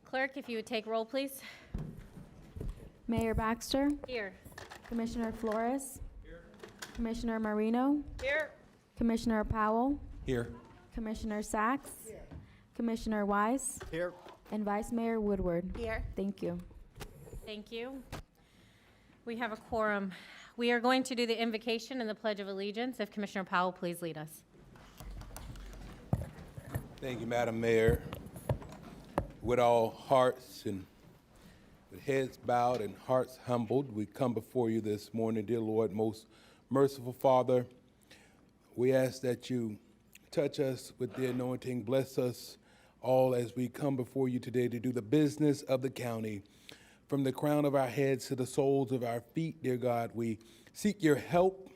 Clerk, if you would take roll, please. Mayor Baxter, Here. Commissioner Flores, Commissioner Marino, Here. Commissioner Powell, Here. Commissioner Sacks, Commissioner Wise, Here. and Vice Mayor Woodward. Here. Thank you. Thank you. We have a quorum. We are going to do the invocation and the Pledge of Allegiance. If Commissioner Powell, please lead us. Thank you, Madam Mayor. With all hearts and with heads bowed and hearts humbled, we come before you this morning, dear Lord, most merciful Father. We ask that you touch us with the anointing, bless us all as we come before you today to do the business of the county. From the crown of our heads to the soles of our feet, dear God, we seek your help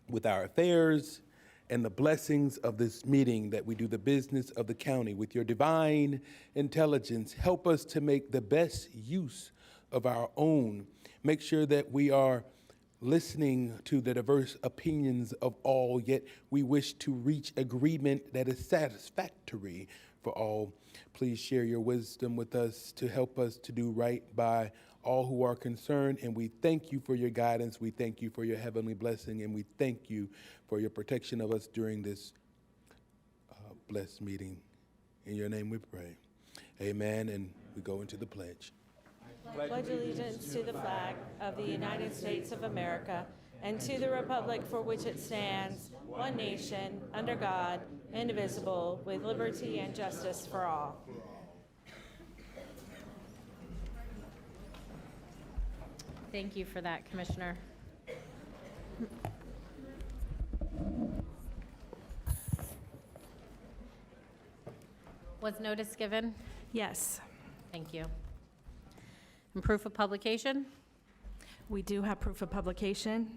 with our affairs and the blessings of this meeting, that we do the business of the county. With your divine intelligence, help us to make the best use of our own. Make sure that we are listening to the diverse opinions of all, yet we wish to reach agreement that is satisfactory for all. Please share your wisdom with us to help us to do right by all who are concerned, and we thank you for your guidance. We thank you for your heavenly blessing, and we thank you for your protection of us during this blessed meeting. In your name we pray. Amen, and we go into the pledge. Pledge allegiance to the flag of the United States of America and to the republic for which it stands, one nation, under God, indivisible, with liberty and justice for all. Thank you for that, Commissioner. Was notice given? Yes, Thank you. And proof of publication? we do have proof of publication.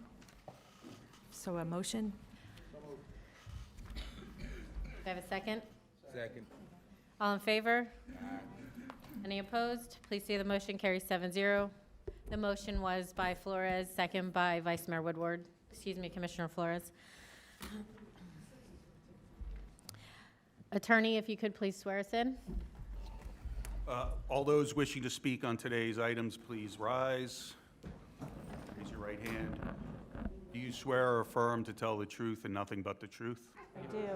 So a motion? Do I have a second? Second. All in favor? Any opposed? Please see the motion carries 7-0. The motion was by Flores, second by Vice Mayor Woodward. Excuse me, Commissioner Flores. Attorney, if you could please swear us in. All those wishing to speak on today's items, please rise. Raise your right hand. Do you swear or affirm to tell the truth and nothing but the truth? I do.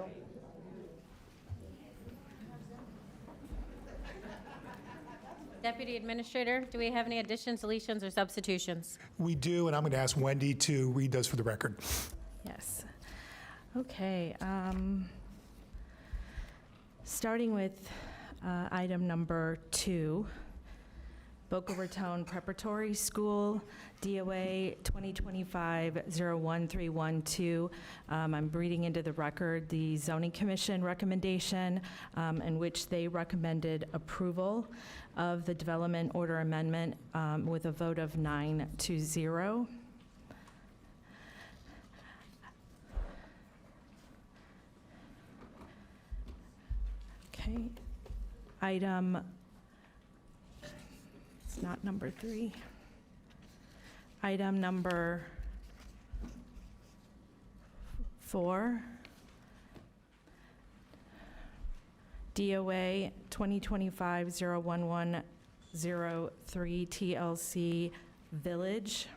Deputy Administrator, do we have any additions, deletions, or substitutions? We do, and I'm going to ask Wendy to read those for the record. Yes. Okay. Starting with item number 2, Boca Raton Preparatory School, DOA 2025-01312. I'm reading into the record the Zoning Commission recommendation in which they recommended approval of the development order amendment with a vote of 9-0. Okay. Item, it's not number 3. Item number 4, DOA 2025-01103 TLC Village.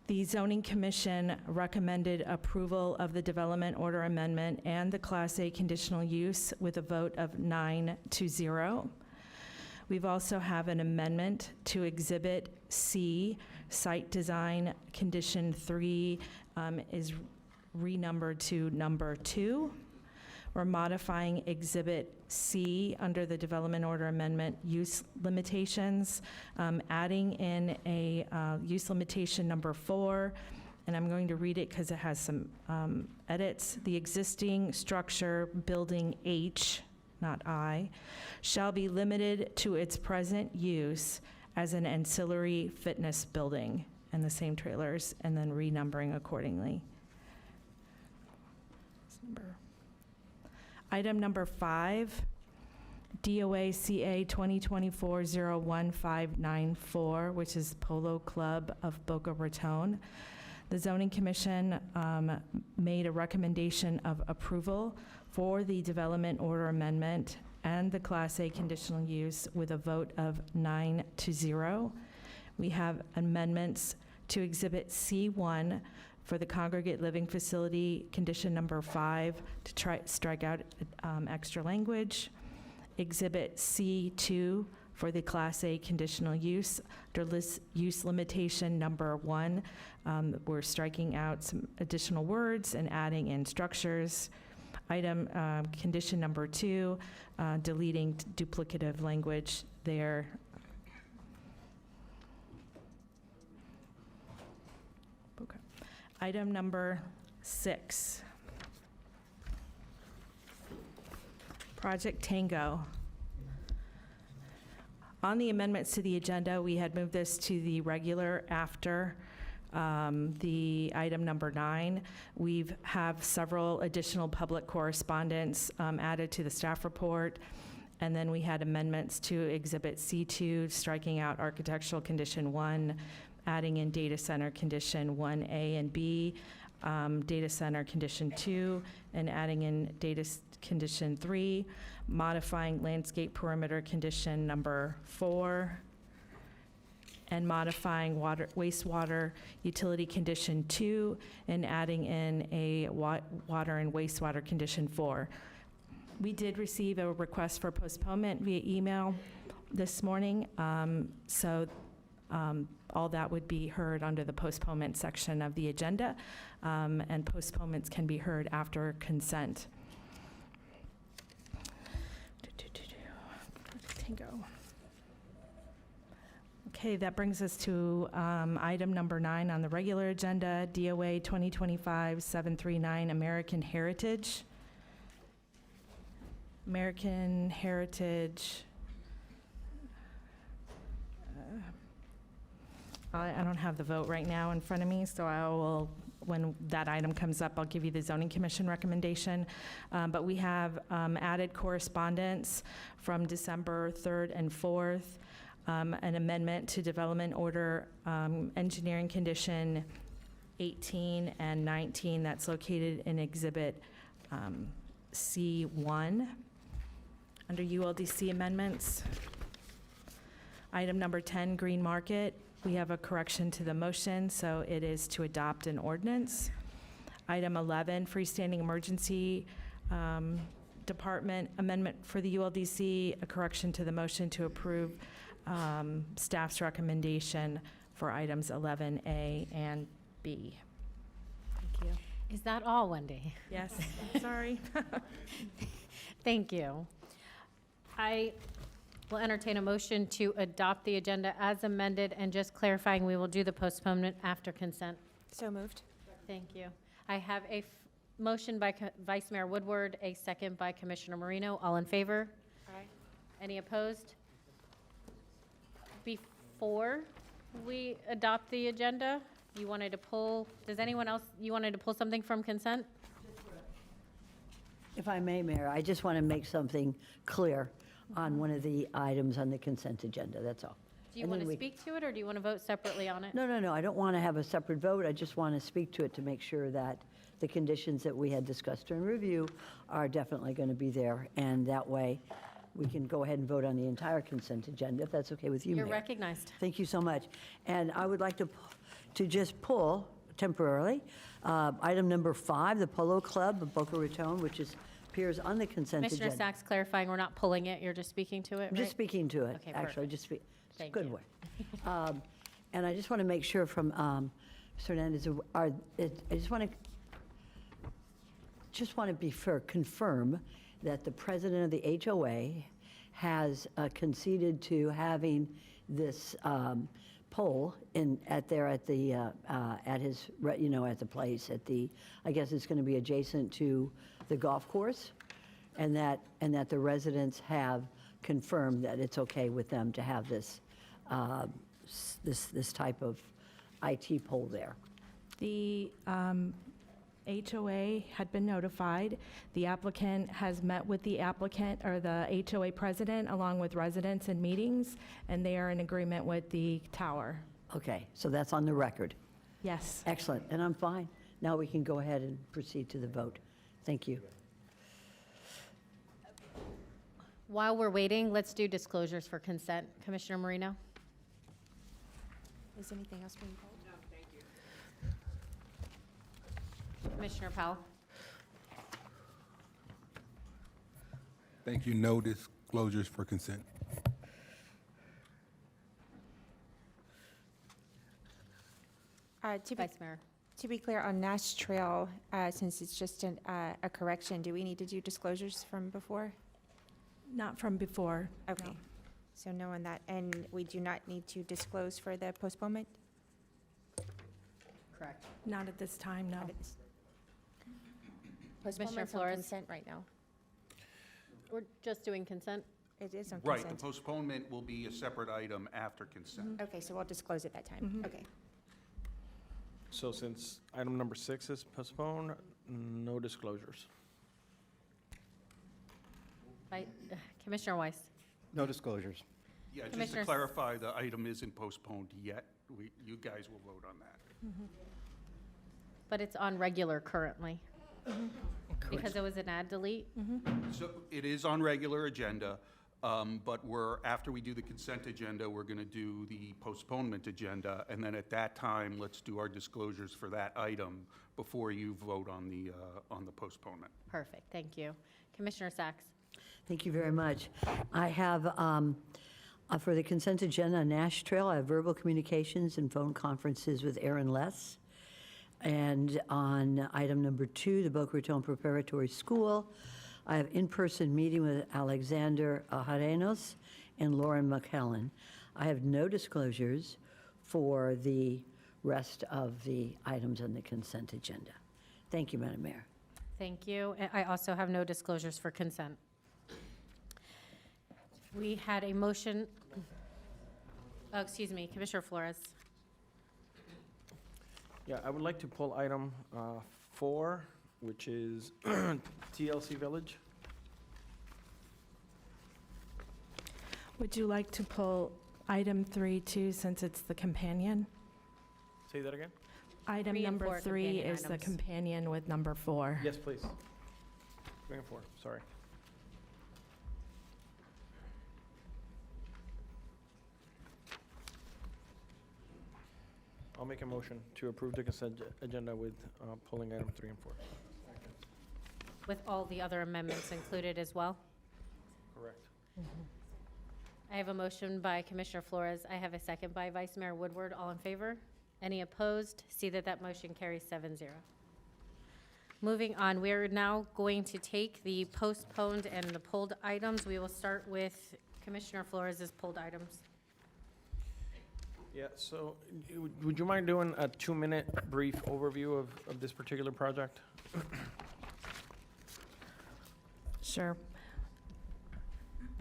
The Zoning Commission recommended approval of the development order amendment and the Class A conditional use with a vote of 9-0. We've also have an amendment to Exhibit C, Site Design Condition 3 is renumbered to number 2. We're modifying Exhibit C under the Development Order Amendment use limitations, adding in a use limitation number 4, and I'm going to read it because it has some edits. The existing structure, building H, not I, shall be limited to its present use as an ancillary fitness building, and the same trailers, and then renumbering accordingly. Item number 5, DOA CA 2024-01594, which is Polo Club of Boca Raton. The Zoning Commission made a recommendation of approval for the development order amendment and the Class A conditional use with a vote of 9-0. We have amendments to Exhibit C1 for the congregate living facility, condition number 5, to strike out extra language. Exhibit C2 for the Class A conditional use, under use limitation number 1, we're striking out some additional words and adding in structures. Item, condition number 2, deleting duplicative language there. Okay. Item number 6. Project Tango. On the amendments to the agenda, we had moved this to the regular after the item number 9. We have several additional public correspondence added to the staff report. And then we had amendments to Exhibit C2, striking out architectural condition 1, adding in data center condition 1A and B, data center condition 2, and adding in condition 3, modifying landscape perimeter condition number 4, and modifying wastewater utility condition 2, and adding in a water and wastewater condition 4. We did receive a request for postponement via email this morning, so all that would be heard under the postponement section of the agenda, and postponements can be heard after consent. Tango. Okay, that brings us to item number 9 on the regular agenda, DOA 2025-739, American Heritage. American Heritage. I don't have the vote right now in front of me, so I will, when that item comes up, I'll give you the Zoning Commission recommendation. But we have added correspondence from December 3rd and 4th, an amendment to Development Order Engineering Condition 18 and 19 that's located in Exhibit C1 under ULDC amendments. Item number 10, Green Market. We have a correction to the motion, so it is to adopt an ordinance. Item 11, freestanding emergency department amendment for the ULDC, a correction to the motion to approve staff's recommendation for items 11A and B. Thank you. Is that all, Wendy? Yes, sorry. Thank you. I will entertain a motion to adopt the agenda as amended, and just clarifying, we will do the postponement after consent. So moved. Thank you. I have a motion by Vice Mayor Woodward, a second by Commissioner Marino. All in favor? Aye. Any opposed? Before we adopt the agenda, you wanted to pull, does anyone else, you wanted to pull something from consent? If I may, Mayor, I just want to make something clear on one of the items on the consent agenda, that's all. Do you And want then to we- speak to it, or do you want to vote separately on it? No, I don't want to have a separate vote. I just want to speak to it to make sure that the conditions that we had discussed during review are definitely going to be there. And that way, we can go ahead and vote on the entire consent agenda, if that's okay with you, Mayor. You're recognized. Thank you so much. And I would like to just pull temporarily item number 5, the Polo Club of Boca Raton, which appears on the consent agenda. Commissioner Sacks clarifying, we're not pulling it, you're just speaking to it, I'm just right? speaking to it, Okay, actually, perfect. it's a Thank good you. way. And I just want to make sure from Mr. Hernandez, I just want to be fair, confirm that the president of the HOA has conceded to having this pole at his, at the place, I guess it's going to be adjacent to the golf course, and that the residents have confirmed that it's okay with them to have this type of IT pole there. The HOA had been notified. The applicant has met with the applicant, or the HOA president, along with residents in meetings, and they are in agreement with the tower. Okay, so that's on the record. Yes. Excellent, and I'm fine. Now we can go ahead and proceed to the vote. Thank you. While we're waiting, let's do disclosures for consent. Commissioner Marino? Is anything else being pulled? Commissioner Powell? Thank you. No disclosures for consent. Vice Mayor? To be clear, on Nash Trail, since it's just a correction, do we need to do disclosures from before? Not from before. Okay, no. so no on that, and we do not need to disclose for the postponement? Correct. Not at this time, no. Postponement's on Flores? consent right now. We're just doing consent? It is on Right, the consent. postponement will be a separate item after consent. Okay, so we'll disclose at that time. Okay. So since item number 6 is postponed, no disclosures. Commissioner Weiss? No disclosures. Yeah, just to Commissioners- clarify, the item isn't postponed yet. You guys will vote on that. But it's on regular currently. Because it was an add delete? So it is on regular agenda, but after we do the consent agenda, we're going to do the postponement agenda, and then at that time, let's do our disclosures for that item before you vote on the postponement. Perfect, thank you. Commissioner Sacks? Thank you very much. I have, for the consent agenda, Nash Trail, I have verbal communications and phone conferences with Aaron Less. And on item number 2, the Boca Raton Preparatory School, I have in-person meeting with Alexander Arenos and Lauren McKellen. I have no disclosures for the rest of the items on the consent agenda. Thank you, Madam Mayor. Thank you. And I also have no disclosures for consent. We had a motion, excuse me, Commissioner Flores. Yeah, I would like to pull item 4, which is TLC Village. Would you like to pull item 3 too, since it's the companion? Say that again? Item 3 and number 4 3 companion is the items. companion with number 4. Yes, please. 3 and 4, sorry. I'll make a motion to approve the consent agenda with pulling item 3 and 4. With all the other amendments included as well. Correct. I have a motion by Commissioner Flores. I have a second by Vice Mayor Woodward. All in favor? Any opposed? See that that motion carries 7-0. Moving on, we are now going to take the postponed and the pulled items. We will start with Commissioner Flores' pulled items. Yeah, so would you mind doing a 2-minute brief overview of this particular project? Sure.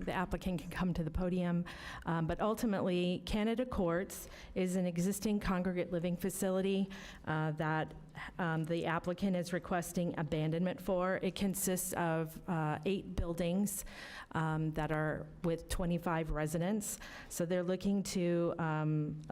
The applicant can come to the podium, but ultimately, Canada Courts is an existing congregate living facility that the applicant is requesting abandonment for. It consists of 8 buildings that are with 25 residents. So they're looking to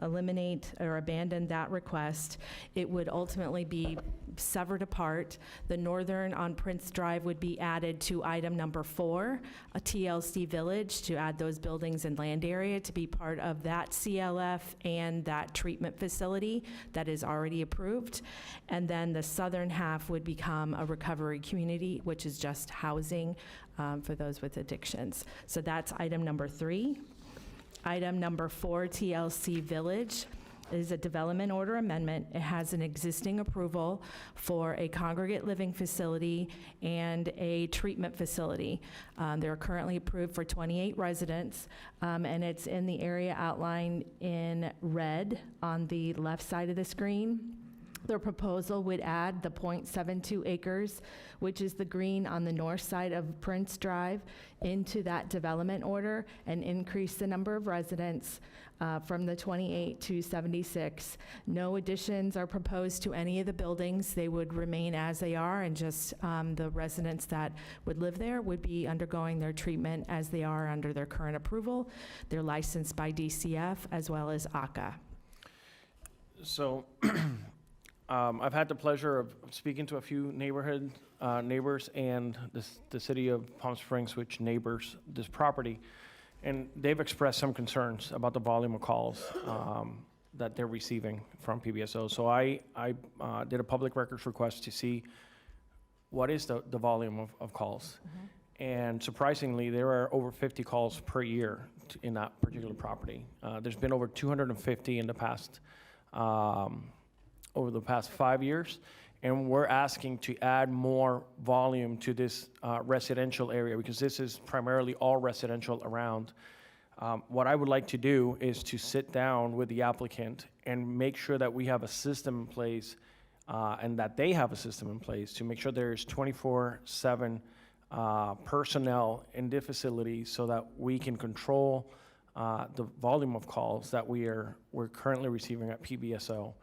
eliminate or abandon that request. It would ultimately be severed apart. The northern on Prince Drive would be added to item number 4, a TLC Village, to add those buildings and land area to be part of that CLF and that treatment facility that is already approved. And then the southern half would become a recovery community, which is just housing for those with addictions. So that's item number 3. Item number 4, TLC Village, is a development order amendment. It has an existing approval for a congregate living facility and a treatment facility. They're currently approved for 28 residents, and it's in the area outlined in red on the left side of the screen. Their proposal would add the .72 acres, which is the green on the north side of Prince Drive, into that development order and increase the number of residents from the 28 to 76. No additions are proposed to any of the buildings. They would remain as they are, and just the residents that would live there would be undergoing their treatment as they are under their current approval. They're licensed by DCF as well as ACA. So I've had the pleasure of speaking to a few neighbors and the city of Palm Springs, which neighbors this property. And they've expressed some concerns about the volume of calls that they're receiving from PBSO. So I did a public records request to see what is the volume of calls. And surprisingly, there are over 50 calls per year in that particular property. There's been over 250 in the past, over the past 5 years. And we're asking to add more volume to this residential area because this is primarily all residential around. What I would like to do is to sit down with the applicant and make sure that we have a system in place and that they have a system in place to make sure there's 24/7 personnel in the facility so that we can control the volume of calls that we're currently receiving at PBSO.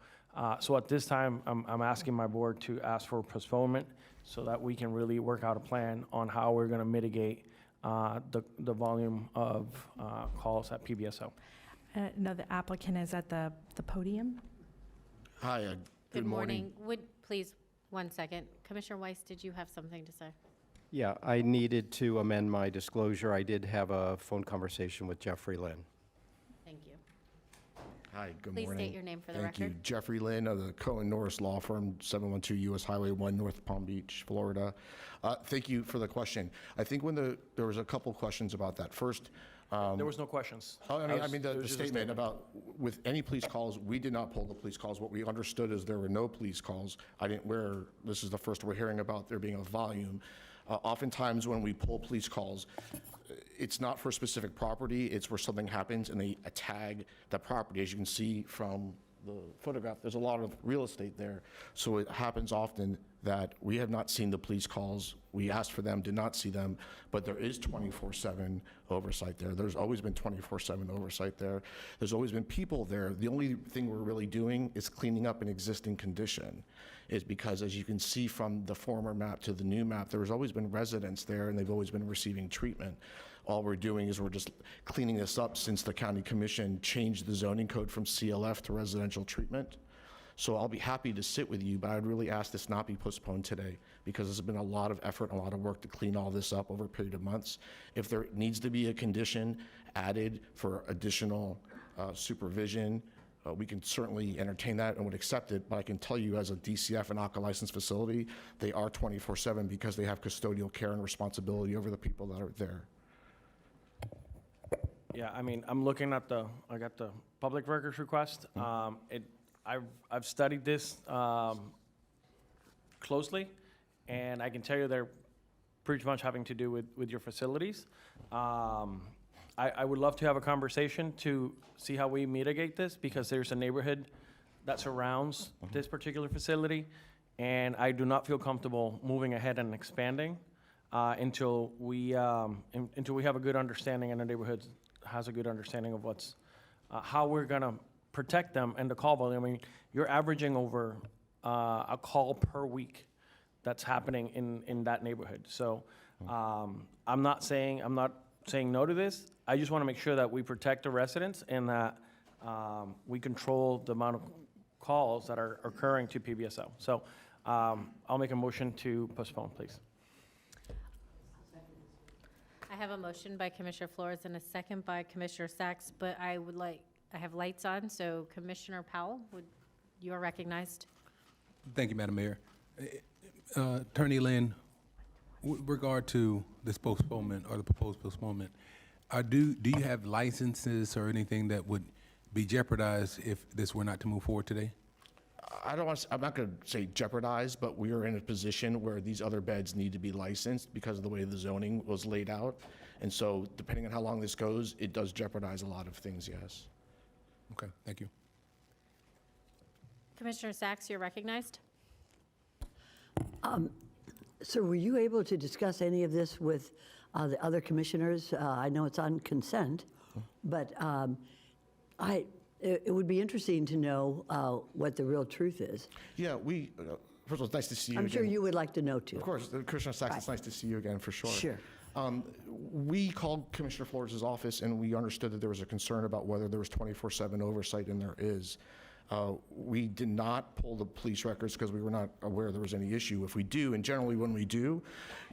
So at this time, I'm asking my board to ask for postponement so that we can really work out a plan on how we're going to mitigate the volume of calls at PBSO. No, the applicant is at the podium. Hi, Good morning. Please, 1 second. Commissioner Weiss, did you have something to say? Yeah, I needed to amend my disclosure. I did have a phone conversation with Jeffrey Lynn. Thank you. Hi, good Please morning. state your name for the Thank record. you. Jeffrey Lynn of the Cohen Norris Law Firm, 712 US Highway 1, North Palm Beach, Florida. Thank you for the question. I think when there was a couple questions about that. First, There was no questions. I mean, It the was just a statement about with any police calls, we did not pull the police calls. What we understood is there were no police calls. This is the first we're hearing about there being a volume. Oftentimes when we pull police calls, it's not for a specific property, it's where something happens and they tag that property. As you can see from the photograph, there's a lot of real estate there. So it happens often that we have not seen the police calls. We asked for them, did not see them, but there is 24/7 oversight there. There's always been 24/7 oversight there. There's always been people there. The only thing we're really doing is cleaning up an existing condition. Is because, as you can see from the former map to the new map, there has always been residents there and they've always been receiving treatment. All we're doing is we're just cleaning this up since the county commission changed the zoning code from CLF to residential treatment. So I'll be happy to sit with you, but I'd really ask this not be postponed today because there's been a lot of effort and a lot of work to clean all this up over a period of months. If there needs to be a condition added for additional supervision, we can certainly entertain that and would accept it, but I can tell you as a DCF and ACA licensed facility, they are 24/7 because they have custodial care and responsibility over the people that are there. Yeah, I mean, I'm looking at I got the public records request. I've studied this closely, and I can tell you they're pretty much having to do with your facilities. I would love to have a conversation to see how we mitigate this, because there's a neighborhood that surrounds this particular facility, and I do not feel comfortable moving ahead and expanding until we have a good understanding and the neighborhood has a good understanding of how we're gonna protect them and the call volume. I mean, you're averaging over a call per week that's happening in that neighborhood. So I'm not saying no to this. I just want to make sure that we protect the residents and that we control the amount of calls that are occurring to PBSO. So I'll make a motion to postpone, please. I have a motion by Commissioner Flores and a second by Commissioner Sacks, but I have lights on, so Commissioner Powell, you are recognized. Thank you, Madam Mayor. Attorney Lynn, with regard to this postponement or the proposed postponement, do you have licenses or anything that would be jeopardized if this were not to move forward today? I'm not going to say jeopardize, but we are in a position where these other beds need to be licensed because of the way the zoning was laid out. And so depending on how long this goes, it does jeopardize a lot of things, yes. Okay, thank you. Commissioner Sacks, you're recognized. So were you able to discuss any of this with the other commissioners? I know it's on consent, but it would be interesting to know what the real truth is. Yeah, first of all, it's nice to see you I'm again. sure you would like to know too. Of course, Commissioner Sacks, it's nice to see you again, for sure. Sure. We called Commissioner Flores' office and we understood that there was a concern about whether there was 24/7 oversight, and there is. We did not pull the police records because we were not aware there was any issue. If we do, and generally when we do,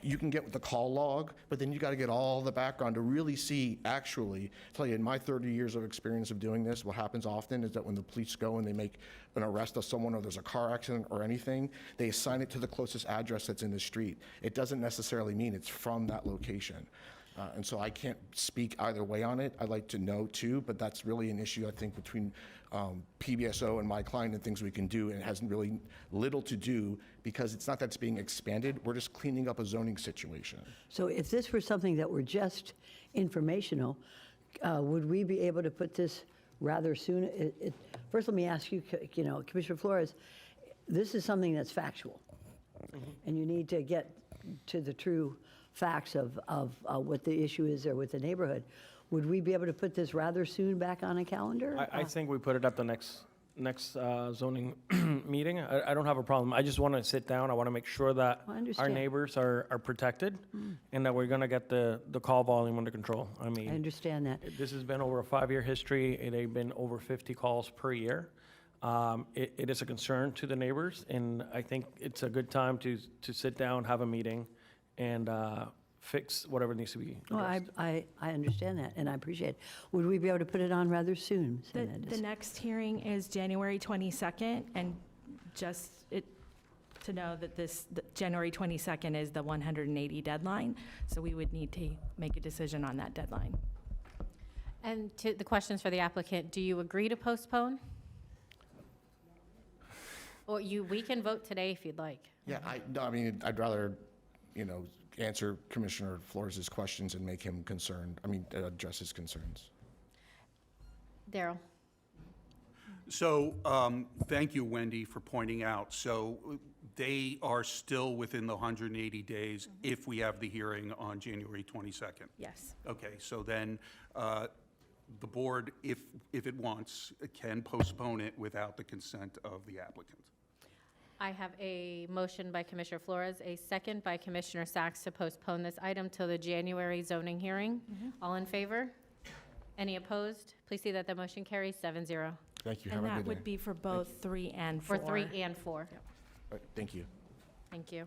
you can get the call log, but then you got to get all the background to really see, actually, tell you, in my 30 years of experience of doing this, what happens often is that when the police go and they make an arrest of someone or there's a car accident or anything, they assign it to the closest address that's in the street. It doesn't necessarily mean it's from that location. And so I can't speak either way on it. I'd like to know too, but that's really an issue, I think, between PBSO and my client and things we can do, and it has really little to do because it's not that it's being expanded, we're just cleaning up a zoning situation. So if this were something that were just informational, would we be able to put this rather soon? First, let me ask you, Commissioner Flores, this is something that's factual, and you need to get to the true facts of what the issue is there with the neighborhood. Would we be able to put this rather soon back on a calendar? I think we put it at the next zoning meeting. I don't have a problem. I just want to sit down. I want to make sure that I our understand. neighbors are protected and that we're going to get the call volume under control. I I mean, understand that. this has been over a 5-year history. They've been over 50 calls per year. It is a concern to the neighbors, and I think it's a good time to sit down, have a meeting, and fix whatever needs to be Well, addressed. I understand that, and I appreciate it. Would we be able to put it on rather soon? Ms. The Hernandez? next hearing is January 22nd, and just to know that the January 22nd is the 180 deadline, so we would need to make a decision on that deadline. And to the questions for the applicant, do you agree to postpone? Or we can vote today if you'd like. Yeah, no, I mean, I'd rather, answer Commissioner Flores' questions and make him concerned, address his concerns. Daryl? So, thank you, Wendy, for pointing out. So they are still within the 180 days if we have the hearing on January 22nd. Yes. Okay, so then the board, if it wants, can postpone it without the consent of the applicant. I have a motion by Commissioner Flores, a second by Commissioner Sacks to postpone this item till the January zoning hearing. All in favor? Any opposed? Please see that the motion carries 7-0 Thank you. And Have a that good would day. be for both 3 and 4. for 3 and 4. Thank you. Thank you.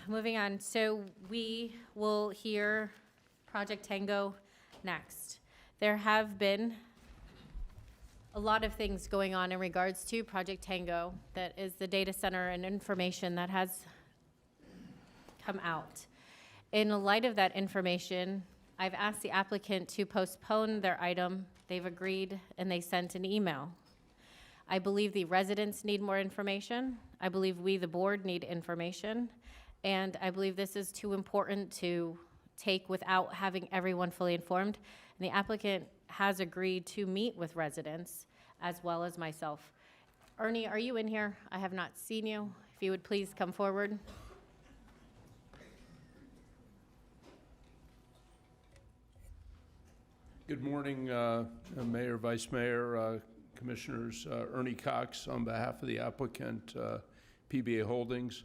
Moving on, so we will hear Project Tango next. There have been a lot of things going on in regards to Project Tango, that is the data center and information that has come out. In light of that information, I've asked the applicant to postpone their item. They've agreed, and they sent an email. I believe the residents need more information. I believe we, the board, need information. And I believe this is too important to take without having everyone fully informed. And the applicant has agreed to meet with residents as well as myself. Ernie, are you in here? I have not seen you. If you would please come forward. Good morning, Mayor, Vice Mayor, Commissioners. Ernie Cox on behalf of the applicant, PBA Holdings.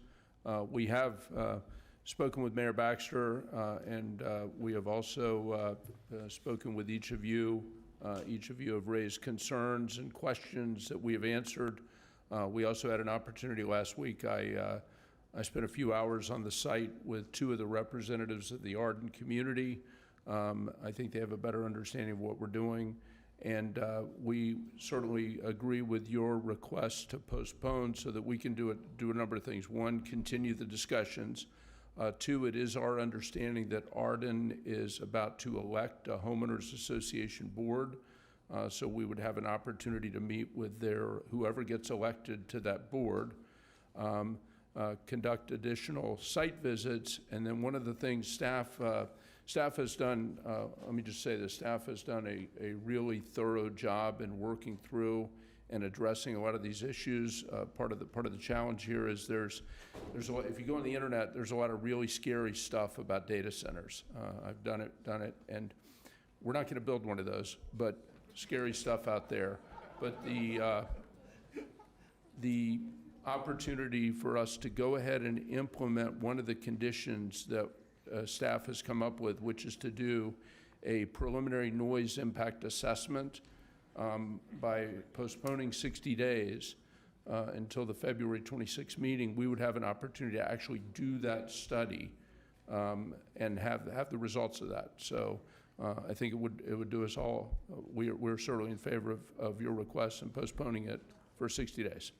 We have spoken with Mayor Baxter, and we have also spoken with each of you. Each of you have raised concerns and questions that we have answered. We also had an opportunity last week. I spent a few hours on the site with 2 of the representatives of the Arden community. I think they have a better understanding of what we're doing. And we certainly agree with your request to postpone so that we can do a number of things. 1, continue the discussions. 2, it is our understanding that Arden is about to elect a homeowners association board. So we would have an opportunity to meet with whoever gets elected to that board, conduct additional site visits. And then one of the things staff has done, let me just say this, staff has done a really thorough job in working through and addressing a lot of these issues. Part of the challenge here is there's a lot, if you go on the internet, there's a lot of really scary stuff about data centers. I've done it, and we're not going to build one of those, but scary stuff out there. But the opportunity for us to go ahead and implement one of the conditions that staff has come up with, which is to do a preliminary noise impact assessment by postponing 60 days until the February 26th meeting, we would have an opportunity to actually do that study and have the results of that. So I think it would do us all. We're certainly in favor of your request and postponing it for 60 days.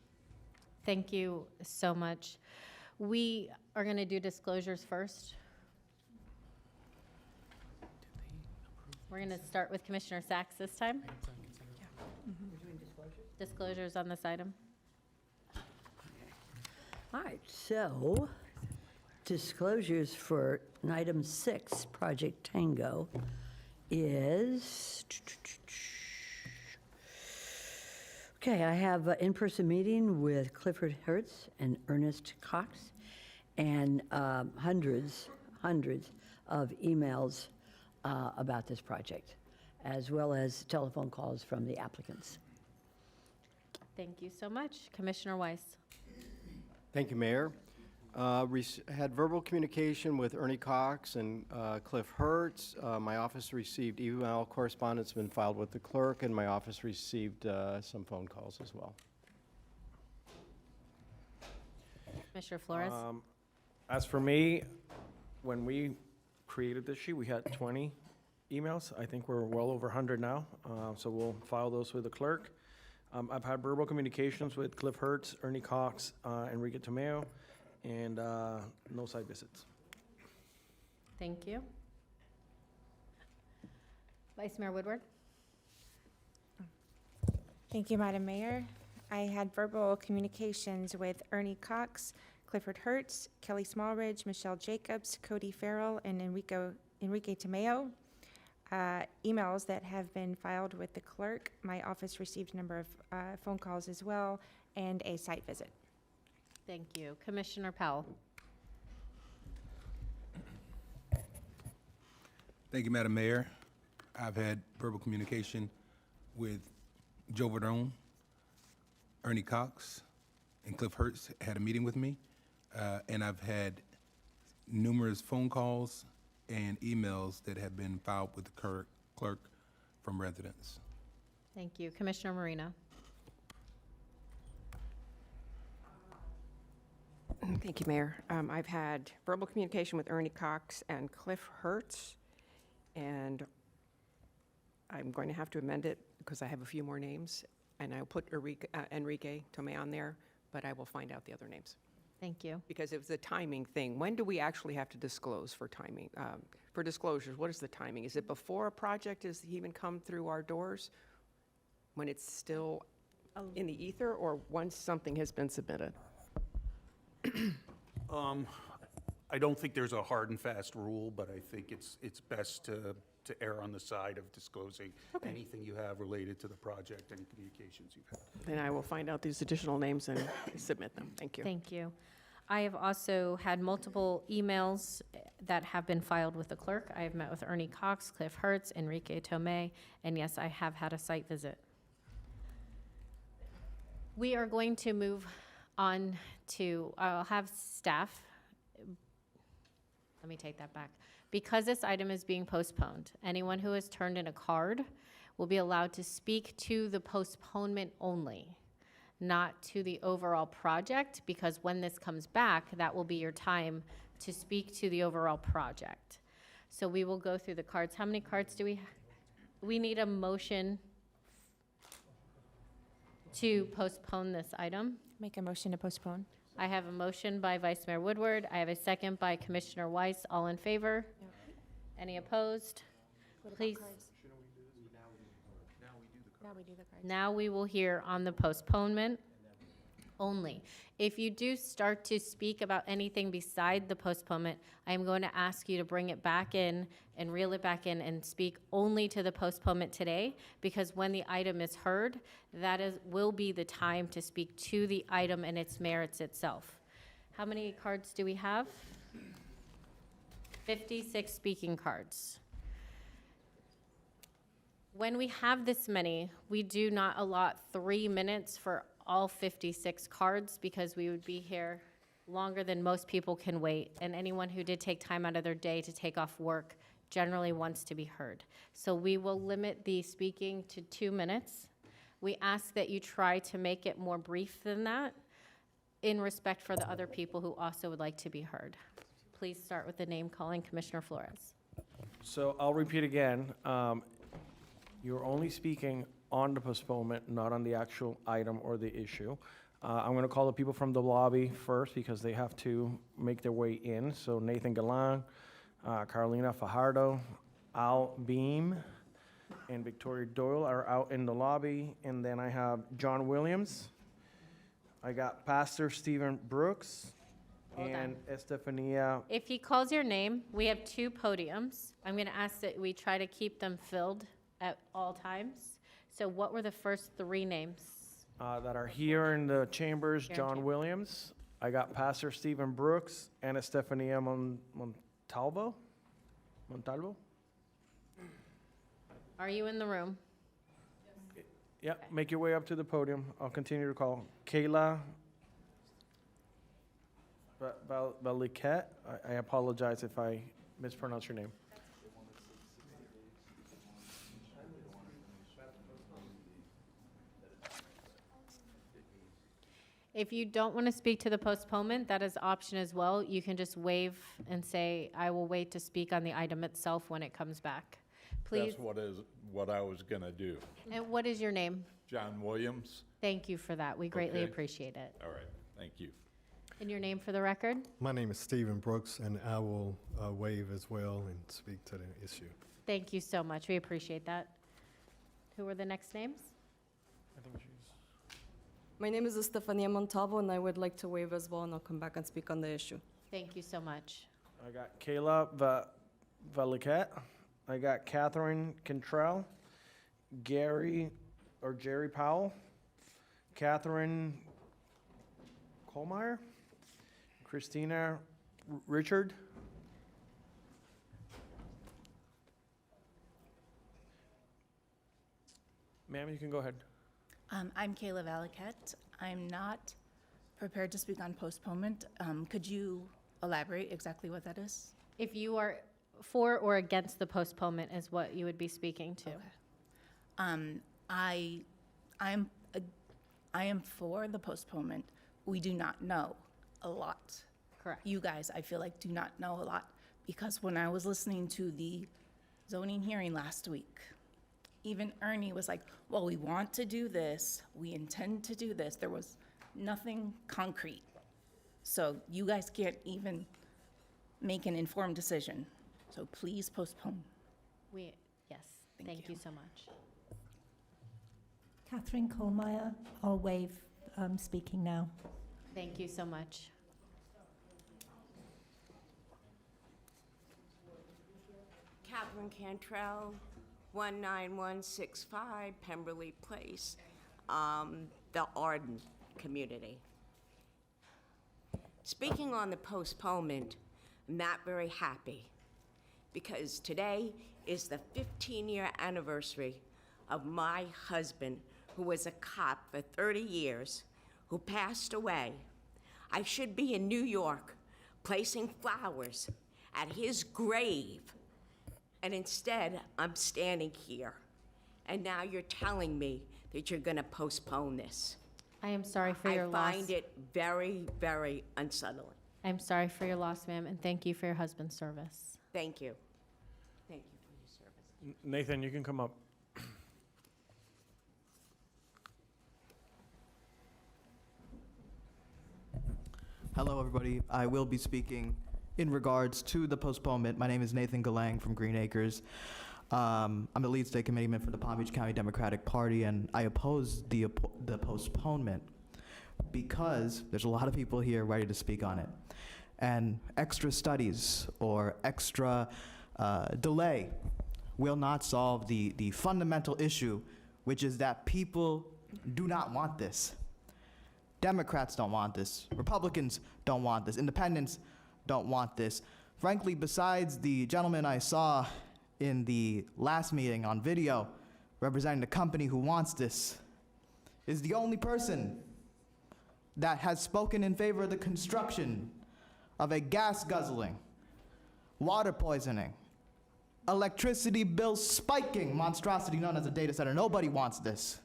Thank you so much. We are going to do disclosures first. We're going to start with Commissioner Sacks this time. Disclosures on this item. All right, so disclosures for item 6, Project Tango, is, okay, I have an in-person meeting with Clifford Hertz and Ernest Cox, and hundreds of emails about this project, as well as telephone calls from the applicants. Thank you so much. Commissioner Weiss. Thank you, Mayor. Had verbal communication with Ernie Cox and Cliff Hertz. My office received email correspondence been filed with the clerk, and my office received some phone calls as well. Commissioner Flores. As for me, when we created this sheet, we had 20 emails. I think we're well over 100 now, so we'll file those with the clerk. I've had verbal communications with Cliff Hertz, Ernie Cox, Enrique Tomeo, and no site visits. Thank you. Vice Mayor Woodward. Thank you, Madam Mayor. I had verbal communications with Ernie Cox, Clifford Hertz, Kelly Smallridge, Michelle Jacobs, Cody Farrell, and Enrique Tomeo. Emails that have been filed with the clerk. My office received a number of phone calls as well, and a site visit. Thank you. Commissioner Powell. Thank you, Madam Mayor. I've had verbal communication with Joe Verdone, Ernie Cox, and Cliff Hertz had a meeting with me, and I've had numerous phone calls and emails that have been filed with the clerk from residents. Thank you. Commissioner Marino. Thank you, Mayor. I've had verbal communication with Ernie Cox and Cliff Hertz, and I'm going to have to amend it because I have a few more names, and I'll put Enrique Tomeo on there, but I will find out the other names. Thank you. Because it was a timing thing. When do we actually have to disclose for timing? For disclosures, what is the timing? Is it before a project has even come through our doors? When it's still in the ether, or once something has been submitted? I don't think there's a hard and fast rule, but I think it's best to err on the side of disclosing anything you have related to the project, any communications you've had. Then I will find out these additional names and submit them. Thank you. Thank you. I have also had multiple emails that have been filed with the clerk. I have met with Ernie Cox, Cliff Hertz, Enrique Tomei, and yes, I have had a site visit. We are going to move on to, I'll have staff, let me take that back. Because this item is being postponed, anyone who has turned in a card will be allowed to speak to the postponement only, not to the overall project, because when this comes back, that will be your time to speak to the overall project. So we will go through the cards. How many cards do we have? We need a motion to postpone this item. Make a motion to postpone. I have a motion by Vice Mayor Woodward. I have a second by Commissioner Weiss. All in favor? Any opposed? Please. Now we do the cards. Now we will hear on the postponement only. If you do start to speak about anything beside the postponement, I am going to ask you to bring it back in and reel it back in and speak only to the postponement today, because when the item is heard, will be the time to speak to the item and its merits itself. How many cards do we have? 56 speaking cards. When we have this many, we do not allot 3 minutes for all 56 cards, because we would be here longer than most people can wait. And anyone who did take time out of their day to take off work generally wants to be heard. So we will limit the speaking to 2 minutes. We ask that you try to make it more brief than that in respect for the other people who also would like to be heard. Please start with the name calling, Commissioner Flores. So I'll repeat again. You're only speaking on the postponement, not on the actual item or the issue. I'm going to call the people from the lobby first because they have to make their way in. So Nathan Galan, Carolina Fajardo, Al Beam, and Victoria Doyle are out in the lobby. And then I have John Williams. I got Pastor Stephen Brooks Hold and Estefania. If he calls your name, we have 2 podiums. I'm going to ask that we try to keep them filled at all times. So what were the first 3 names? That are here in the chambers, Here in John chamber. Williams. I got Pastor Stephen Brooks and Estefania Montalvo. Are you in the room? Yep, make your way up to the podium. I'll continue to call. Kayla Valiquette. I apologize if I mispronounce your name. If you don't want to speak to the postponement, that is option as well. You can just wave and say, I will wait to speak on the item itself when it comes back. Please, That's what I was gonna do. and what is your name? John Williams? Thank you for that. We greatly Okay. appreciate it. All right, thank you. And your name for the record? My name is Stephen Brooks, and I will waive as well and speak to the issue. Thank you so much. We appreciate that. Who are the next names? I think she's. My name is Estefania Montalvo, and I would like to waive as well, and I'll come back and speak on the issue. Thank you so much. I got Kayla Valiquette. I got Catherine Cantrell, Jerry Powell, Catherine Colmeyer, Christina Richard. Ma'am, you can go ahead. I'm Kayla Valiquette. I'm not prepared to speak on postponement. Could you elaborate exactly what that is? If you are for or against the postponement is what you would be speaking to. I am for the postponement. We do not know a lot. Correct. You guys, I feel like, do not know a lot, because when I was listening to the zoning hearing last week, even Ernie was like, well, we want to do this, we intend to do this. There was nothing concrete. So you guys can't even make an informed decision. So please postpone. Yes, thank you so much. Catherine Colmeyer, I'll waive speaking now. Thank you so much. Catherine Cantrell, 19165 Pemberley Place, the Arden community. Speaking on the postponement, I'm not very happy because today is the 15-year anniversary of my husband, who was a cop for 30 years, who passed away. I should be in New York placing flowers at his grave, and instead I'm standing here. And now you're telling me that you're gonna postpone this. I am sorry for your loss. I find it very, very unsettling. I'm sorry for your loss, ma'am, and thank you for your husband's service. Thank you. Thank you for your service. Nathan, you can come up. Hello, everybody. I will be speaking in regards to the postponement. My name is Nathan Galang from Green Acres. I'm the lead state committeeman for the Palm Beach County Democratic Party, and I oppose the postponement because there's a lot of people here ready to speak on it. And extra studies or extra delay will not solve the fundamental issue, which is that people do not want this. Democrats don't want this. Republicans don't want this. Independents don't want this. Frankly, besides the gentleman I saw in the last meeting on video representing the company who wants this, is the only person that has spoken in favor of the construction of a gas guzzling, water poisoning, electricity bills spiking, monstrosity known as a data center. Nobody wants this.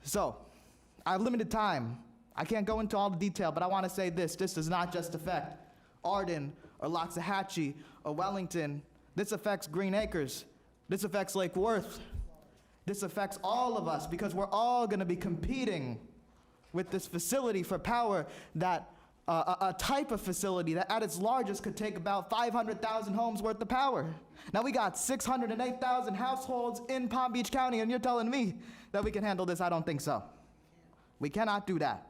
So, I have limited time. I can't go into all the detail, but I want to say this. This does not just affect Arden or Loxahatchee or Wellington. This affects Green Acres. This affects Lake Worth. This affects all of us because we're all going to be competing with this facility for power that a type of facility that at its largest could take about 500,000 homes worth of power. Now we got 608,000 households in Palm Beach County, and you're telling me that we can handle this? I don't think so. We cannot do that.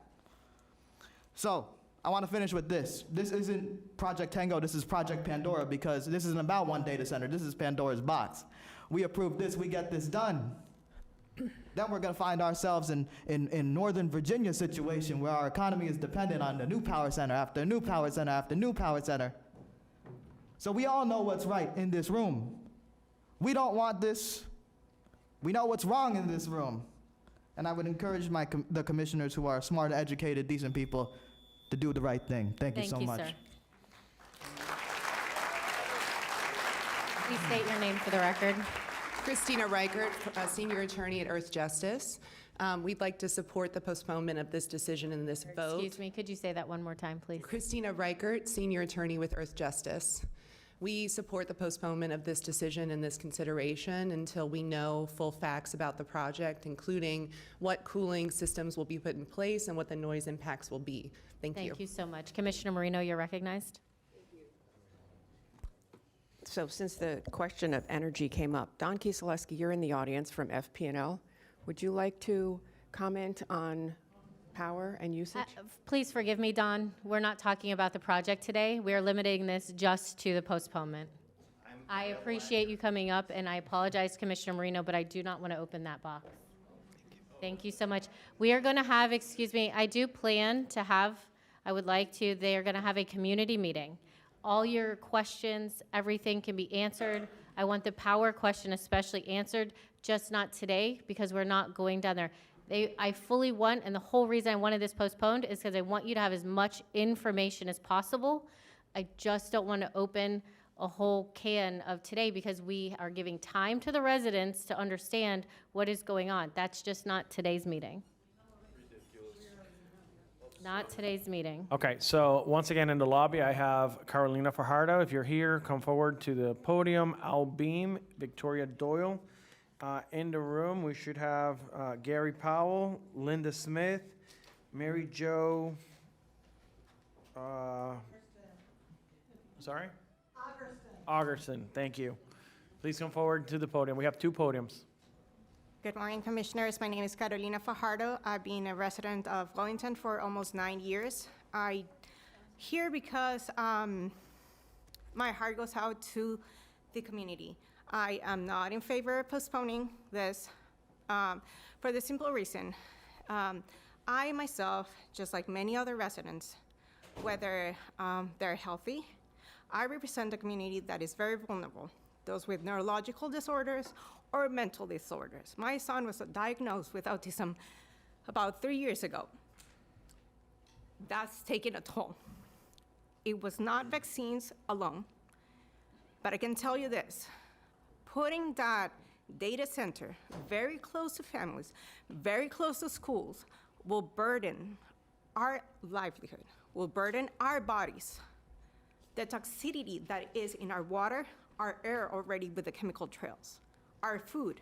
So I want to finish with this. This isn't Project Tango, this is Project Pandora, because this isn't about one data center, this is Pandora's box. We approve this, we get this done. Then we're going to find ourselves in Northern Virginia situation where our economy is dependent on the new power center after new power center after new power center. So we all know what's right in this room. We don't want this. We know what's wrong in this room. And I would encourage the commissioners who are smart, educated, decent people to do the right thing. Thank you so much. Sir. Please state your name for the record. Christina Reichert, Senior Attorney at Earth Justice. We'd like to support the postponement of this decision and this vote. Excuse me, could you say that one more time, please? Christina Reichert, Senior Attorney with Earth Justice. We support the postponement of this decision and this consideration until we know full facts about the project, including what cooling systems will be put in place and what the noise impacts will be. Thank you. Thank you so much. Commissioner Marino, you're recognized. So since the question of energy came up, Don Kieselewski, you're in the audience from FP&L. Would you like to comment on power and usage? Please forgive me, Don. We're not talking about the project today. We're limiting this just to the postponement. I appreciate you coming up, and I apologize, Commissioner Marino, but I do not want to open that box. Thank you so much. We are going to have, excuse me, I do plan to have, I would like to, they are going to have a community meeting. All your questions, everything can be answered. I want the power question especially answered, just not today, because we're not going down there. I fully want, and the whole reason I wanted this postponed is because I want you to have as much information as possible. I just don't want to open a whole can of today because we are giving time to the residents to understand what is going on. That's just not today's meeting. Not today's meeting. Okay, so once again in the lobby, I have Carolina Fajardo. If you're here, come forward to the podium. Al Beam, Victoria Doyle. In the room, we should have Gary Powell, Linda Smith, Mary Jo. Sorry? Augerson, thank you. Please come forward to the podium. We have two podiums. Good morning, Commissioners. My name is Carolina Fajardo. I've been a resident of Wellington for almost 9 years. I here because my heart goes out to the community. I am not in favor of postponing this for the simple reason. I myself, just like many other residents, whether they're healthy, I represent a community that is very vulnerable, those with neurological disorders or mental disorders. My son was diagnosed with autism about 3 years ago. That's taken a toll. It was not vaccines alone, but I can tell you this, putting that data center very close to families, very close to schools, will burden our livelihood, will burden our bodies. The toxicity that is in our water, our air already with the chemical trails, our food,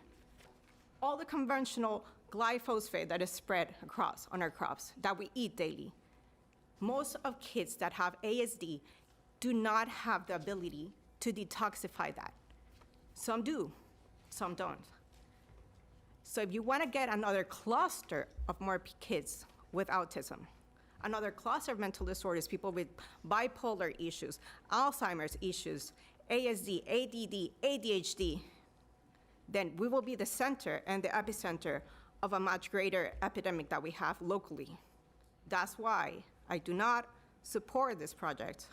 all the conventional glyphosate that is spread across on our crops that we eat daily. Most of kids that have ASD do not have the ability to detoxify that. Some do, some don't. So if you want to get another cluster of more kids with autism, another cluster of mental disorders, people with bipolar issues, Alzheimer's issues, ASD, ADD, ADHD, then we will be the center and the epicenter of a much greater epidemic that we have locally. That's why I do not support this project.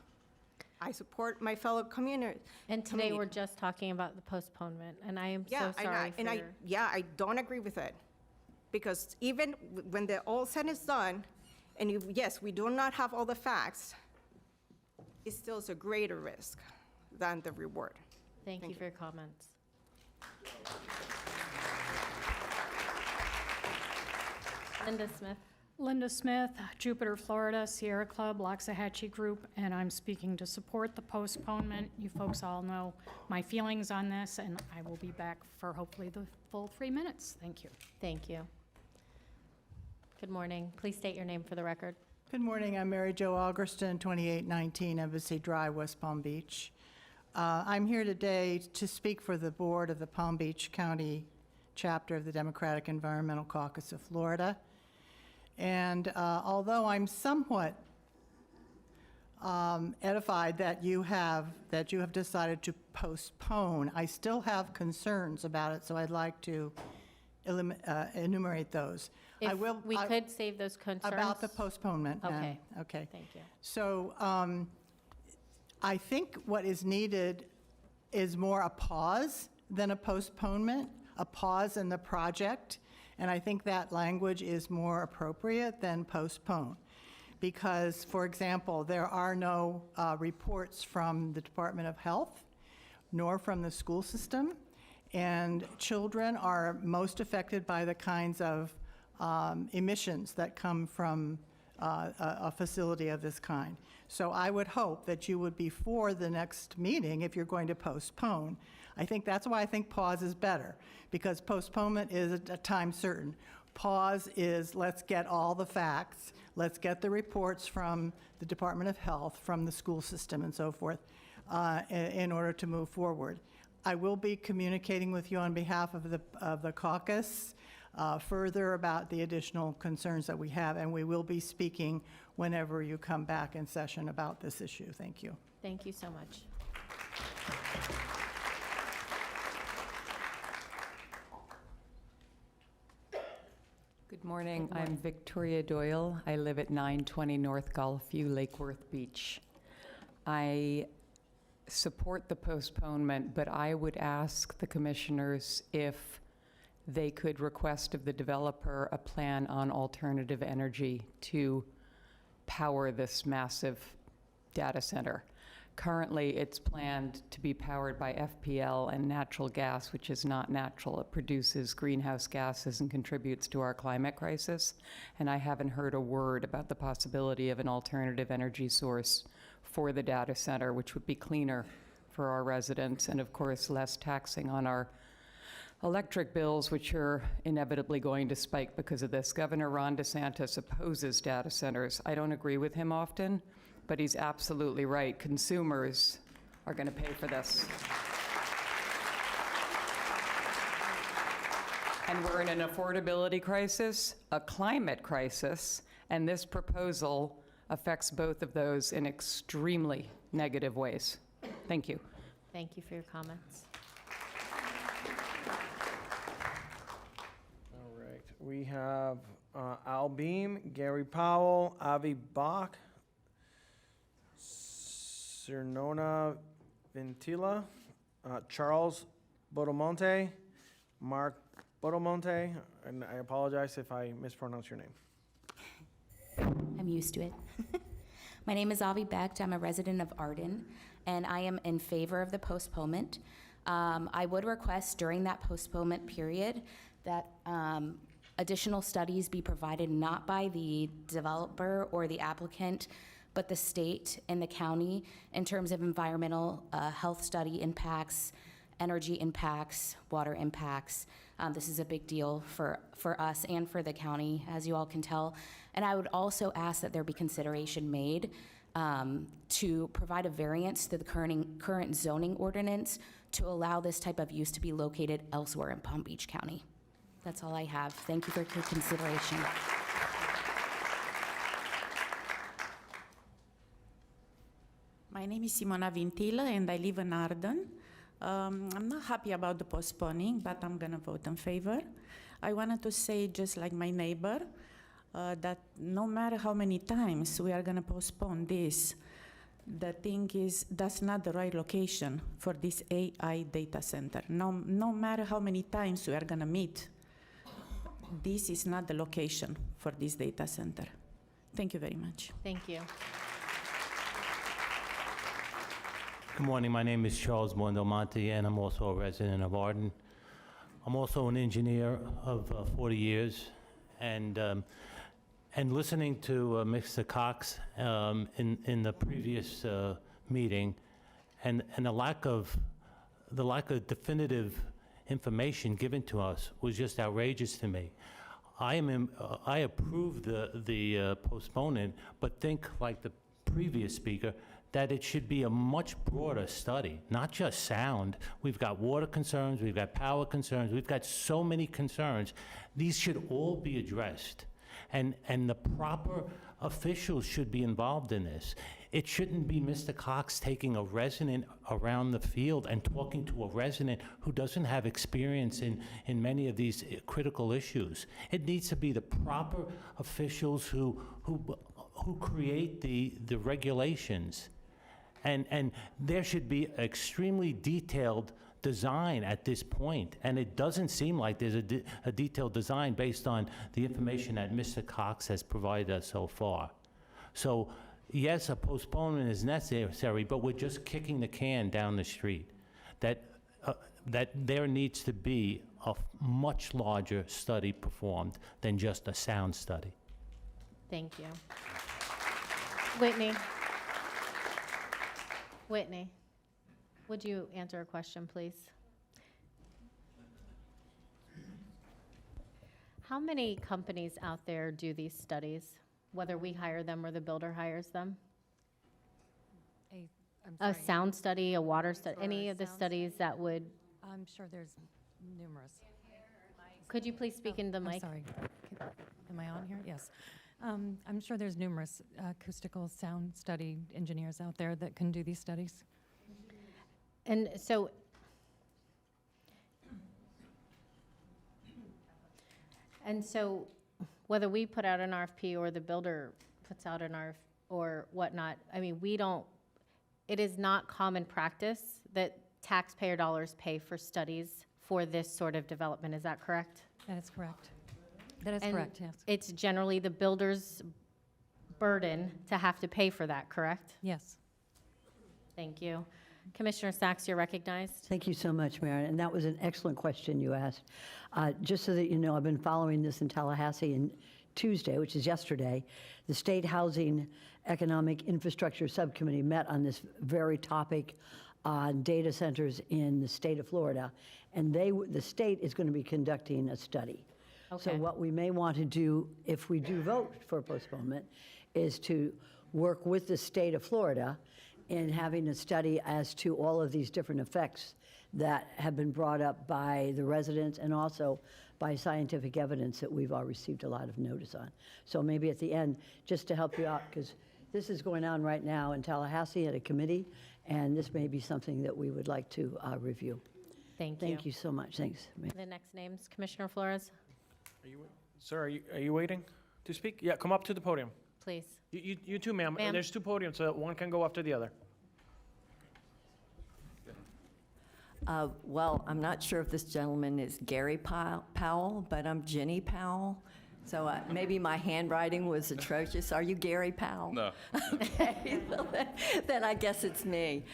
I support my fellow community. And today we're just talking about the postponement, and I am so sorry for your... I don't agree with it. Because even when the all said is done, and yes, we do not have all the facts, it still is a greater risk than the reward. Thank you for your comments. Linda Smith. Linda Smith, Jupiter, Florida, Sierra Club, Loxahatchee Group, and I'm speaking to support the postponement. You folks all know my feelings on this, and I will be back for hopefully the full 3 minutes. Thank you. Thank you. Good morning. Please state your name for the record. Good morning. I'm Mary Jo Algerston, 2819 Embassy Drive, West Palm Beach. I'm here today to speak for the board of the Palm Beach County chapter of the Democratic Environmental Caucus of Florida. And although I'm somewhat edified that you have decided to postpone, I still have concerns about it, so I'd like to enumerate those. If we could save those concerns. About the postponement. Okay. Okay. Thank you. So I think what is needed is more a pause than a postponement, a pause in the project. And I think that language is more appropriate than postpone. Because, for example, there are no reports from the Department of Health, nor from the school system. And children are most affected by the kinds of emissions that come from a facility of this kind. So I would hope that you would be for the next meeting if you're going to postpone. I think that's why I think pause is better, because postponement is a time certain. Pause is, let's get all the facts, let's get the reports from the Department of Health, from the school system and so forth, in order to move forward. I will be communicating with you on behalf of the caucus further about the additional concerns that we have, and we will be speaking whenever you come back in session about this issue. Thank you. Thank you so much. Good morning. I'm Victoria Doyle. I live at 920 North Gulfview, Lake Worth Beach. I support the postponement, but I would ask the commissioners if they could request of the developer a plan on alternative energy to power this massive data center. Currently, it's planned to be powered by FPL and natural gas, which is not natural. It produces greenhouse gases and contributes to our climate crisis. And I haven't heard a word about the possibility of an alternative energy source for the data center, which would be cleaner for our residents and, of course, less taxing on our electric bills, which are inevitably going to spike because of this. Governor Ron DeSantis opposes data centers. I don't agree with him often, but he's absolutely right. Consumers are going to pay for this. And we're in an affordability crisis, a climate crisis, and this proposal affects both of those in extremely negative ways. Thank you. Thank you for your comments. All right, we have Al Beam, Gary Powell, Avi Bach, Cernona Ventila, Charles Bodomonte, Mark Bodomonte, and I apologize if I mispronounce your name. I'm used to it. My name is Avi Becht. I'm a resident of Arden, and I am in favor of the postponement. I would request during that postponement period that additional studies be provided not by the developer or the applicant, but the state and the county in terms of environmental health study impacts, energy impacts, water impacts. This is a big deal for us and for the county, as you all can tell. And I would also ask that there be consideration made to provide a variance to the current zoning ordinance to allow this type of use to be located elsewhere in Palm Beach County. That's all I have. Thank you for your consideration. My name is Simona Vintila, and I live in Arden. I'm not happy about the postponing, but I'm going to vote in favor. I wanted to say, just like my neighbor, that no matter how many times we are going to postpone this, the thing is that's not the right location for this AI data center. No matter how many times we are going to meet, this is not the location for this data center. Thank you very much. Thank you. Good morning. My name is Charles Bondelmonte, and I'm also a resident of Arden. I'm also an engineer of 40 years, and listening to Mr. Cox in the previous meeting, and the lack of definitive information given to us was just outrageous to me. I approve the postponement, but think like the previous speaker that it should be a much broader study, not just sound. We've got water concerns, we've got power concerns, we've got so many concerns. These should all be addressed, and the proper officials should be involved in this. It shouldn't be Mr. Cox taking a resident around the field and talking to a resident who doesn't have experience in many of these critical issues. It needs to be the proper officials who create the regulations. And there should be extremely detailed design at this point, and it doesn't seem like there's a detailed design based on the information that Mr. Cox has provided us so far. So, yes, a postponement is necessary, but we're just kicking the can down the street. That there needs to be a much larger study performed than just a sound study. Thank you. Whitney. Whitney, would you answer a question, please? How many companies out there do these studies, whether we hire them or the builder hires them? A sound study, a water study, any of the studies that would? I'm sure there's numerous. Could you please speak into the mic? I'm sorry. Am I on here? Yes. I'm sure there's numerous acoustical sound study engineers out there that can do these studies. And so, whether we put out an RFP or the builder puts out an RFP or whatnot, I mean, it is not common practice that taxpayer dollars pay for studies for this sort of development. Is that correct? That is correct. That is And correct, yes. it's generally the builder's burden to have to pay for that, correct? Yes. Thank you. Commissioner Sachs, you're recognized. Thank you so much, Mayor, and that was an excellent question you asked. Just so that you know, I've been following this in Tallahassee, and Tuesday, which is yesterday, the State Housing Economic Infrastructure Subcommittee met on this very topic on data centers in the state of Florida, and the state is going to be conducting a study. So Okay. what we may want to do, if we do vote for postponement, is to work with the state of Florida in having a study as to all of these different effects that have been brought up by the residents and also by scientific evidence that we've all received a lot of notice on. So maybe at the end, just to help you out, because this is going on right now in Tallahassee at a committee, and this may be something that we would like to review. Thank you. Thank you so much. Thanks, Mayor. The next name's Commissioner Flores, Sir, are you waiting to speak? Yeah, come up to the podium. please. You too, ma'am. Ma'am. There's two podiums, so one can go after the other. Well, I'm not sure if this gentleman is Gary Powell, but I'm Jenny Powell. So maybe my handwriting was atrocious. Are you Gary Powell? No. Okay, well, then I guess it's me.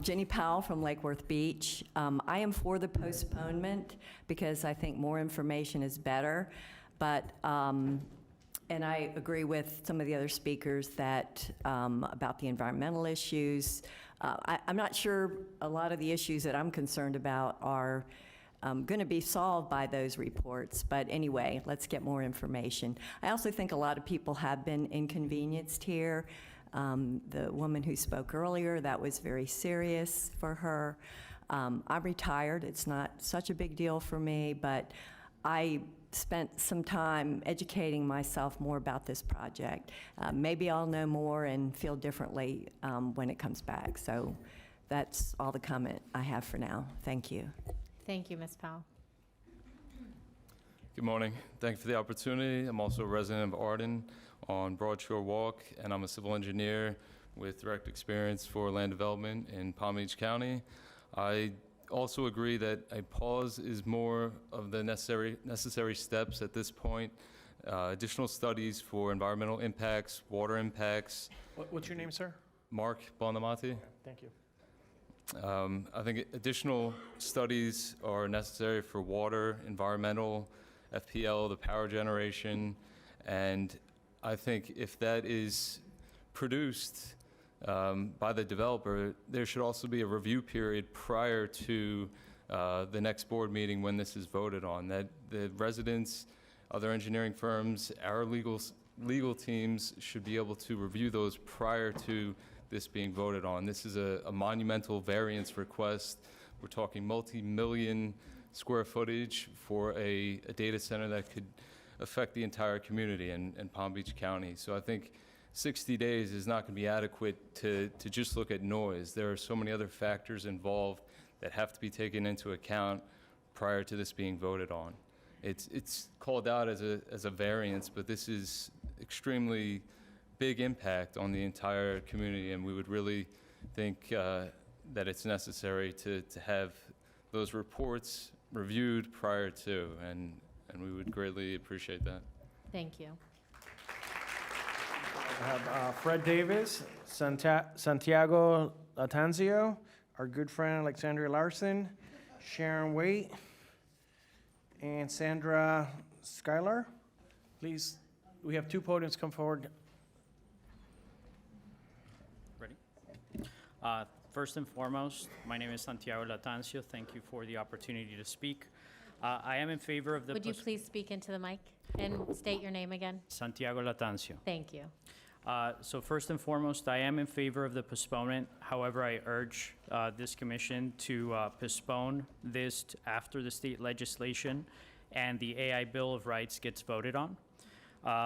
Jenny Powell from Lake Worth Beach. I am for the postponement because I think more information is better. But, and I agree with some of the other speakers that, about the environmental issues. I'm not sure a lot of the issues that I'm concerned about are going to be solved by those reports. But anyway, let's get more information. I also think a lot of people have been inconvenienced here. The woman who spoke earlier, that was very serious for her. I'm retired. It's not such a big deal for me, but I spent some time educating myself more about this project. Maybe I'll know more and feel differently when it comes back. So that's all the comment I have for now. Thank you. Thank you, Ms. Powell. Good morning. Thank you for the opportunity. I'm also a resident of Arden on Broad Shore Walk, and I'm a civil engineer with direct experience for land development in Palm Beach County. I also agree that a pause is more of the necessary steps at this point. Additional studies for environmental impacts, water impacts. What's your name, sir? Mark Bonamati. Thank you. I think additional studies are necessary for water, environmental, FPL, the power generation, and I think if that is produced by the developer, there should also be a review period prior to the next board meeting when this is voted on, that the residents, other engineering firms, our legal teams should be able to review those prior to this being voted on. This is a monumental variance request. We're talking multi-million square footage for a data center that could affect the entire community in Palm Beach County. So I think 60 days is not going to be adequate to just look at noise. There are so many other factors involved that have to be taken into account prior to this being voted on. It's called out as a variance, but this is extremely big impact on the entire community, and we would really think that it's necessary to have those reports reviewed prior to, and we would greatly appreciate that. Thank you. I have Fred Davis, Santiago Latanzio, our good friend Alexandria Larson, Sharon Waite, and Sandra Schuyler. Please, we have two podiums come forward. Ready? First and foremost, my name is Santiago Latanzio. Thank you for the opportunity to speak. I am in favor of the... Would you please speak into the mic and state your name again? Santiago Latanzio. Thank you. So first and foremost, I am in favor of the postponement. However, I urge this commission to postpone this after the state legislation and the AI Bill of Rights gets voted on,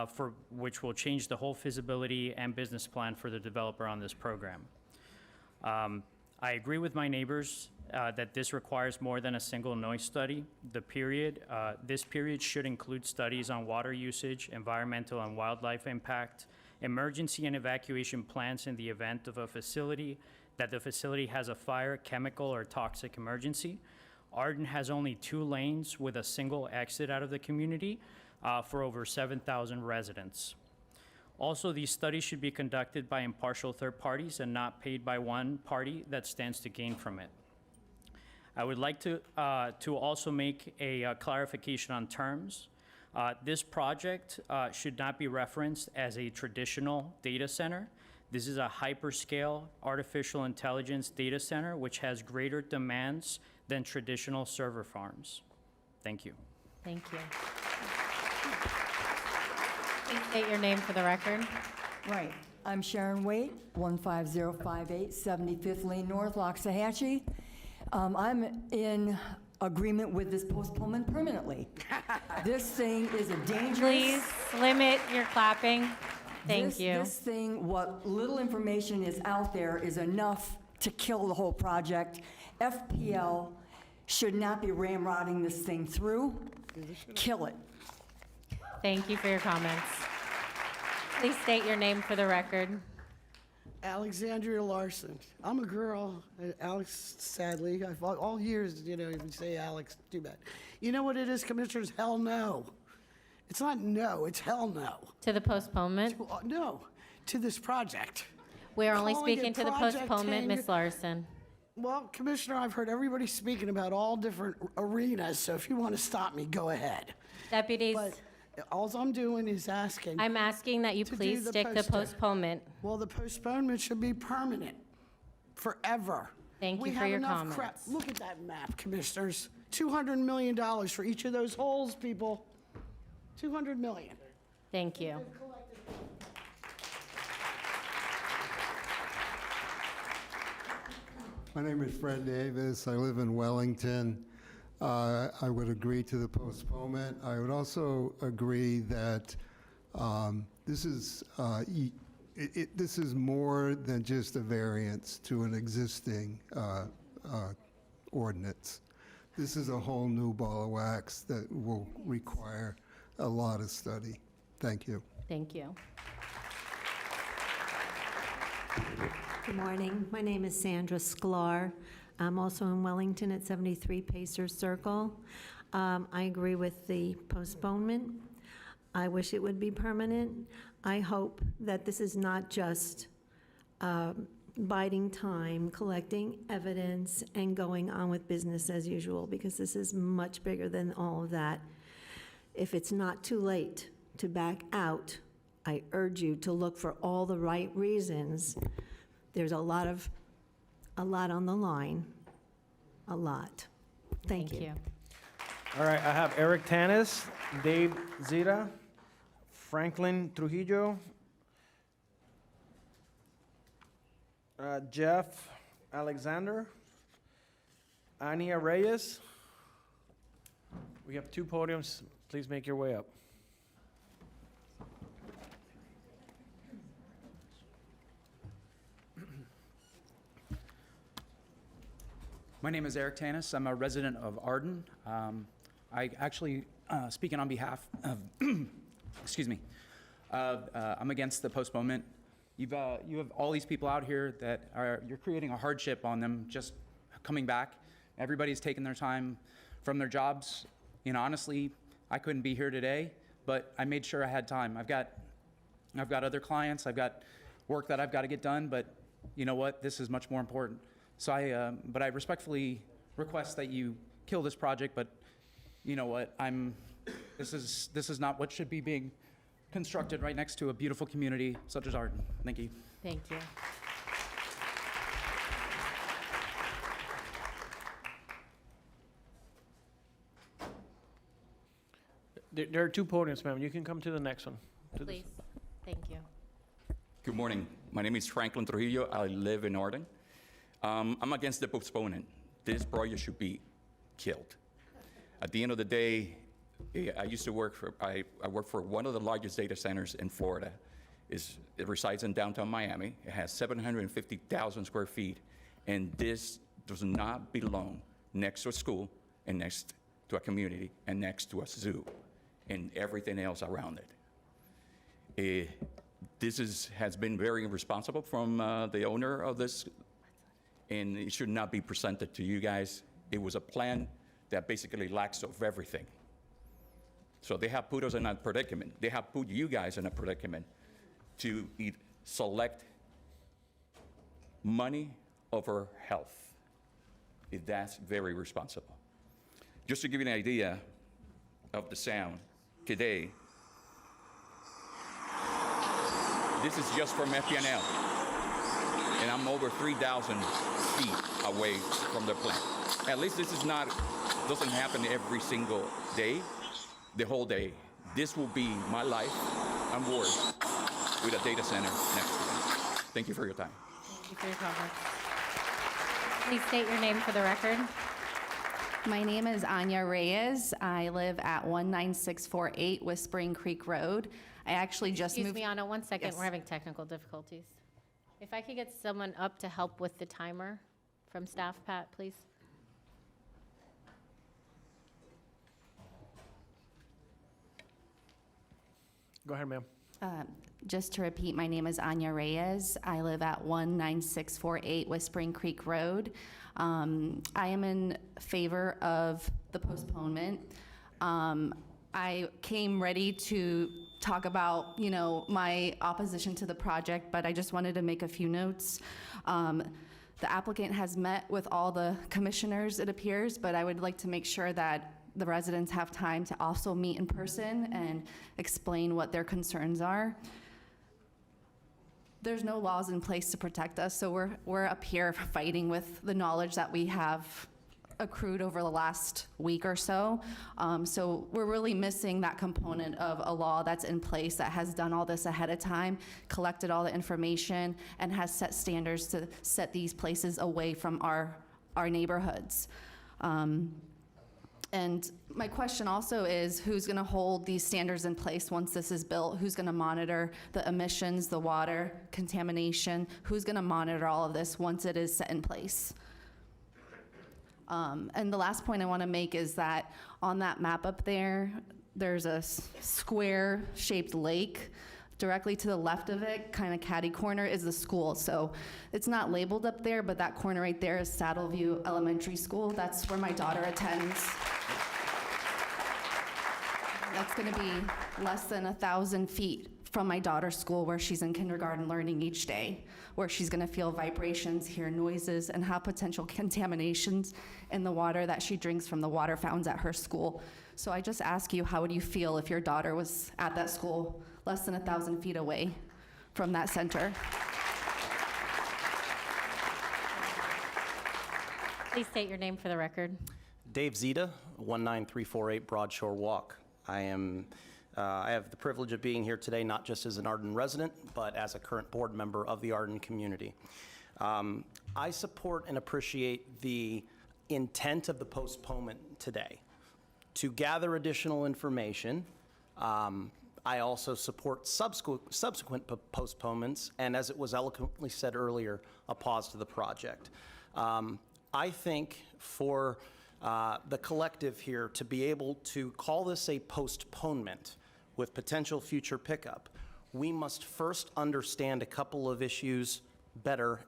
for which will change the whole feasibility and business plan for the developer on this program. I agree with my neighbors that this requires more than a single noise study. This period should include studies on water usage, environmental and wildlife impact, emergency and evacuation plans in the event of that the facility has a fire, chemical, or toxic emergency. Arden has only 2 lanes with a single exit out of the community for over 7,000 residents. Also, these studies should be conducted by impartial third parties and not paid by one party that stands to gain from it. I would like to also make a clarification on terms. This project should not be referenced as a traditional data center. This is a hyperscale artificial intelligence data center which has greater demands than traditional server farms. Thank you. Thank you. Please state your name for the record. Right. I'm Sharon Waite, 15058 75th Lane North, Loxahatchee. I'm in agreement with this postponement permanently. This thing is a dangerous... Please limit your clapping. Thank you. This thing, what little information is out there is enough to kill the whole project. FPL should not be ramrodding this thing through. Kill it. Thank you for your comments. Please state your name for the record. Alexandria Larson. I'm a girl. Alex, sadly, I've all years, if you say Alex, too bad. You know what it is, Commissioners? Hell no. It's not no, it's hell no. To the postponement? No, to this project. We're only Calling speaking it to the postponement, projecting- Ms. Larson. Well, Commissioner, I've heard everybody speaking about all different arenas, so if you want to stop me, go ahead. Deputies, But all I'm doing is asking. I'm asking that you to do please the stick to postponement. Well, the postponement should be permanent, forever. Thank We you for have your enough comments. crap. Look at that map, Commissioners. $200 million for each of those holes, people. $200 million. Thank you. My name is Fred Davis. I live in Wellington. I would agree to the postponement. I would also agree that this is more than just a variance to an existing ordinance. This is a whole new ball of wax that will require a lot of study. Thank you. Thank you. Good morning. My name is Sandra Sklar. I'm also in Wellington at 73 Pacers Circle. I agree with the postponement. I wish it would be permanent. I hope that this is not just biding time, collecting evidence, and going on with business as usual, because this is much bigger than all of that. If it's not too late to back out, I urge you to look for all the right reasons. There's a lot on the line, a lot. Thank you. All right, I have Eric Tanis, Dave Zita, Franklin Trujillo, Jeff Alexander, Ania Reyes. We have 2 podiums. Please make your way up. My name is Eric Tanis. I'm a resident of Arden. I actually, speaking on behalf of, excuse me, I'm against the postponement. You have all these people out here that you're creating a hardship on them just coming back. Everybody's taking their time from their jobs. You know, honestly, I couldn't be here today, but I made sure I had time. I've got other clients. I've got work that I've got to get done, but you know what? This is much more important. So I respectfully request that you kill this project, but you know what? This is not what should be being constructed right next to a beautiful community such as Arden. Thank you. Thank you. There are 2 podiums, ma'am. You can come to the next one. Please. Thank you. Good morning. My name is Franklin Trujillo. I live in Arden. I'm against the postponement. This project should be killed. At the end of the day, I used to work for, I work for one of the largest data centers in Florida. It resides in downtown Miami. It has 750,000 square feet, and this does not belong next to a school and next to a community and next to a zoo and everything else around it. This has been very irresponsible from the owner of this, and it should not be presented to you guys. It was a plan that basically lacks of everything. So they have put us in a predicament. They have put you guys in a predicament to select money over health. That's very responsible. Just to give you an idea of the sound, today, this is just from FPNL, and I'm over 3,000 feet away from the plant. At least this is doesn't happen every single day, the whole day. This will be my life and worse with a data center next to me. Thank you for your time. Thank you for your comments. Please state your name for the record. My name is Anya Reyes. I live at 19648 Whispering Creek Road. I actually just moved. Excuse me, Anna, 1 second. Yes. We're having technical difficulties. If I could get someone up to help with the timer from staff, Pat, please. Go ahead, ma'am. Just to repeat, my name is Anya Reyes. I live at 19648 Whispering Creek Road. I am in favor of the postponement. I came ready to talk about, my opposition to the project, but I just wanted to make a few notes. The applicant has met with all the commissioners, it appears, but I would like to make sure that the residents have time to also meet in person and explain what their concerns are. There's no laws in place to protect us, so we're up here fighting with the knowledge that we have accrued over the last week or so. So we're really missing that component of a law that's in place that has done all this ahead of time, collected all the information, and has set standards to set these places away from our neighborhoods. And my question also is, who's going to hold these standards in place once this is built? Who's going to monitor the emissions, the water, contamination? Who's going to monitor all of this once it is set in place? And the last point I want to make is that on that map up there, there's a square-shaped lake. Directly to the left of it, kind of catty corner, is the school. So it's not labeled up there, but that corner right there is Saddleview Elementary School. That's where my daughter attends. That's going to be less than 1,000 feet from my daughter's school where she's in kindergarten learning each day, where she's gonna feel vibrations, hear noises, and have potential contaminations in the water that she drinks from the water fountains at her school. So I just ask you, how would you feel if your daughter was at that school less than 1,000 feet away from that center? Please state your name for the record. Dave Zeta, 19348 Broad Shore Walk. I have the privilege of being here today not just as an Arden resident, but as a current board member of the Arden community. I support and appreciate the intent of the postponement today. To gather additional information, I also support subsequent postponements, and as it was eloquently said earlier, a pause to the project. I think for the collective here to be able to call this a postponement with potential future pickup, we must first understand a couple of issues better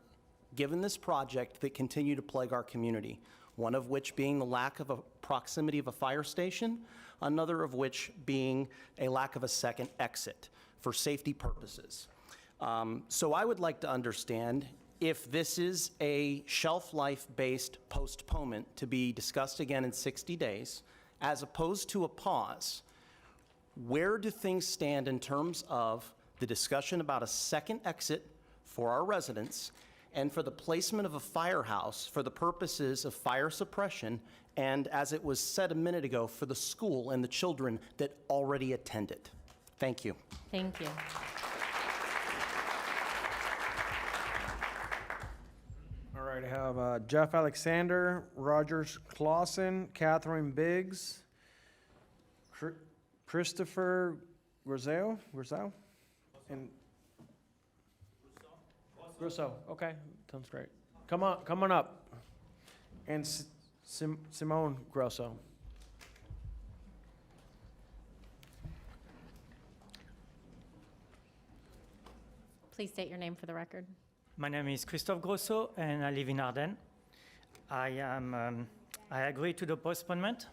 given this project that continue to plague our community, one of which being the lack of a proximity of a fire station, another of which being a lack of a second exit for safety purposes. So I would like to understand if this is a shelf life-based postponement to be discussed again in 60 days, as opposed to a pause, where do things stand in terms of the discussion about a second exit for our residents and for the placement of a firehouse for the purposes of fire suppression and, as it was said a minute ago, for the school and the children that already attend it? Thank you. Thank you. All right, I have Jeff Alexander, Rogers Clausen, Catherine Biggs, Christopher Grosso, and Grosso. Okay, sounds great. Come on up. And Simone Grosso. Please state your name for the record. My name is Christophe Grosso, and I live in Ardennes. I agree to the postponement,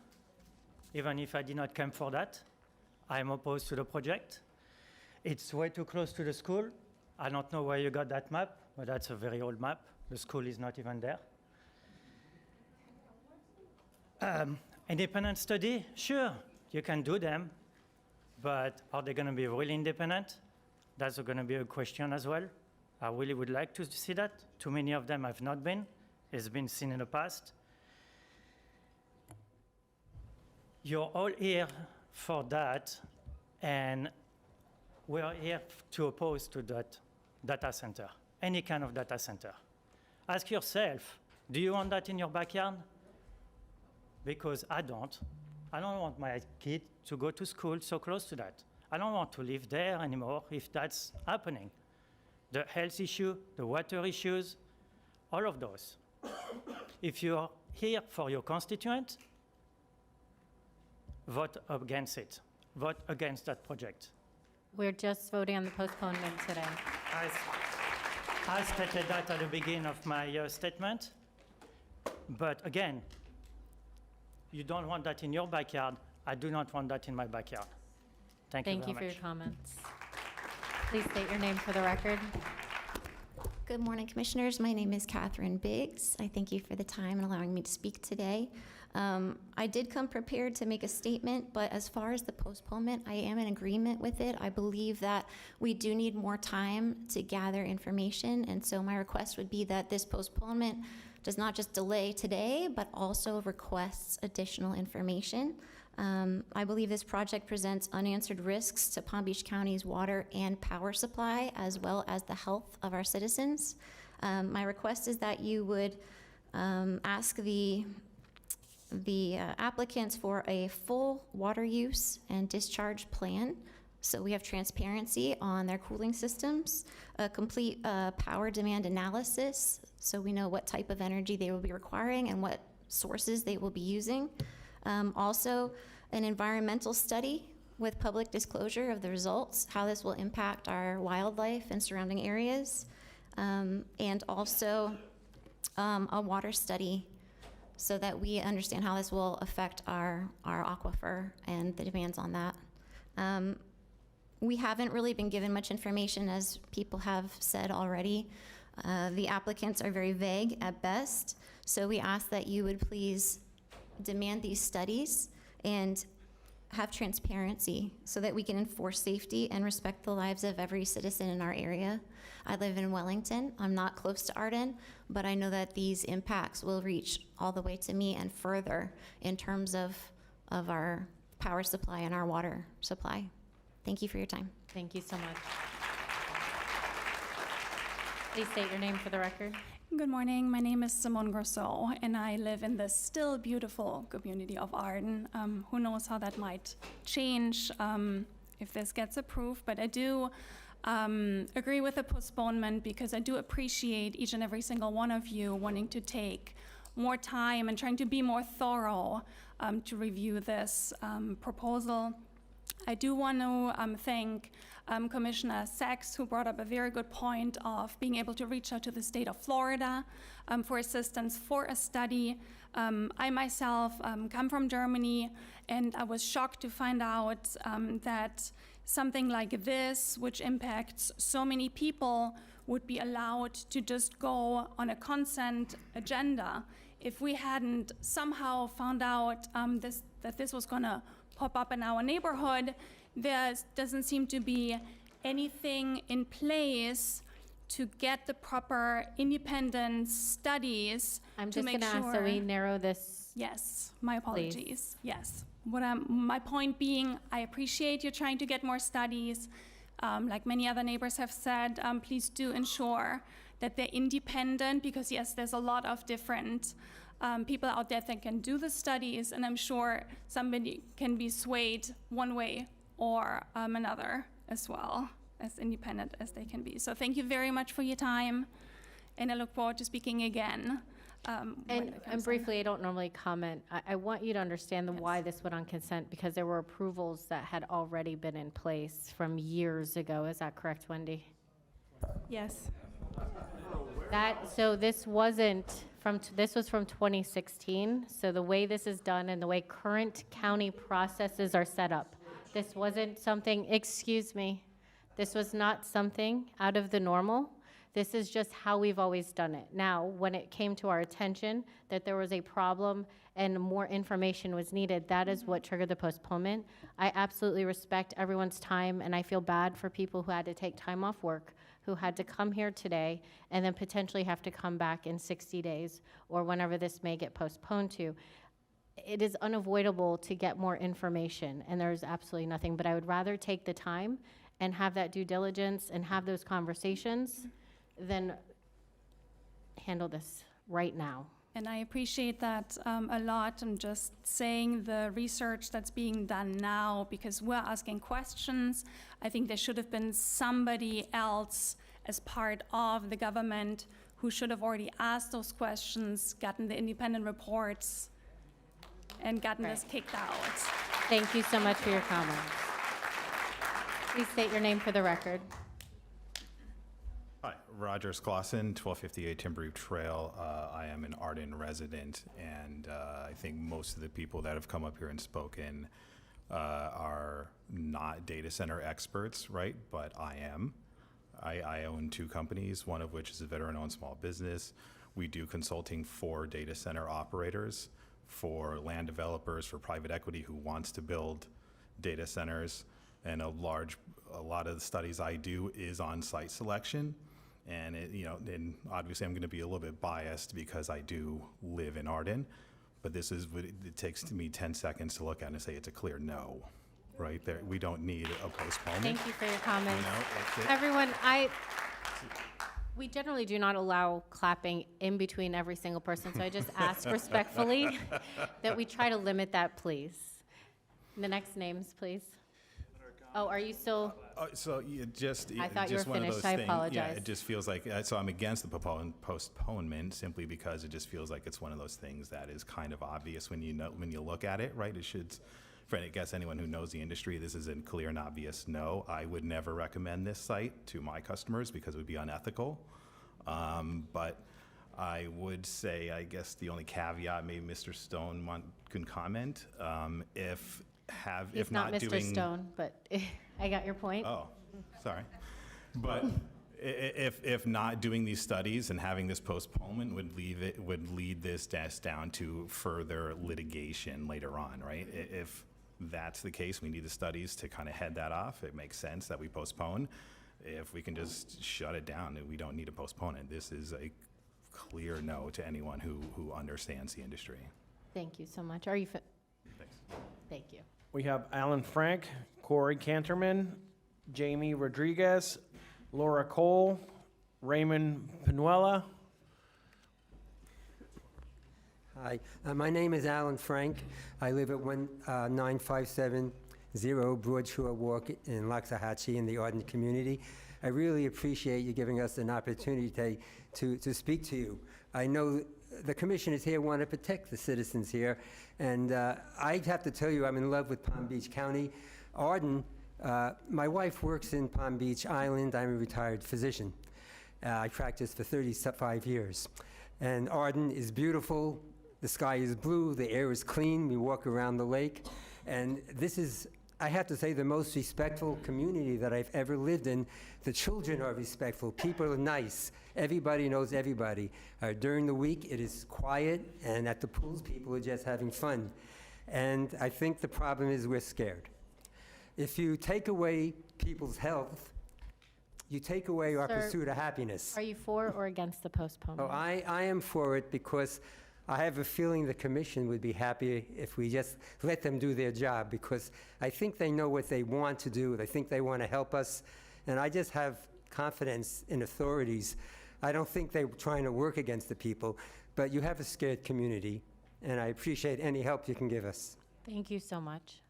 even if I did not come for that. I am opposed to the project. It's way too close to the school. I don't know where you got that map, but that's a very old map. The school is not even there. Independent study, sure, you can do them, but are they going to be really independent? That's going to be a question as well. I really would like to see that. Too many of them have not been. It's been seen in the past. You're all here for that, and we are here to oppose to that data center, any kind of data center. Ask yourself, do you want that in your backyard? Because I don't. I don't want my kid to go to school so close to that. I don't want to live there anymore if that's happening. The health issue, the water issues, all of those. If you're here for your constituent, vote against it. Vote against that project. We're just voting on the postponement today. I stated that at the beginning of my statement, but again, you don't want that in your backyard. I do not want that in my backyard. Thank you very much. Thank you for your comments. Please state your name for the record. Good morning, Commissioners. My name is Catherine Biggs. I thank you for the time and allowing me to speak today. I did come prepared to make a statement, but as far as the postponement, I am in agreement with it. I believe that we do need more time to gather information, and so my request would be that this postponement does not just delay today, but also requests additional information. I believe this project presents unanswered risks to Palm Beach County's water and power supply, as well as the health of our citizens. My request is that you would ask the applicants for a full water use and discharge plan, so we have transparency on their cooling systems, a complete power demand analysis, so we know what type of energy they will be requiring and what sources they will be using. Also, an environmental study with public disclosure of the results, how this will impact our wildlife and surrounding areas, and also a water study so that we understand how this will affect our aquifer and the demands on that. We haven't really been given much information, as people have said already. The applicants are very vague at best, so we ask that you would please demand these studies and have transparency so that we can enforce safety and respect the lives of every citizen in our area. I live in Wellington. I'm not close to Arden, but I know that these impacts will reach all the way to me and further in terms of our power supply and our water supply. Thank you for your time. Thank you so much. Please state your name for the record. Good morning. My name is Simone Grosso, and I live in the still beautiful community of Arden. Who knows how that might change if this gets approved, but I do agree with the postponement because I do appreciate each and every single one of you wanting to take more time and trying to be more thorough to review this proposal. I do want to thank Commissioner Sachs, who brought up a very good point of being able to reach out to the state of Florida for assistance for a study. I myself come from Germany, and I was shocked to find out that something like this, which impacts so many people, would be allowed to just go on a consent agenda. If we hadn't somehow found out that this was going to pop up in our neighborhood, there doesn't seem to be anything in place to get the proper independent studies. I'm to just make going to sure. ask that we narrow this. Yes, my apologies. Yes. My point being, I appreciate you trying to get more studies. Like many other neighbors have said, please do ensure that they're independent, because yes, there's a lot of different people out there that can do the studies, and I'm sure somebody can be swayed one way or another as well, as independent as they can be. So thank you very much for your time, and I look forward to speaking again. And briefly, I don't normally comment. I want you to understand why this went on consent, because there were approvals that had already been in place from years ago. Is that correct, Wendy? Yes. So this wasn't this was from 2016. So the way this is done and the way current county processes are set up, this wasn't something, excuse me, this was not something out of the normal. This is just how we've always done it. Now, when it came to our attention that there was a problem and more information was needed, that is what triggered the postponement. I absolutely respect everyone's time, and I feel bad for people who had to take time off work, who had to come here today, and then potentially have to come back in 60 days or whenever this may get postponed to. It is unavoidable to get more information, and there's absolutely nothing, but I would rather take the time and have that due diligence and have those conversations than handle this right now. And I appreciate that a lot. I'm just saying the research that's being done now, because we're asking questions. I think there should have been somebody else as part of the government who should have already asked those questions, gotten the independent reports, and gotten this kicked out. Thank you so much for your comments. Please state your name for the record. Hi, Roger Sclosson, 1258 Timberview Trail. I am an Arden resident, and I think most of the people that have come up here and spoken are not data center experts, right? But I am. I own two companies, one of which is a veteran-owned small business. We do consulting for data center operators, for land developers, for private equity who wants to build data centers. And a lot of the studies I do is on site selection. And and obviously I'm going to be a little bit biased because I do live in Arden, but this is what it takes me 10 seconds to look at and say it's a clear no, right? There, we don't need a postponement. Thank you for your comments. That's it. Everyone, we generally do not allow clapping in between every single person, so I just ask respectfully that we try to limit that, please. The next names, please. Oh, are you still? So you just, I thought you just were one of finished. those I things. apologize. Yeah, it just feels like, so I'm against the postponement simply because it just feels like it's one of those things that is kind of obvious when you look at it, right? It should, for I guess anyone who knows the industry, this is a clear and obvious no. I would never recommend this site to my customers because it would be unethical. But I would say, I guess the only caveat, maybe Mr. Stone can comment, if He's not Mr. doing. Stone, but I got your point. Oh, sorry. But if not doing these studies and having this postponement would lead this down to further litigation later on, right? If that's the case, we need the studies to kind of head that off. It makes sense that we postpone. If we can just shut it down, we don't need to postpone it. This is a clear no to anyone who understands the industry. Thank you so much. Are you, Thanks. thank you. We have Alan Frank, Corey Canterman, Jamie Rodriguez, Laura Cole, Raymond Pinuela. Hi, my name is Alan Frank. I live at 19570 Broadshore Walk in Loxahatchee in the Arden community. I really appreciate you giving us an opportunity to speak to you. I know the commissioners here want to protect the citizens here, and I have to tell you I'm in love with Palm Beach County. Arden, my wife works in Palm Beach Island. I'm a retired physician. I practiced for 35 years. And Arden is beautiful. The sky is blue, the air is clean, we walk around the lake, and this is, I have to say, the most respectful community that I've ever lived in. The children are respectful, people are nice, everybody knows everybody. During the week, it is quiet, and at the pools, people are just having fun. And I think the problem is we're scared. If you take away people's health, you take away our Sir, pursuit of happiness. Are you for or against the postponement? Oh, I am for it because I have a feeling the commission would be happy if we just let them do their job, because I think they know what they want to do. I think they want to help us, and I just have confidence in authorities. I don't think they're trying to work against the people, but you have a scared community, and I appreciate any help you can give us. Thank you so much.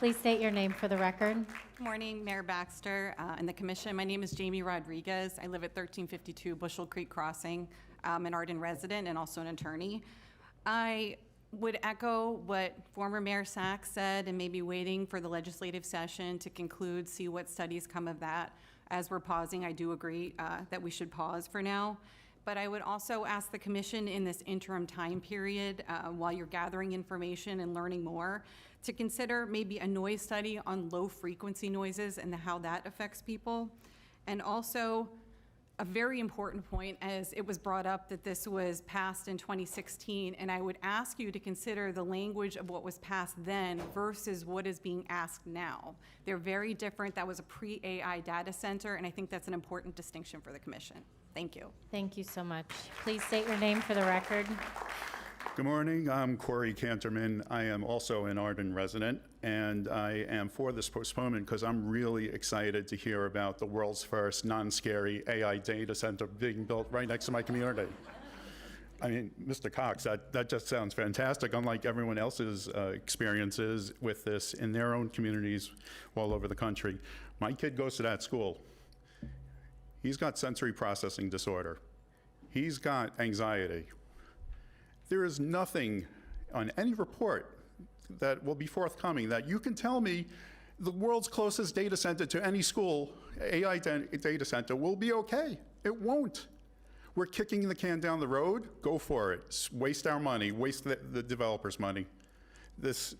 Please state your name for the record. Good morning, Mayor Baxter and the commission. My name is Jamie Rodriguez. I live at 1352 Bushel Creek Crossing. I'm an Arden resident and also an attorney. I would echo what former Mayor Sachs said, and maybe waiting for the legislative session to conclude, see what studies come of that. As we're pausing, I do agree that we should pause for now. But I would also ask the commission in this interim time period, while you're gathering information and learning more, to consider maybe a noise study on low frequency noises and how that affects people. And also, a very important point, as it was brought up that this was passed in 2016, and I would ask you to consider the language of what was passed then versus what is being asked now. They're very different. That was a pre-AI data center, and I think that's an important distinction for the commission. Thank you. Thank you so much. Please state your name for the record. Good morning, I'm Corey Canterman. I am also an Arden resident, and I am for this postponement because I'm really excited to hear about the world's first non-scary AI data center being built right next to my community. I mean, Mr. Cox, that just sounds fantastic, unlike everyone else's experiences with this in their own communities all over the country. My kid goes to that school. He's got sensory processing disorder. He's got anxiety. There is nothing on any report that will be forthcoming that you can tell me the world's closest data center to any school, AI data center, will be okay. It won't. We're kicking the can down the road. Go for it. Waste our money. Waste the developers' money. This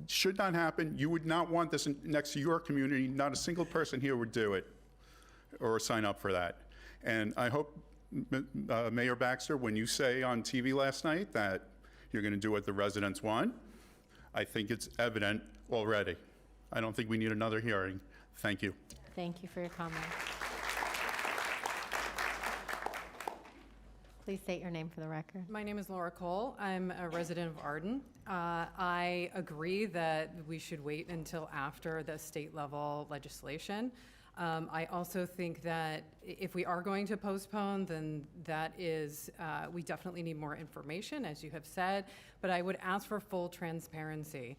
should not happen. You would not want this next to your community. Not a single person here would do it or sign up for that. And I hope, Mayor Baxter, when you say on TV last night that you're going to do what the residents want, I think it's evident already. I don't think we need another hearing. Thank you. Thank you for your comment. Please state your name for the record. My name is Laura Cole. I'm a resident of Arden. I agree that we should wait until after the state level legislation. I also think that if we are going to postpone, then that is, we definitely need more information, as you have said, but I would ask for full transparency.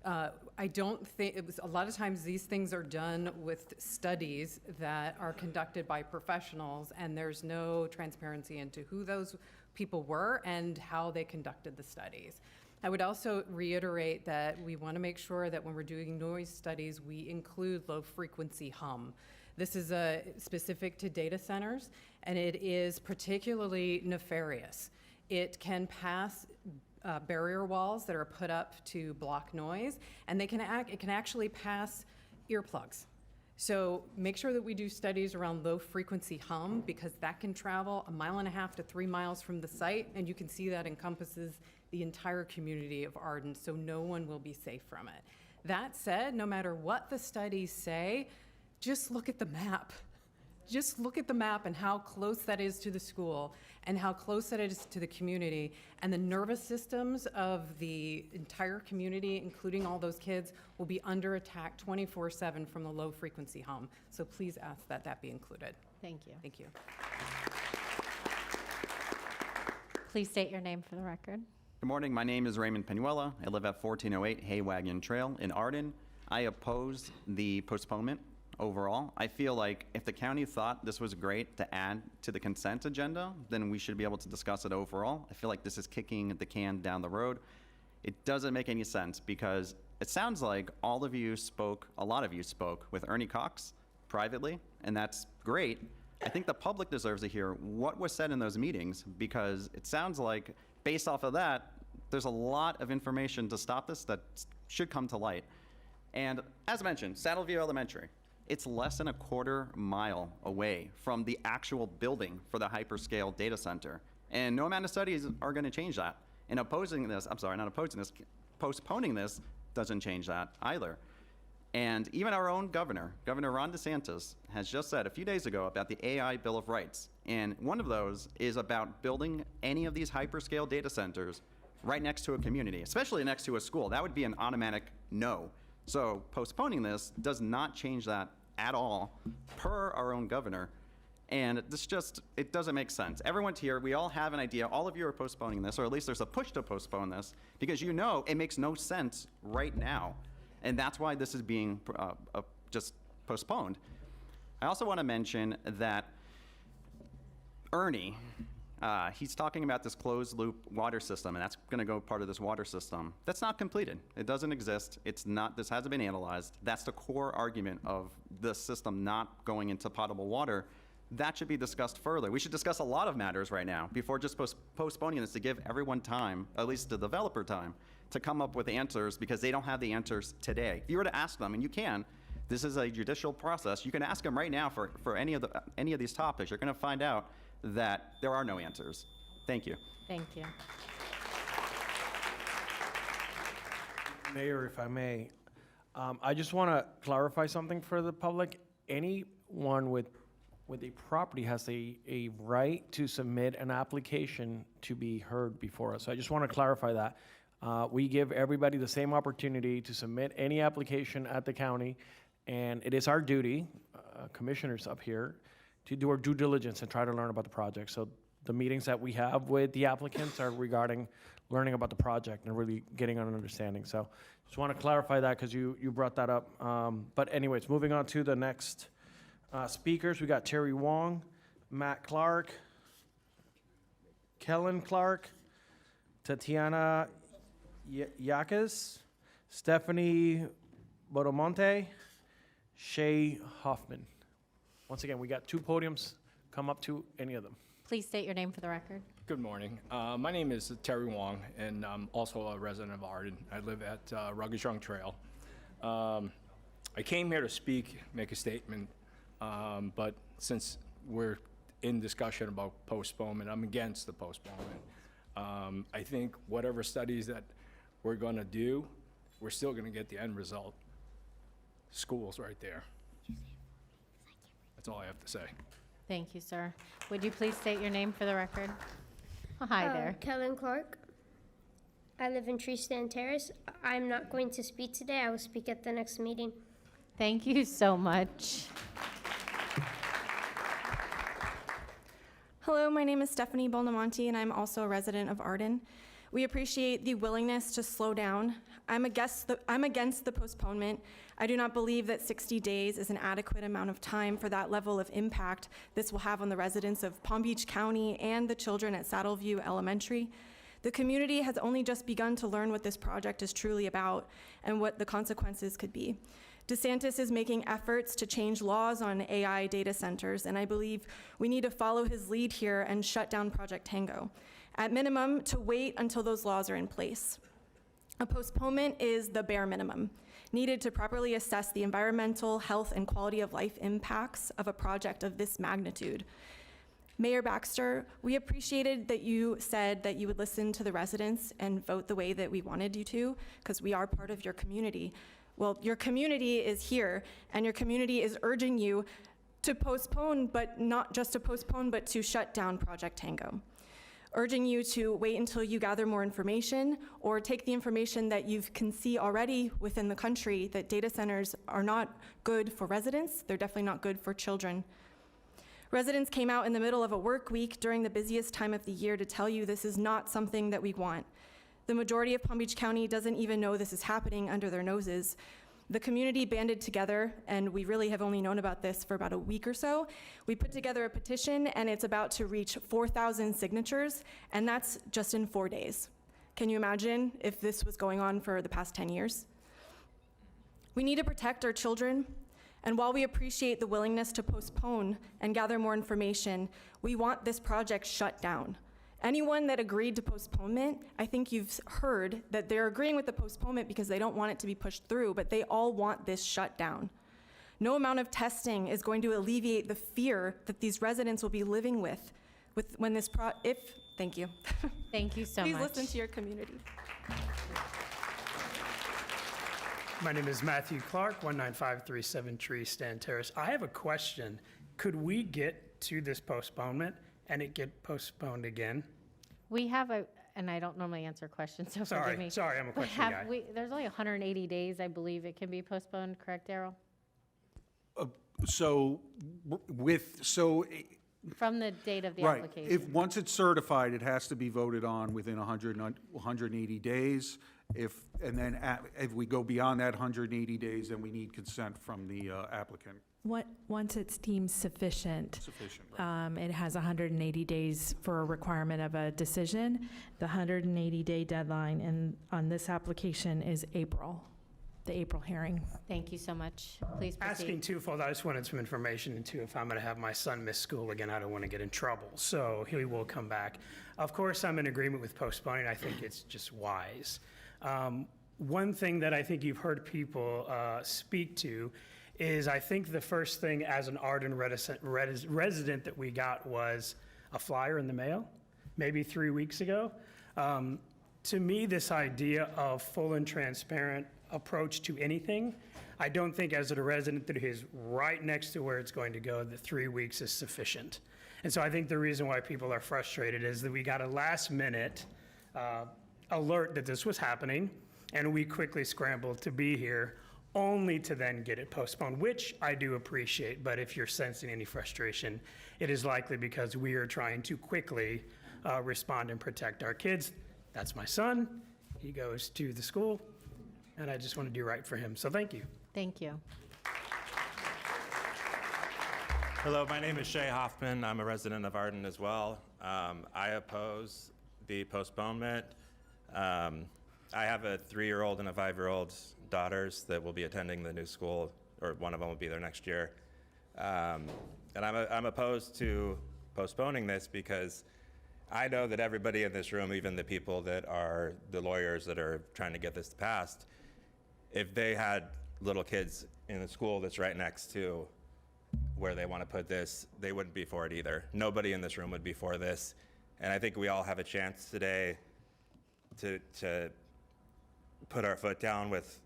I don't think, a lot of times these things are done with studies that are conducted by professionals, and there's no transparency into who those people were and how they conducted the studies. I would also reiterate that we want to make sure that when we're doing noise studies, we include low frequency hum. This is specific to data centers, and it is particularly nefarious. It can pass barrier walls that are put up to block noise, and it can actually pass earplugs. So make sure that we do studies around low frequency hum, because that can travel 1.5 miles to 3 miles from the site, and you can see that encompasses the entire community of Arden, so no one will be safe from it. That said, no matter what the studies say, just look at the map. Just look at the map and how close that is to the school and how close that is to the community, and the nervous systems of the entire community, including all those kids, will be under attack 24/7 from the low frequency hum. So please ask that that be included. Thank you. Thank you. Please state your name for the record. Good morning. My name is Raymond Penuela. I live at 1408 Haywagon Trail in Arden. I oppose the postponement overall. I feel like if the county thought this was great to add to the consent agenda, then we should be able to discuss it overall. I feel like this is kicking the can down the road. It doesn't make any sense because it sounds like a lot of you spoke with Ernie Cox privately, and that's great. I think the public deserves to hear what was said in those meetings, because it sounds like, based off of that, there's a lot of information to stop this that should come to light. And as mentioned, Saddleview Elementary, it's less than a 1/4 mile away from the actual building for the hyperscale data center. And no amount of studies are going to change that. And postponing this doesn't change that either. And even our own Governor Ron DeSantis, has just said a few days ago about the AI Bill of Rights. And one of those is about building any of these hyperscale data centers right next to a community, especially next to a school. That would be an automatic no. So postponing this does not change that at all, per our own governor. And it doesn't make sense. Everyone here, we all have an idea. All of you are postponing this, or at least there's a push to postpone this, because you know it makes no sense right now. And that's why this is being just postponed. I also want to mention that Ernie, he's talking about this closed loop water system, and that's going to go part of this water system. That's not completed. It doesn't exist. This hasn't been analyzed. That's the core argument of the system not going into potable water. That should be discussed further. We should discuss a lot of matters right now before just postponing this, to give everyone time, at least the developer time, to come up with answers, because they don't have the answers today. If you were to ask them, and you can, this is a judicial process, you can ask them right now for any of these topics. You're going to find out that there are no answers. Thank you. Thank you. Mayor, if I may, I just want to clarify something for the public. Anyone with a property has a right to submit an application to be heard before us. So I just want to clarify that. We give everybody the same opportunity to submit any application at the county, and it is our duty, commissioners up here, to do our due diligence and try to learn about the project. So the meetings that we have with the applicants are regarding learning about the project and really getting an understanding. So just want to clarify that because you brought that up. But anyways, moving on to the next speakers. We got Terry Wong, Matt Clark, Kellen Clark, Tatiana Yakas, Stephanie Bodomonte, Shay Hoffman. Once again, we got 2 podiums. Come up to any of them. Please state your name for the record. Good morning. My name is Terry Wong, and I'm also a resident of Arden. I live at Ruggeshung Trail. I came here to speak, make a statement, but since we're in discussion about postponement, I'm against the postponement. I think whatever studies that we're going to do, we're still going to get the end result. School's right there. That's all I have to say. Thank you, sir. Would you please state your name for the record? Oh, hi there. Kellen Clark. I live in Tree Stand Terrace. I'm not going to speak today. I will speak at the next meeting. Thank you so much. Hello, my name is Stephanie Bonamonte, and I'm also a resident of Arden. We appreciate the willingness to slow down. I'm against the postponement. I do not believe that 60 days is an adequate amount of time for that level of impact this will have on the residents of Palm Beach County and the children at Saddleview Elementary. The community has only just begun to learn what this project is truly about and what the consequences could be. DeSantis is making efforts to change laws on AI data centers, and I believe we need to follow his lead here and shut down Project Tango. At minimum, to wait until those laws are in place. A postponement is the bare minimum. needed to properly assess the environmental, health, and quality of life impacts of a project of this magnitude. Mayor Baxter, we appreciated that you said that you would listen to the residents and vote the way that we wanted you to, because we are part of your community. Well, your community is here, and your community is urging you to postpone, but not just to postpone, but to shut down Project Tango. Urging you to wait until you gather more information, or take the information that you can see already within the country that data centers are not good for residents, they're definitely not good for children. Residents came out in the middle of a work week during the busiest time of the year to tell you this is not something that we want. The majority of Palm Beach County doesn't even know this is happening under their noses. The community banded together, and we really have only known about this for about a week or so. We put together a petition, and it's about to reach 4,000 signatures, and that's just in 4 days. Can you imagine if this was going on for the past 10 years? We need to protect our children, and while we appreciate the willingness to postpone and gather more information, we want this project shut down. Anyone that agreed to postponement, I think you've heard that they're agreeing with the postponement because they don't want it to be pushed through, but they all want this shut down. No amount of testing is going to alleviate the fear that these residents will be living with when this thank you. Thank you so Please much. listen to your community. My name is Matthew Clark, 19537 Tree Stand Terrace. I have a question. Could we get to this postponement and it get postponed again? We have and I don't normally answer questions, so forgive me. Sorry, I'm a But question guy. there's only 180 days, I believe it can be postponed, correct, Daryl? From the date of the Right. application. If, once it's certified, it has to be voted on within 180 days. If we go beyond that 180 days, then we need consent from the applicant. Once it's deemed sufficient. Sufficient, It has 180 days for a requirement of a decision. The 180-day deadline on this application is April, the April hearing. Thank you so much. Please proceed. Asking twofold, I just wanted some information into if I'm going to have my son miss school again, I don't want to get in trouble. So he will come back. Of course, I'm in agreement with postponing. I think it's just wise. One thing that I think you've heard people speak to is I think the first thing as an Arden resident that we got was a flyer in the mail, maybe 3 weeks ago. To me, this idea of full and transparent approach to anything, I don't think as a resident that is right next to where it's going to go, that 3 weeks is sufficient. And so I think the reason why people are frustrated is that we got a last minute alert that this was happening, and we quickly scrambled to be here, only to then get it postponed, which I do appreciate. But if you're sensing any frustration, it is likely because we are trying to quickly respond and protect our kids. That's my son. He goes to the school, and I just want to do right for him. So thank you. Thank you. Hello, my name is Shay Hoffman. I'm a resident of Arden as well. I oppose the postponement. I have a 3-year-old and a 5-year-old daughters that will be attending the new school, or one of them will be there next year. And I'm opposed to postponing this because I know that everybody in this room, even the people that are the lawyers that are trying to get this passed, if they had little kids in the school that's right next to where they want to put this, they wouldn't be for it either. Nobody in this room would be for this. And I think we all have a chance today to put our foot down with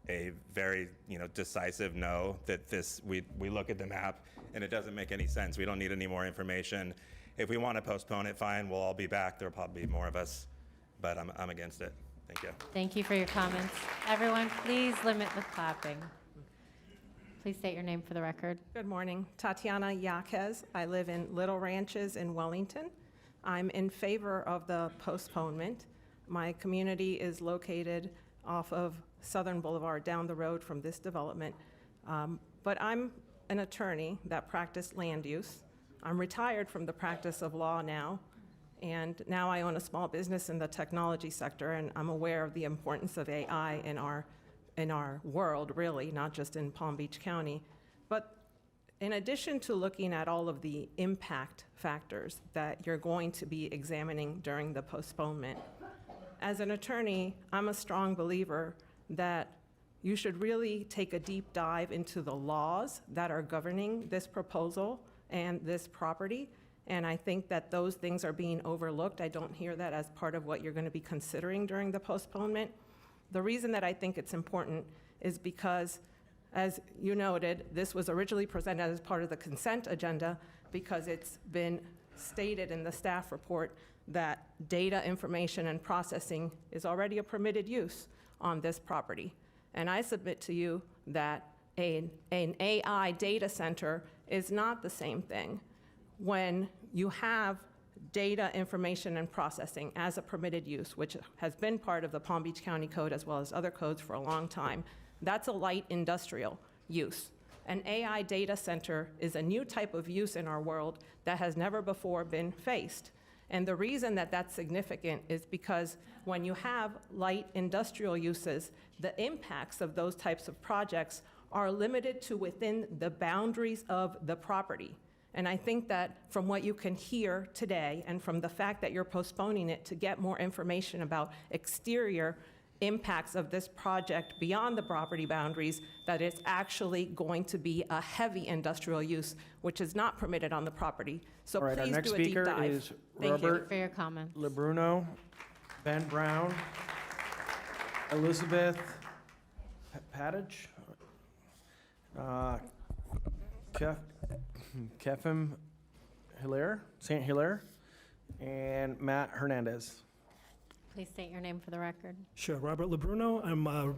a very decisive no, that we look at the map and it doesn't make any sense. We don't need any more information. If we want to postpone it, fine, we'll all be back. There'll probably be more of us, but I'm against it. Thank you. Thank you for your comments. Everyone, please limit the clapping. Please state your name for the record. Good morning. Tatiana Yaquez. I live in Little Ranches in Wellington. I'm in favor of the postponement. My community is located off of Southern Boulevard, down the road from this development. But I'm an attorney that practiced land use. I'm retired from the practice of law now, and now I own a small business in the technology sector, and I'm aware of the importance of AI in our world, really, not just in Palm Beach County. But in addition to looking at all of the impact factors that you're going to be examining during the postponement, as an attorney, I'm a strong believer that you should really take a deep dive into the laws that are governing this proposal and this property. And I think that those things are being overlooked. I don't hear that as part of what you're going to be considering during the postponement. The reason that I think it's important is because, as you noted, this was originally presented as part of the consent agenda because it's been stated in the staff report that data, information, and processing is already a permitted use on this property. And I submit to you that an AI data center is not the same thing. When you have data, information, and processing as a permitted use, which has been part of the Palm Beach County Code as well as other codes for a long time, that's a light industrial use. An AI data center is a new type of use in our world that has never before been faced. And the reason that that's significant is because when you have light industrial uses, the impacts of those types of projects are limited to within the boundaries of the property. And I think that from what you can hear today and from the fact that you're postponing it to get more information about exterior impacts of this project beyond the property boundaries, that it's actually going to be a heavy industrial use, which is not permitted on the property. So All right, our please next do a deep speaker dive. is Thank you. Robert For your comments. LeBruno, Ben Brown, Elizabeth Padich, Kefim Hilaire, St. Hilaire, and Matt Hernandez. Please state your name for the record. Sure, Robert LeBruno. I'm a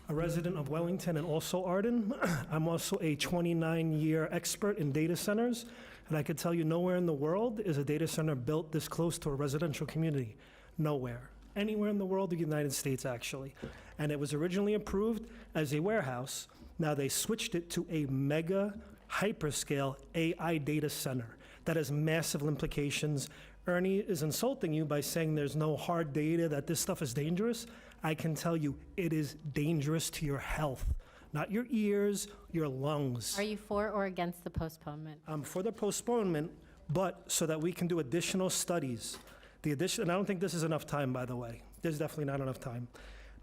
resident of Wellington and also Arden. I'm also a 29-year expert in data centers, and I could tell you nowhere in the world is a data center built this close to a residential community. Nowhere. Anywhere in the world, the United States, actually. And it was originally approved as a warehouse. Now they switched it to a mega hyperscale AI data center. That has massive implications. Ernie is insulting you by saying there's no hard data, that this stuff is dangerous. I can tell you it is dangerous to your health, not your ears, your lungs. Are you for or against the postponement? I'm for the postponement, but so that we can do additional studies. And I don't think this is enough time, by the way. There's definitely not enough time.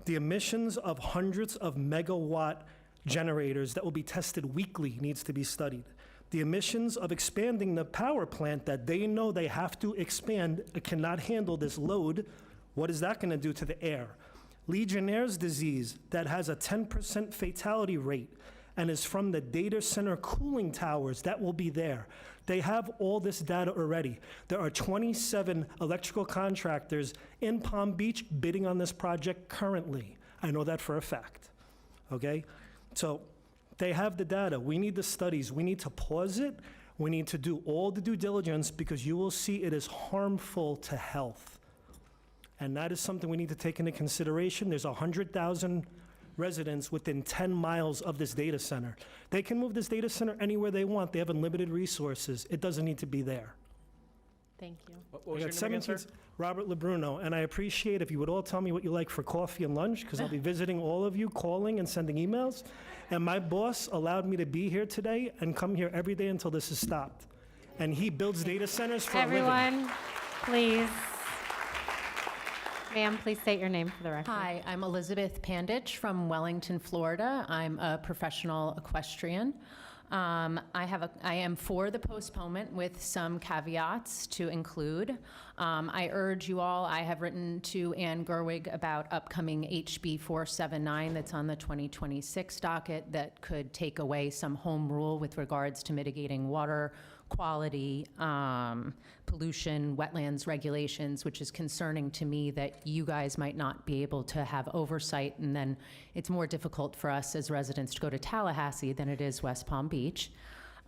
The emissions of hundreds of megawatt generators that will be tested weekly needs to be studied. The emissions of expanding the power plant that they know they have to expand cannot handle this load. What is that going to do to the air? Legionnaire's disease that has a 10% fatality rate and is from the data center cooling towers that will be there. They have all this data already. There are 27 electrical contractors in Palm Beach bidding on this project currently. I know that for a fact, okay? So they have the data. We need the studies. We need to pause it. We need to do all the due diligence because you will see it is harmful to health. And that is something we need to take into consideration. There's 100,000 residents within 10 miles of this data center. They can move this data center anywhere they want. They have unlimited resources. It doesn't need to be there. Thank you. What was your name again, sir? Robert LeBruno, and I appreciate if you would all tell me what you like for coffee and lunch, because I'll be visiting all of you, calling and sending emails. And my boss allowed me to be here today and come here every day until this is stopped. And he builds data centers for a living. Everyone, please. Ma'am, please state your name for the record. Hi, I'm Elizabeth Pandich from Wellington, Florida. I'm a professional equestrian. I am for the postponement with some caveats to include. I urge you all, I have written to Ann Gerwig about upcoming HB 479 that's on the 2026 docket that could take away some home rule with regards to mitigating water quality, pollution, wetlands regulations, which is concerning to me that you guys might not be able to have oversight, and then it's more difficult for us as residents to go to Tallahassee than it is West Palm Beach.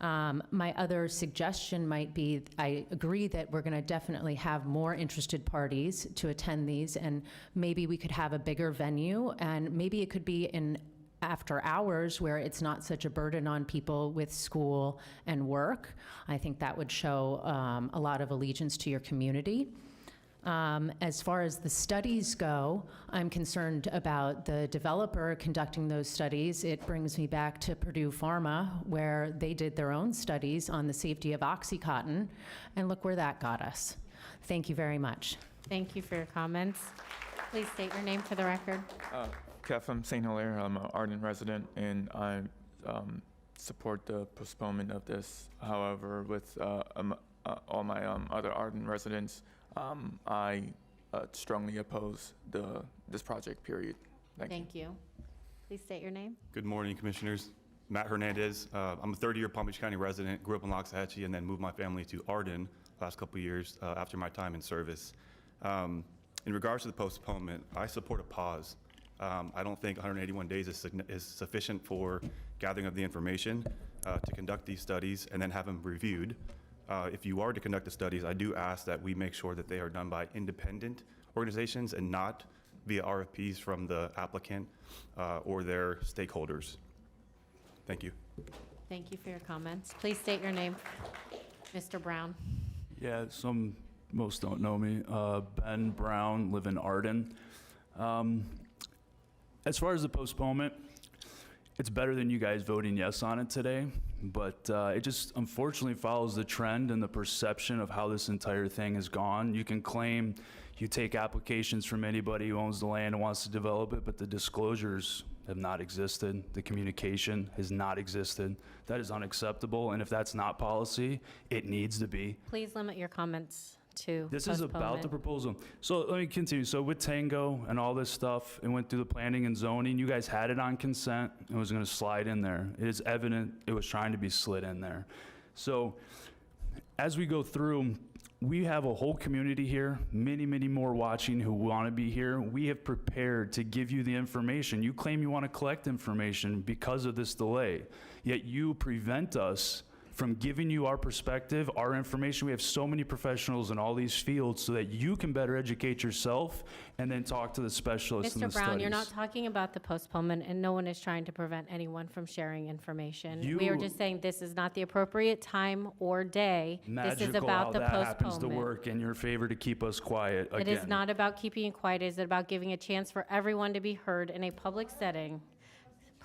My other suggestion might be, I agree that we're going to definitely have more interested parties to attend these, and maybe we could have a bigger venue, and maybe it could be in after hours where it's not such a burden on people with school and work. I think that would show a lot of allegiance to your community. As far as the studies go, I'm concerned about the developer conducting those studies. It brings me back to Purdue Pharma, where they did their own studies on the safety of OxyContin, and look where that got us. Thank you very much. Thank you for your comments. Please state your name for the record. Kev from St. Hilaire. I'm an Arden resident, and I support the postponement of this. However, with all my other Arden residents, I strongly oppose this project, period. Thank you. Please state your name. Good morning, Commissioners. Matt Hernandez. I'm a third-year Palm Beach County resident, grew up in Loxahatchee, and then moved my family to Arden last couple of years after my time in service. In regards to the postponement, I support a pause. I don't think 181 days is sufficient for gathering of the information to conduct these studies and then have them reviewed. If you are to conduct the studies, I do ask that we make sure that they are done by independent organizations and not via RFPs from the applicant or their stakeholders. Thank you. Thank you for your comments. Please state your name. Mr. Brown. Yeah, most don't know me. Ben Brown, live in Arden. As far as the postponement, it's better than you guys voting yes on it today, but it just unfortunately follows the trend and the perception of how this entire thing has gone. You can claim you take applications from anybody who owns the land and wants to develop it, but the disclosures have not existed. The communication has not existed. That is unacceptable, and if that's not policy, it needs to be. Please limit your comments to This is about the proposal. So let me continue. So with Tango and all this stuff, it went through the planning and zoning. You guys had it on consent. It was going to slide in there. It is evident it was trying to be slid in there. So as we go through, we have a whole community here, many, many more watching who want to be here. We have prepared to give you the information. You claim you want to collect information because of this delay, yet you prevent us from giving you our perspective, our information. We have so many professionals in all these fields so that you can better educate yourself and then talk to the specialists in the Mr. Brown, studies. you're not talking about the postponement, and no one is trying to prevent anyone from sharing information. We are just saying this is not the appropriate time or day. This is about the how that happens to postponement. work in your favor to keep us quiet again. It is not about keeping it quiet. It is about giving a chance for everyone to be heard in a public setting.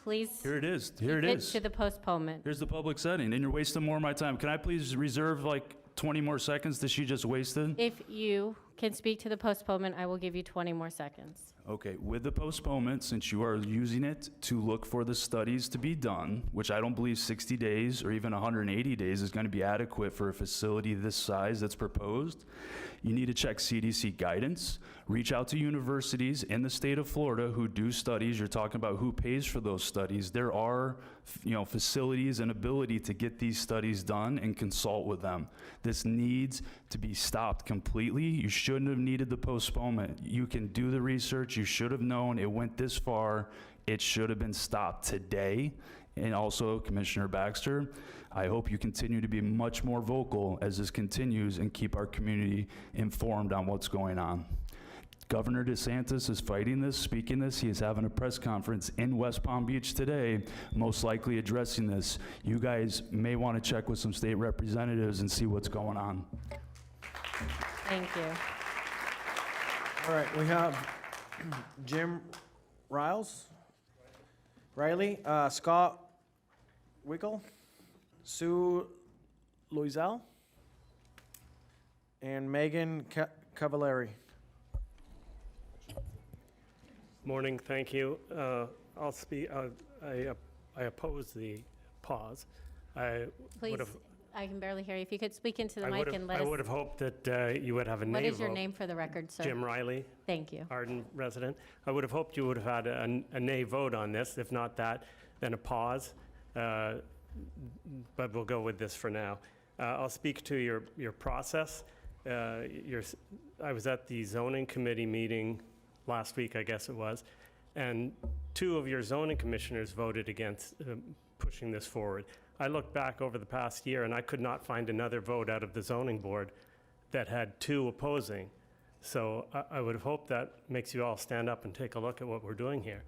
Please. Here it is. Here it commit is. to the postponement. Here's the public setting, and you're wasting more of my time. Can I please reserve like 20 more seconds that she just wasted? If you can speak to the postponement, I will give you 20 more seconds. Okay, with the postponement, since you are using it to look for the studies to be done, which I don't believe 60 days or even 180 days is going to be adequate for a facility this size that's proposed, you need to check CDC guidance, reach out to universities in the state of Florida who do studies. You're talking about who pays for those studies. There are, facilities and ability to get these studies done and consult with them. This needs to be stopped completely. You shouldn't have needed the postponement. You can do the research. You should have known it went this far. It should have been stopped today. And also, Commissioner Baxter, I hope you continue to be much more vocal as this continues and keep our community informed on what's going on. Governor DeSantis is fighting this, speaking this. He is having a press conference in West Palm Beach today, most likely addressing this. You guys may want to check with some state representatives and see what's going on. Thank you. All right, we have Jim Riley, Scott Wickel, Sue Loisel, and Megan Cavallari. Morning, thank you. I'll speak, I oppose the pause. Please, I can barely hear you. If you could speak into the mic and let I us. would have hoped that you would have a nay vote. What is your name for the record, sir? Jim Riley. Thank you. Arden resident. I would have hoped you would have had a nay vote on this. If not that, then a pause. But we'll go with this for now. I'll speak to your process. I was at the zoning committee meeting last week, I guess it was, and 2 of your zoning commissioners voted against pushing this forward. I looked back over the past year and I could not find another vote out of the zoning board that had 2 opposing. So I would have hoped that makes you all stand up and take a look at what we're doing here.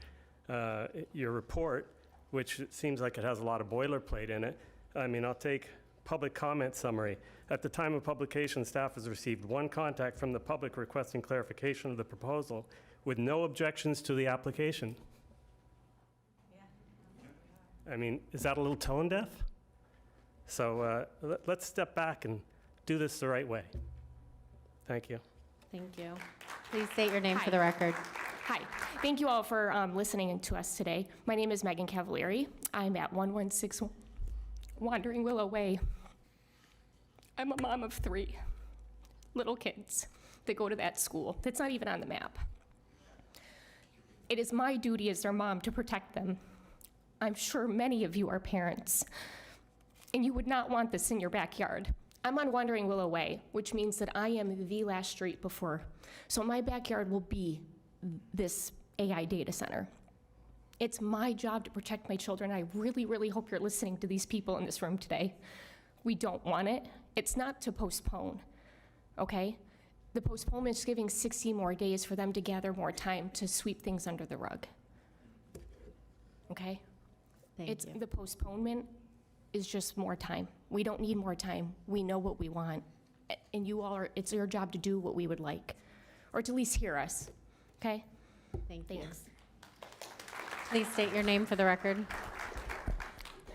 Your report, which seems like it has a lot of boilerplate in it, I mean, I'll take public comment summary. At the time of publication, staff has received 1 contact from the public requesting clarification of the proposal with no objections to the application. I mean, is that a little tone deaf? So let's step back and do this the right way. Thank you. Thank you. Please state your name for the record. Hi. Thank you all for listening to us today. My name is Megan Cavalieri. I'm at 1161 Wandering Willow Way. I'm a mom of 3 little kids that go to that school that's not even on the map. It is my duty as their mom to protect them. I'm sure many of you are parents, and you would not want this in your backyard. I'm on Wandering Willow Way, which means that I am the last street before. So my backyard will be this AI data center. It's my job to protect my children. I really, really hope you're listening to these people in this room today. We don't want it. It's not to postpone, okay? The postponement is giving 60 more days for them to gather more time to sweep things under the rug, okay? Thank you. The postponement is just more time. We don't need more time. We know what we want. And you all are, it's your job to do what we would like, or to at least hear us, okay? Thank you. Thanks. Please state your name for the record.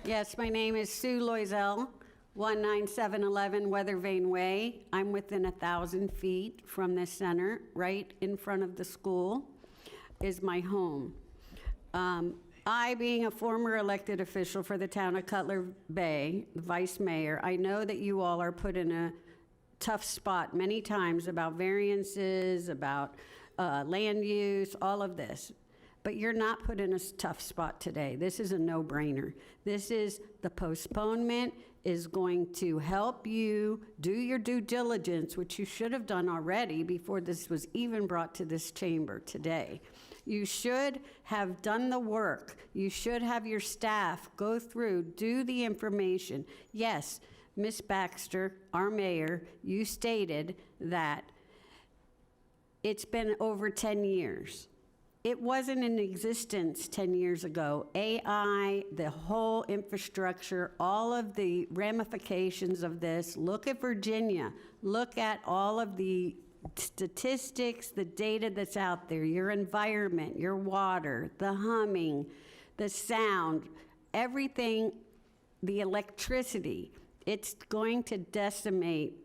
Yes, my name is Sue Loisel, 19711 Weather Vane Way. I'm within 1,000 feet from the center. Right in front of the school is my home. I, being a former elected official for the town of Cutler Bay, the vice mayor, I know that you all are put in a tough spot many times about variances, about land use, all of this. But you're not put in a tough spot today. This is a no-brainer. This is, the postponement is going to help you do your due diligence, which you should have done already before this was even brought to this chamber today. You should have done the work. You should have your staff go through, do the information. Yes, Ms. Baxter, our mayor, you stated that it's been over 10 years. It wasn't in existence 10 years ago. AI, the whole infrastructure, all of the ramifications of this. Look at Virginia. Look at all of the statistics, the data that's out there, your environment, your water, the humming, the sound, everything, the electricity. It's going to decimate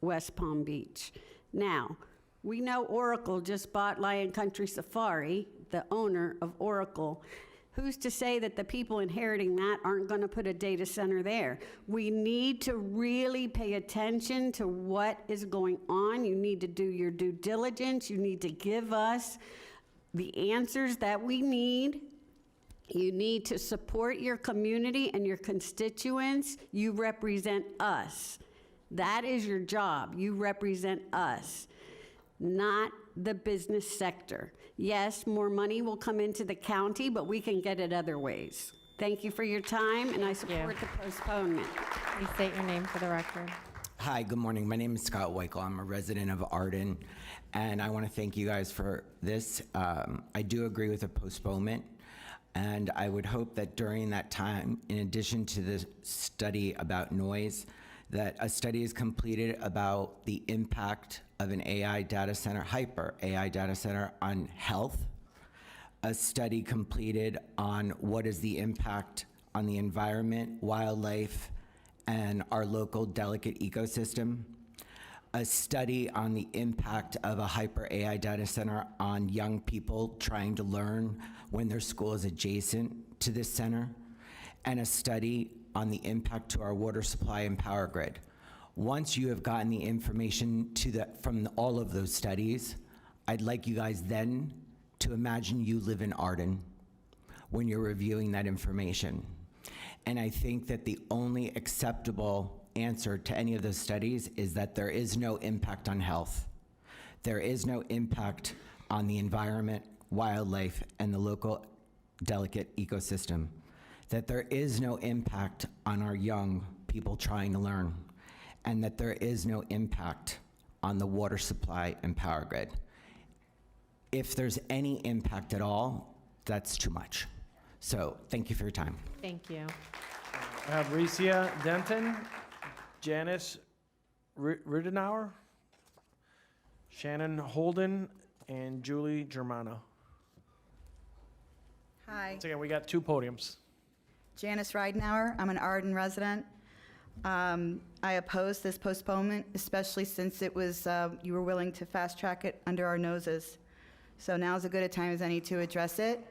West Palm Beach. Now, we know Oracle just bought Lion Country Safari, the owner of Oracle. Who's to say that the people inheriting that aren't going to put a data center there? We need to really pay attention to what is going on. You need to do your due diligence. You need to give us the answers that we need. You need to support your community and your constituents. You represent us. That is your job. You represent us, not the business sector. Yes, more money will come into the county, but we can get it other ways. Thank you for your time, and I support the postponement. Please state your name for the record. Hi, good morning. My name is Scott Weichel. I'm a resident of Arden, and I want to thank you guys for this. I do agree with the postponement, and I would hope that during that time, in addition to the study about noise, that a study is completed about the impact of an AI data center, hyper AI data center, on health, a study completed on what is the impact on the environment, wildlife, and our local delicate ecosystem, a study on the impact of a hyper AI data center on young people trying to learn when their school is adjacent to this center, and a study on the impact to our water supply and power grid. Once you have gotten the information from all of those studies, I'd like you guys then to imagine you live in Arden when you're reviewing that information. And I think that the only acceptable answer to any of those studies is that there is no impact on health. There is no impact on the environment, wildlife, and the local delicate ecosystem. That there is no impact on our young people trying to learn, and that there is no impact on the water supply and power grid. If there's any impact at all, that's too much. So thank you for your time. Thank you. I have Ricia Denton, Janice Ridenour, Shannon Holden, and Julie Germano. Hi, Once again, we got 2 podiums. Janice Ridenour. I'm an Arden resident. I oppose this postponement, especially since it was, you were willing to fast track it under our noses. So now's as good a time as any to address it.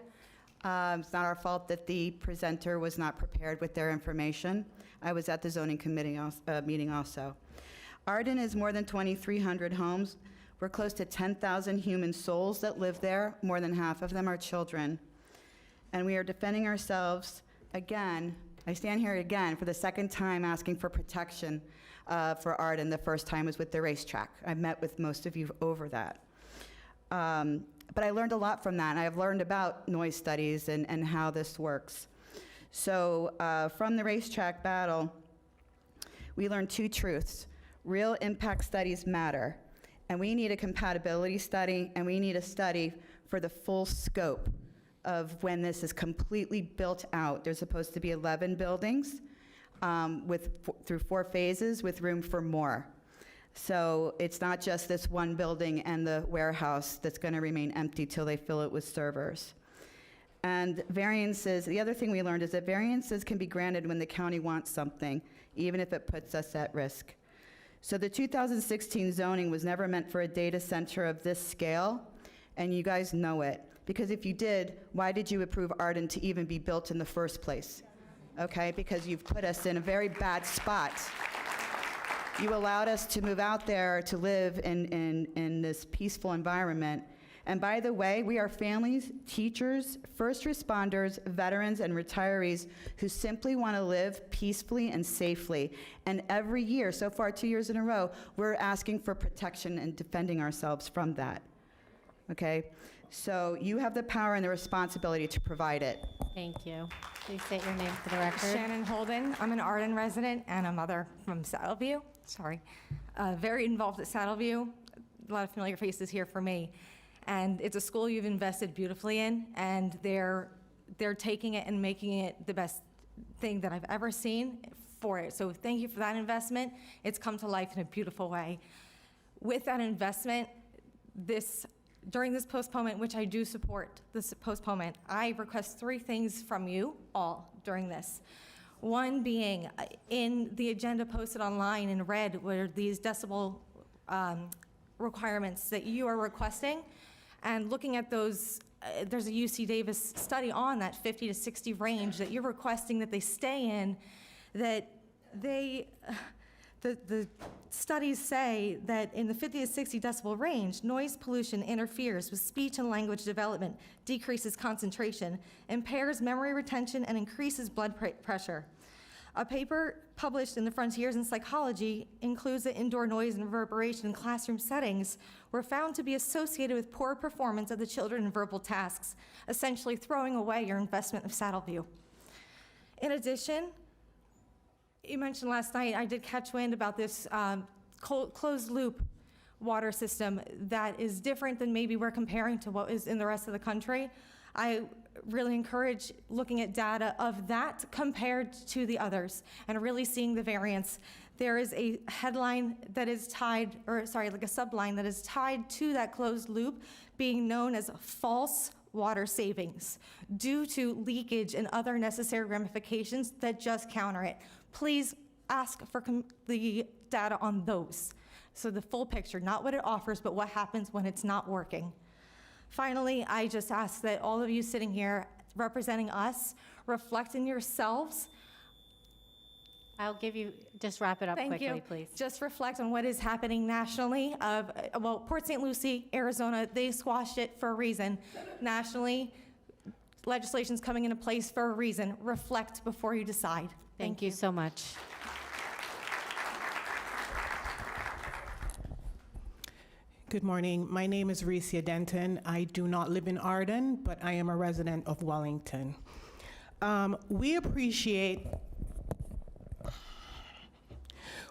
It's not our fault that the presenter was not prepared with their information. I was at the zoning committee meeting also. Arden is more than 2,300 homes. We're close to 10,000 human souls that live there. More than half of them are children. And we are defending ourselves again. I stand here again for the second time asking for protection for Arden. The first time was with the racetrack. I've met with most of you over that. But I learned a lot from that. I've learned about noise studies and how this works. So from the racetrack battle, we learned two truths. Real impact studies matter, and we need a compatibility study, and we need a study for the full scope of when this is completely built out. There's supposed to be 11 buildings through 4 phases with room for more. So it's not just this one building and the warehouse that's going to remain empty till they fill it with servers. And variances, the other thing we learned is that variances can be granted when the county wants something, even if it puts us at risk. So the 2016 zoning was never meant for a data center of this scale, and you guys know it. Because if you did, why did you approve Arden to even be built in the first place? Okay, because you've put us in a very bad spot. You allowed us to move out there to live in this peaceful environment. And by the way, we are families, teachers, first responders, veterans, and retirees who simply want to live peacefully and safely. And every year, so far 2 years in a row, we're asking for protection and defending ourselves from that. Okay? So you have the power and the responsibility to provide it. Thank you. Please state your name for the record. Shannon Holden. I'm an Arden resident and a mother from Saddleview. Sorry. Very involved at Saddleview. A lot of familiar faces here for me. And it's a school you've invested beautifully in, and they're taking it and making it the best thing that I've ever seen for it. So thank you for that investment. It's come to life in a beautiful way. With that investment, during this postponement, which I do support this postponement, I request 3 things from you all during this. One being, in the agenda posted online in red were these decibel requirements that you are requesting. And looking at those, there's a UC Davis study on that 50 to 60 range that you're requesting that they stay in, that the studies say that in the 50 to 60 decibel range, noise pollution interferes with speech and language development, decreases concentration, impairs memory retention, and increases blood pressure. A paper published in the Frontiers in Psychology includes that indoor noise and reverberation in classroom settings were found to be associated with poor performance of the children in verbal tasks, essentially throwing away your investment of Saddleview. In addition, you mentioned last night, I did catch wind about this closed loop water system that is different than maybe we're comparing to what is in the rest of the country. I really encourage looking at data of that compared to the others and really seeing the variance. There is a headline that is tied, or sorry, like a subline that is tied to that closed loop being known as false water savings due to leakage and other necessary ramifications that just counter it. Please ask for the data on those. So the full picture, not what it offers, but what happens when it's not working. Finally, I just ask that all of you sitting here representing us reflect in yourselves. I'll give you, just wrap it up quickly, please. Just reflect on what is happening nationally. Port St. Lucie, Arizona, they squashed it for a reason. Nationally, legislation's coming into place for a reason. Reflect before you decide. Thank you so much. Good morning. My name is Recia Denton. I do not live in Arden, but I am a resident of Wellington. We appreciate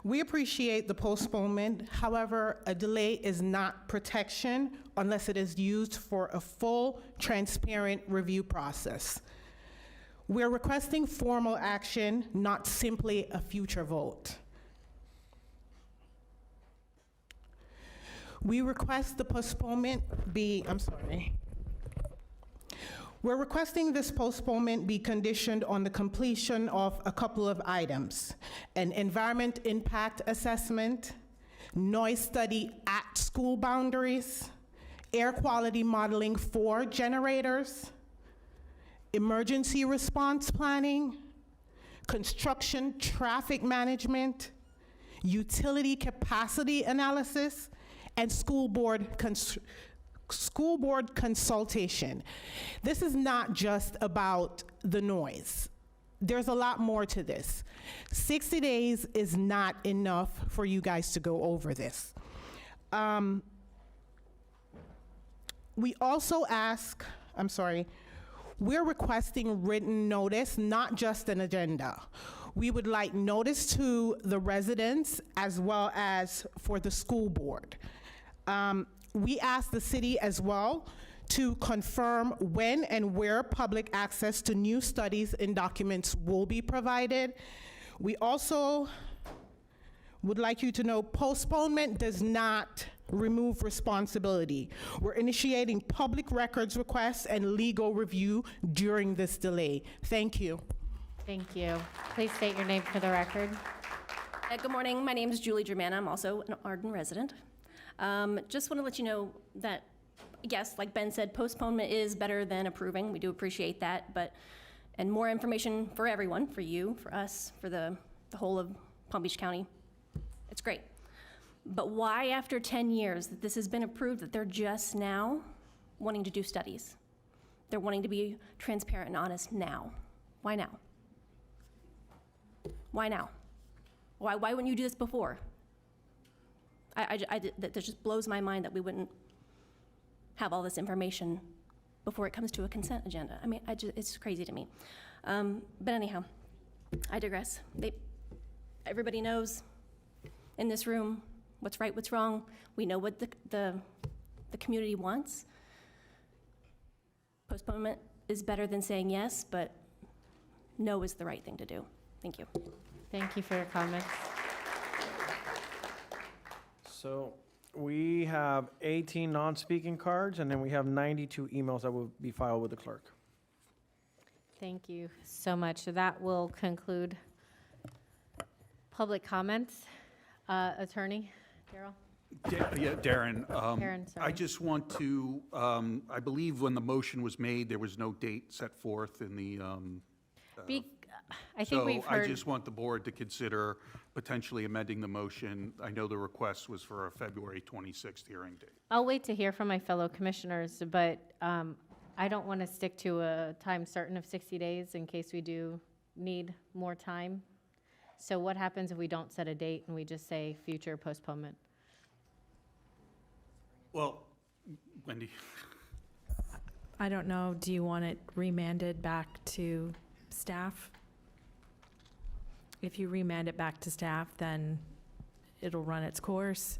the postponement. However, a delay is not protection unless it is used for a full, transparent review process. We're requesting formal action, not simply a future vote. We request the postponement We're requesting this postponement be conditioned on the completion of a couple of items: an environment impact assessment, noise study at school boundaries, air quality modeling for generators, emergency response planning, construction traffic management, utility capacity analysis, and school board consultation. This is not just about the noise. There's a lot more to this. 60 days is not enough for you guys to go over this. We also ask, we're requesting written notice, not just an agenda. We would like notice to the residents as well as for the school board. We ask the city as well to confirm when and where public access to new studies and documents will be provided. We also would like you to know postponement does not remove responsibility. We're initiating public records requests and legal review during this delay. Thank you. Thank you. Please state your name for the record. Good morning. My name is Julie Germana. I'm also an Arden resident. Just want to let you know that, yes, like Ben said, postponement is better than approving. We do appreciate that, and more information for everyone, for you, for us, for the whole of Palm Beach County. It's great. But why, after 10 years that this has been approved, that they're just now wanting to do studies? They're wanting to be transparent and honest now. Why now? Why now? Why wouldn't you do this before? That just blows my mind that we wouldn't have all this information before it comes to a consent agenda. I mean, it's crazy to me. But anyhow, I digress. Everybody knows in this room what's right, what's wrong. We know what the community wants. Postponement is better than saying yes, but no is the right thing to do. Thank you. Thank you for your comments. So we have 18 non-speaking cards, and then we have 92 emails that will be filed with the clerk. Thank you so much. So that will conclude public comments. Attorney Darrell? Yeah, Darren. Karen, sorry. I just want to, I believe when the motion was made, there was no date set forth in the, I think we've heard. I just want the board to consider potentially amending the motion. I know the request was for a February 26th hearing date. I'll wait to hear from my fellow commissioners, but I don't want to stick to a time certain of 60 days in case we do need more time. So what happens if we don't set a date and we just say future postponement? Well, Wendy. I don't know, do you want it remanded back to staff? If you remand it back to staff, then it'll run its course,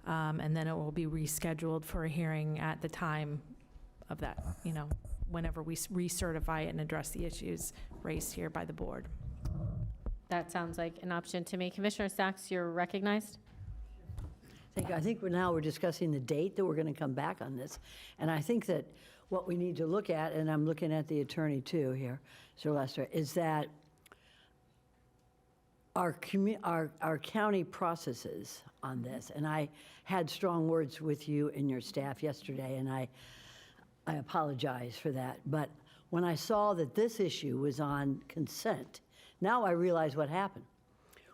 and then it will be rescheduled for a hearing at the time of that, whenever we recertify it and address the issues raised here by the board. That sounds like an option to me. Commissioner Sachs, you're recognized. Thank you. I think now we're discussing the date that we're going to come back on this. And I think that what we need to look at, and I'm looking at the attorney too here, Sir Lester, is that our county processes on this, and I had strong words with you and your staff yesterday, and I apologize for that. But when I saw that this issue was on consent, now I realize what happened.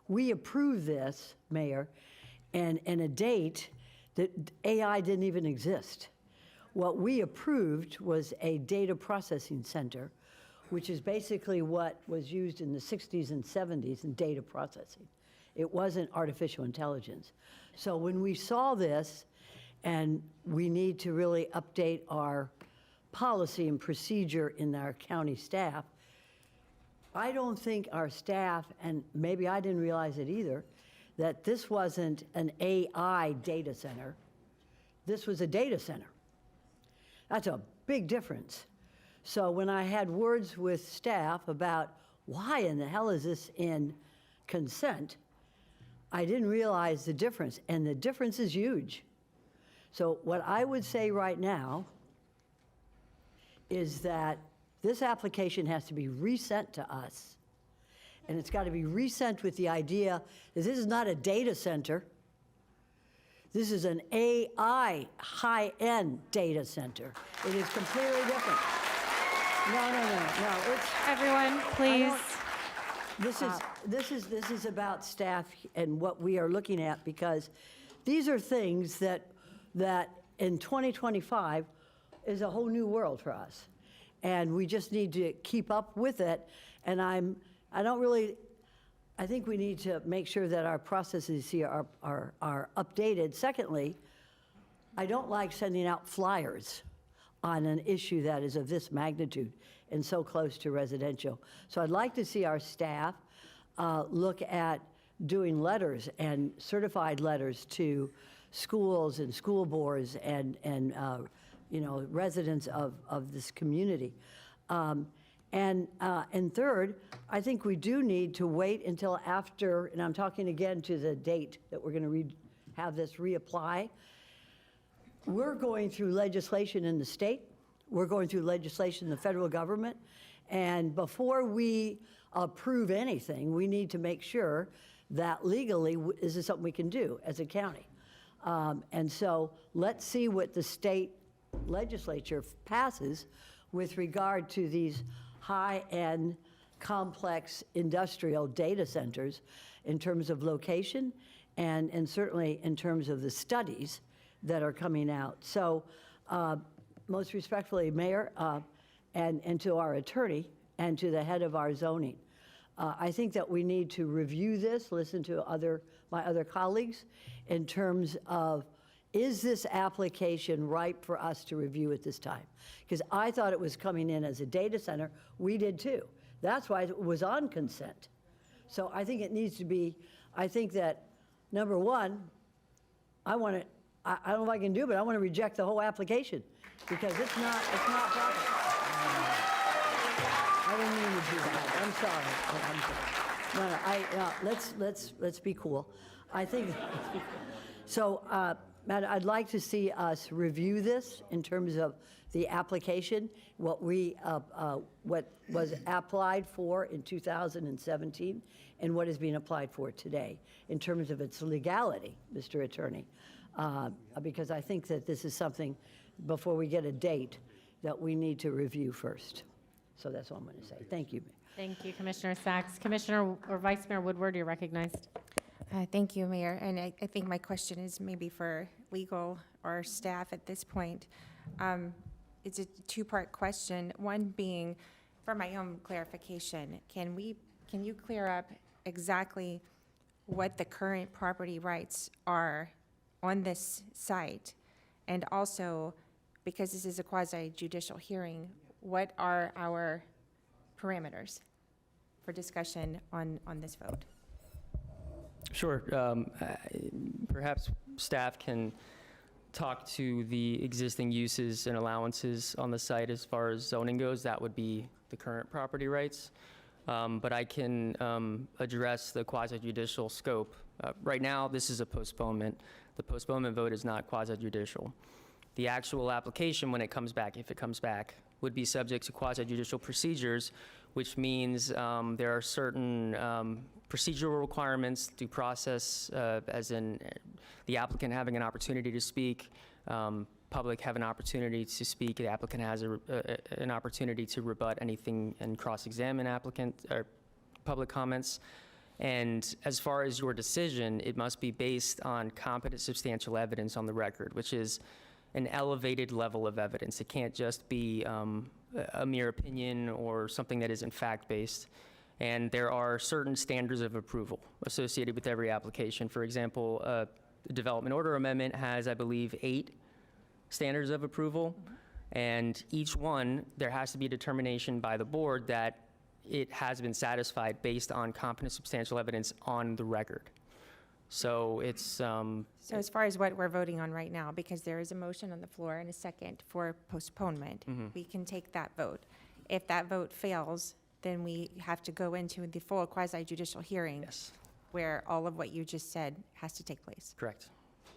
We approved this, Mayor, and a date that AI didn't even exist. What we approved was a data processing center, which is basically what was used in the 60s and 70s in data processing. It wasn't artificial intelligence. So when we saw this, and we need to really update our policy and procedure in our county staff, I don't think our staff, and maybe I didn't realize it either, that this wasn't an AI data center. This was a data center. That's a big difference. So when I had words with staff about why in the hell is this in consent, I didn't realize the difference, and the difference is huge. So what I would say right now is that this application has to be resent to us, and it's got to be resent with the idea that this is not a data center. This is an AI high-end data center. It is completely different. No. It's, Everyone, please. This is about staff and what we are looking at, because these are things that in 2025 is a whole new world for us. And we just need to keep up with it. And I think we need to make sure that our processes here are updated. Secondly, I don't like sending out flyers on an issue that is of this magnitude and so close to residential. So I'd like to see our staff look at doing letters and certified letters to schools and school boards and residents of this community. And third, I think we do need to wait until after, and I'm talking again to the date that we're going to have this reapply. We're going through legislation in the state. We're going through legislation in the federal government. And before we approve anything, we need to make sure that legally, is this something we can do as a county? And so let's see what the state legislature passes with regard to these high-end, complex industrial data centers in terms of location and certainly in terms of the studies that are coming out. So most respectfully, Mayor, and to our attorney and to the head of our zoning, I think that we need to review this, listen to my other colleagues in terms of, is this application ripe for us to review at this time? Because I thought it was coming in as a data center. We did too. That's why it was on consent. So I think it needs to be, I think that, number one, I don't know if I can do it, but I want to reject the whole application because it's not proper. I didn't mean to do that. I'm sorry. Let's be cool. I think, so, Matt, I'd like to see us review this in terms of the application, what was applied for in 2017 and what is being applied for today in terms of its legality, Mr. Attorney. Because I think that this is something, before we get a date, that we need to review first. So that's all I'm going to say. Thank you. Thank you, Commissioner Sachs. Commissioner or Vice Mayor Woodward, you're recognized. Thank you, Mayor. And I think my question is maybe for legal or staff at this point. It's a two-part question. One being, for my own clarification, can you clear up exactly what the current property rights are on this site? And also, because this is a quasi-judicial hearing, what are our parameters for discussion on this vote? Sure. Perhaps staff can talk to the existing uses and allowances on the site as far as zoning goes. That would be the current property rights. But I can address the quasi-judicial scope. Right now, this is a postponement. The postponement vote is not quasi-judicial. The actual application, when it comes back, if it comes back, would be subject to quasi-judicial procedures, which means there are certain procedural requirements, due process, as in the applicant having an opportunity to speak, public have an opportunity to speak, the applicant has an opportunity to rebut anything and cross-examine applicant or public comments. And as far as your decision, it must be based on competent substantial evidence on the record, which is an elevated level of evidence. It can't just be a mere opinion or something that isn't fact-based. And there are certain standards of approval associated with every application. For example, the development order amendment has, I believe, 8 standards of approval. And each one, there has to be a determination by the board that it has been satisfied based on competent substantial evidence on the record. So it's... So as far as what we're voting on right now, because there is a motion on the floor and a second for postponement, we can take that vote. If that vote fails, then we have to go into the full quasi-judicial hearing where all of what you just said has to take place. Correct.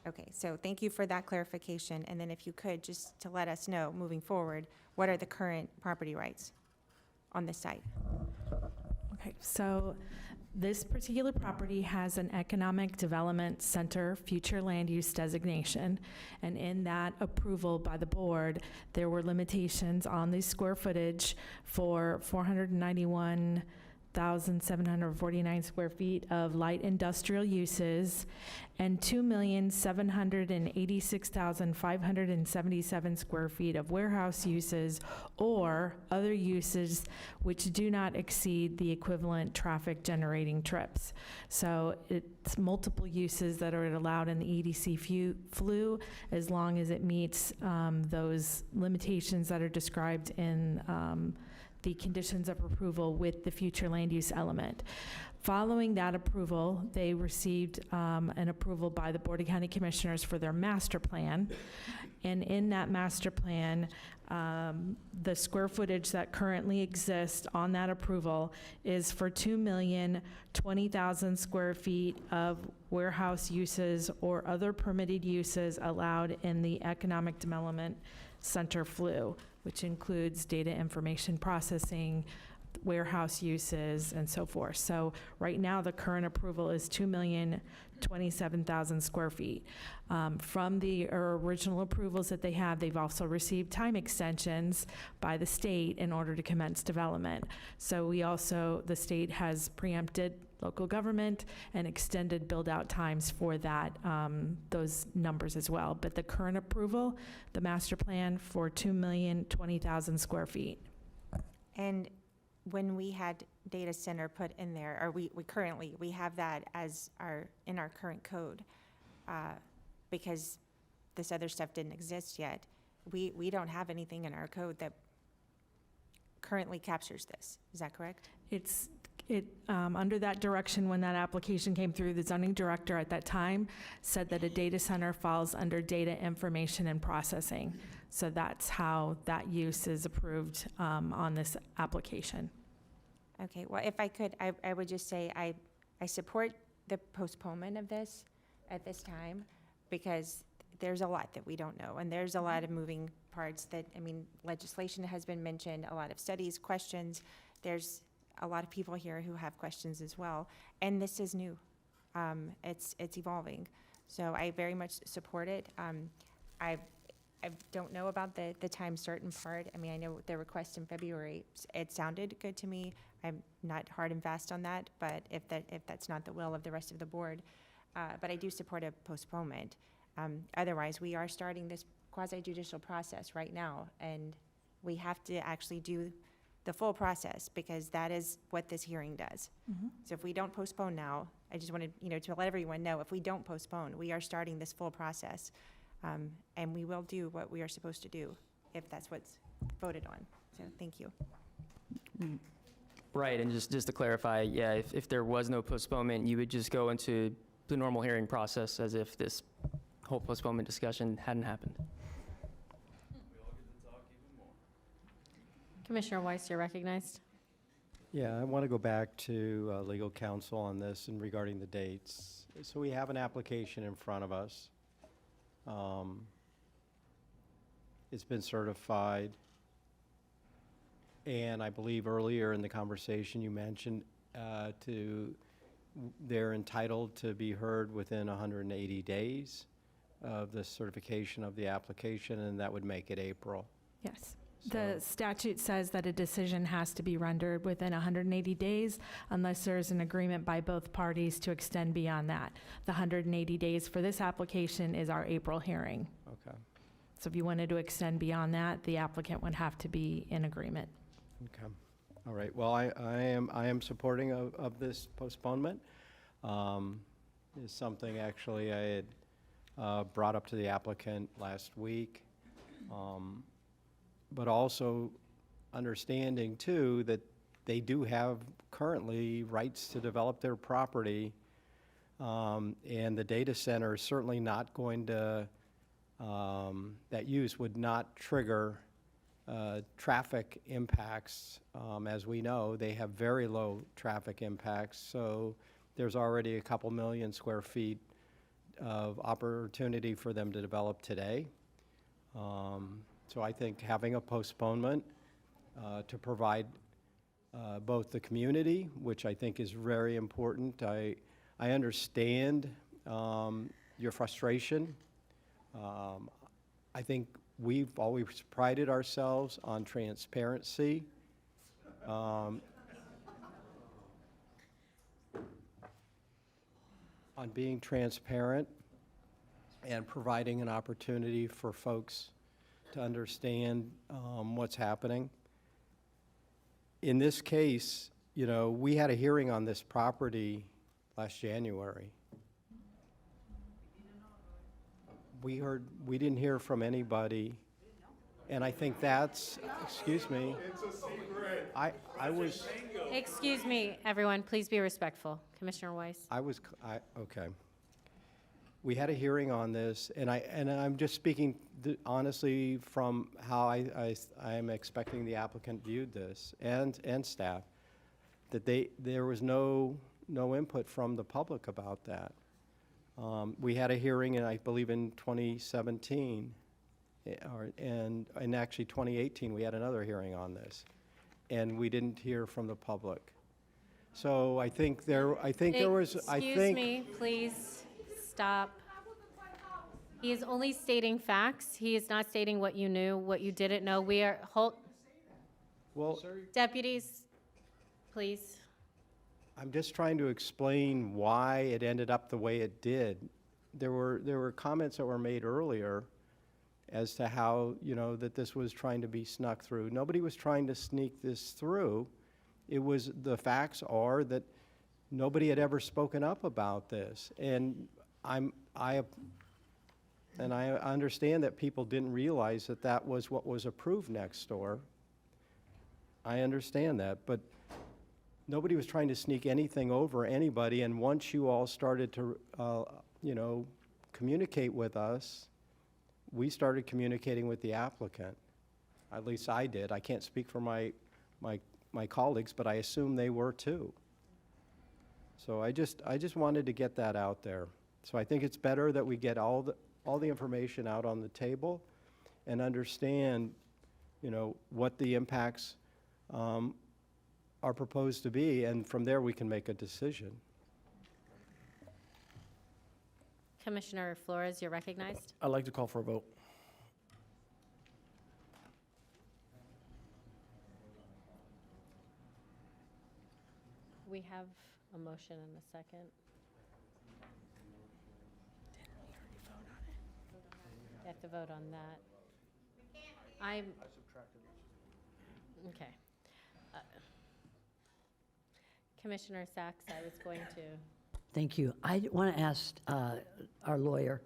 Okay, so thank you for that clarification. And then if you could, just to let us know, moving forward, what are the current property rights on this site? Okay, so This particular property has an Economic Development Center future land use designation, and in that approval by the board, there were limitations on the square footage for 491,749 square feet of light industrial uses and 2,786,577 square feet of warehouse uses or other uses which do not exceed the equivalent traffic generating trips. So it's multiple uses that are allowed in the EDC flu as long as it meets those limitations that are described in the conditions of approval with the future land use element. Following that approval, they received an approval by the Board of County Commissioners for their master plan. And in that master plan, the square footage that currently exists on that approval is for 2,020,000 square feet of warehouse uses or other permitted uses allowed in the Economic Development Center flu, which includes data information processing, warehouse uses, and so forth. So right now, the current approval is 2,027,000 square feet. From the original approvals that they have, they've also received time extensions by the state in order to commence development. So the state has preempted local government and extended build-out times for that, those numbers as well. But the current approval, the master plan for 2,020,000 square feet. And when we had data center put in there, or we have that as in our current code, because this other stuff didn't exist yet. We don't have anything in our code that currently captures this. Is that correct? Under that direction, when that application came through, the zoning director at that time said that a data center falls under data information and processing. So that's how that use is approved on this application. Okay, well, if I could, I would just say I support the postponement of this at this time because there's a lot that we don't know, and there's a lot of moving parts that, legislation has been mentioned, a lot of studies, questions. There's a lot of people here who have questions as well, and this is new. It's evolving, so I very much support it. I don't know about the time certain part. I know the request in February, it sounded good to me. I'm not hard and fast on that, but if that's not the will of the rest of the board, but I do support a postponement. Otherwise, we are starting this quasi-judicial process right now, and we have to actually do the full process because that is what this hearing does. So if we don't postpone now, I just wanted to let everyone know, if we don't postpone, we are starting this full process, and we will do what we are supposed to do if that's what's voted on. So thank you. Right, and just to clarify, yeah, if there was no postponement, you would just go into the normal hearing process as if this whole postponement discussion hadn't happened. Commissioner Weiss, you're recognized. Yeah, I want to go back to legal counsel on this and regarding the dates. So we have an application in front of us. It's been certified. And I believe earlier in the conversation you mentioned they're entitled to be heard within 180 days of the certification of the application, and that would make it April. Yes. The statute says that a decision has to be rendered within 180 days unless there's an agreement by both parties to extend beyond that. The 180 days for this application is our April hearing. Okay. So if you wanted to extend beyond that, the applicant would have to be in agreement. Okay. All right. Well, I am supporting of this postponement. It's something actually I had brought up to the applicant last week. But also understanding too that they do have currently rights to develop their property, and the data center is certainly not going to, that use would not trigger traffic impacts. As we know, they have very low traffic impacts, so there's already a couple million square feet of opportunity for them to develop today. So I think having a postponement to provide both the community, which I think is very important. I understand your frustration. I think we've always prided ourselves on transparency. On being transparent and providing an opportunity for folks to understand what's happening. In this case, you know, we had a hearing on this property last January. We didn't hear from anybody, and I think that's, excuse me. It's a secret. I was. Excuse me, everyone, please be respectful. Commissioner Weiss. Okay. We had a hearing on this, and I'm just speaking honestly from how I am expecting the applicant viewed this, and staff, that there was no input from the public about that. We had a hearing, and I believe in 2017, and actually 2018, we had another hearing on this, and we didn't hear from the public. So I think there was. Excuse me, please stop. He is only stating facts. He is not stating what you knew, what you didn't know. We are Well, deputies, please. I'm just trying to explain why it ended up the way it did. There were comments that were made earlier as to how, you know, that this was trying to be snuck through. Nobody was trying to sneak this through. It was, the facts are that nobody had ever spoken up about this. And I understand that people didn't realize that that was what was approved next door. I understand that, but nobody was trying to sneak anything over anybody, and once you all started to, you know, communicate with us, we started communicating with the applicant. At least I did. I can't speak for my colleagues, but I assume they were too. So I just wanted to get that out there. So I think it's better that we get all the information out on the table and understand, you know, what the impacts are proposed to be, and from there we can make a decision. Commissioner Flores, you're recognized. I'd like to call for a vote. We have a motion and a second. You have to vote on that. Okay. Commissioner Sachs, I was going to. Thank you. I want to ask our lawyer,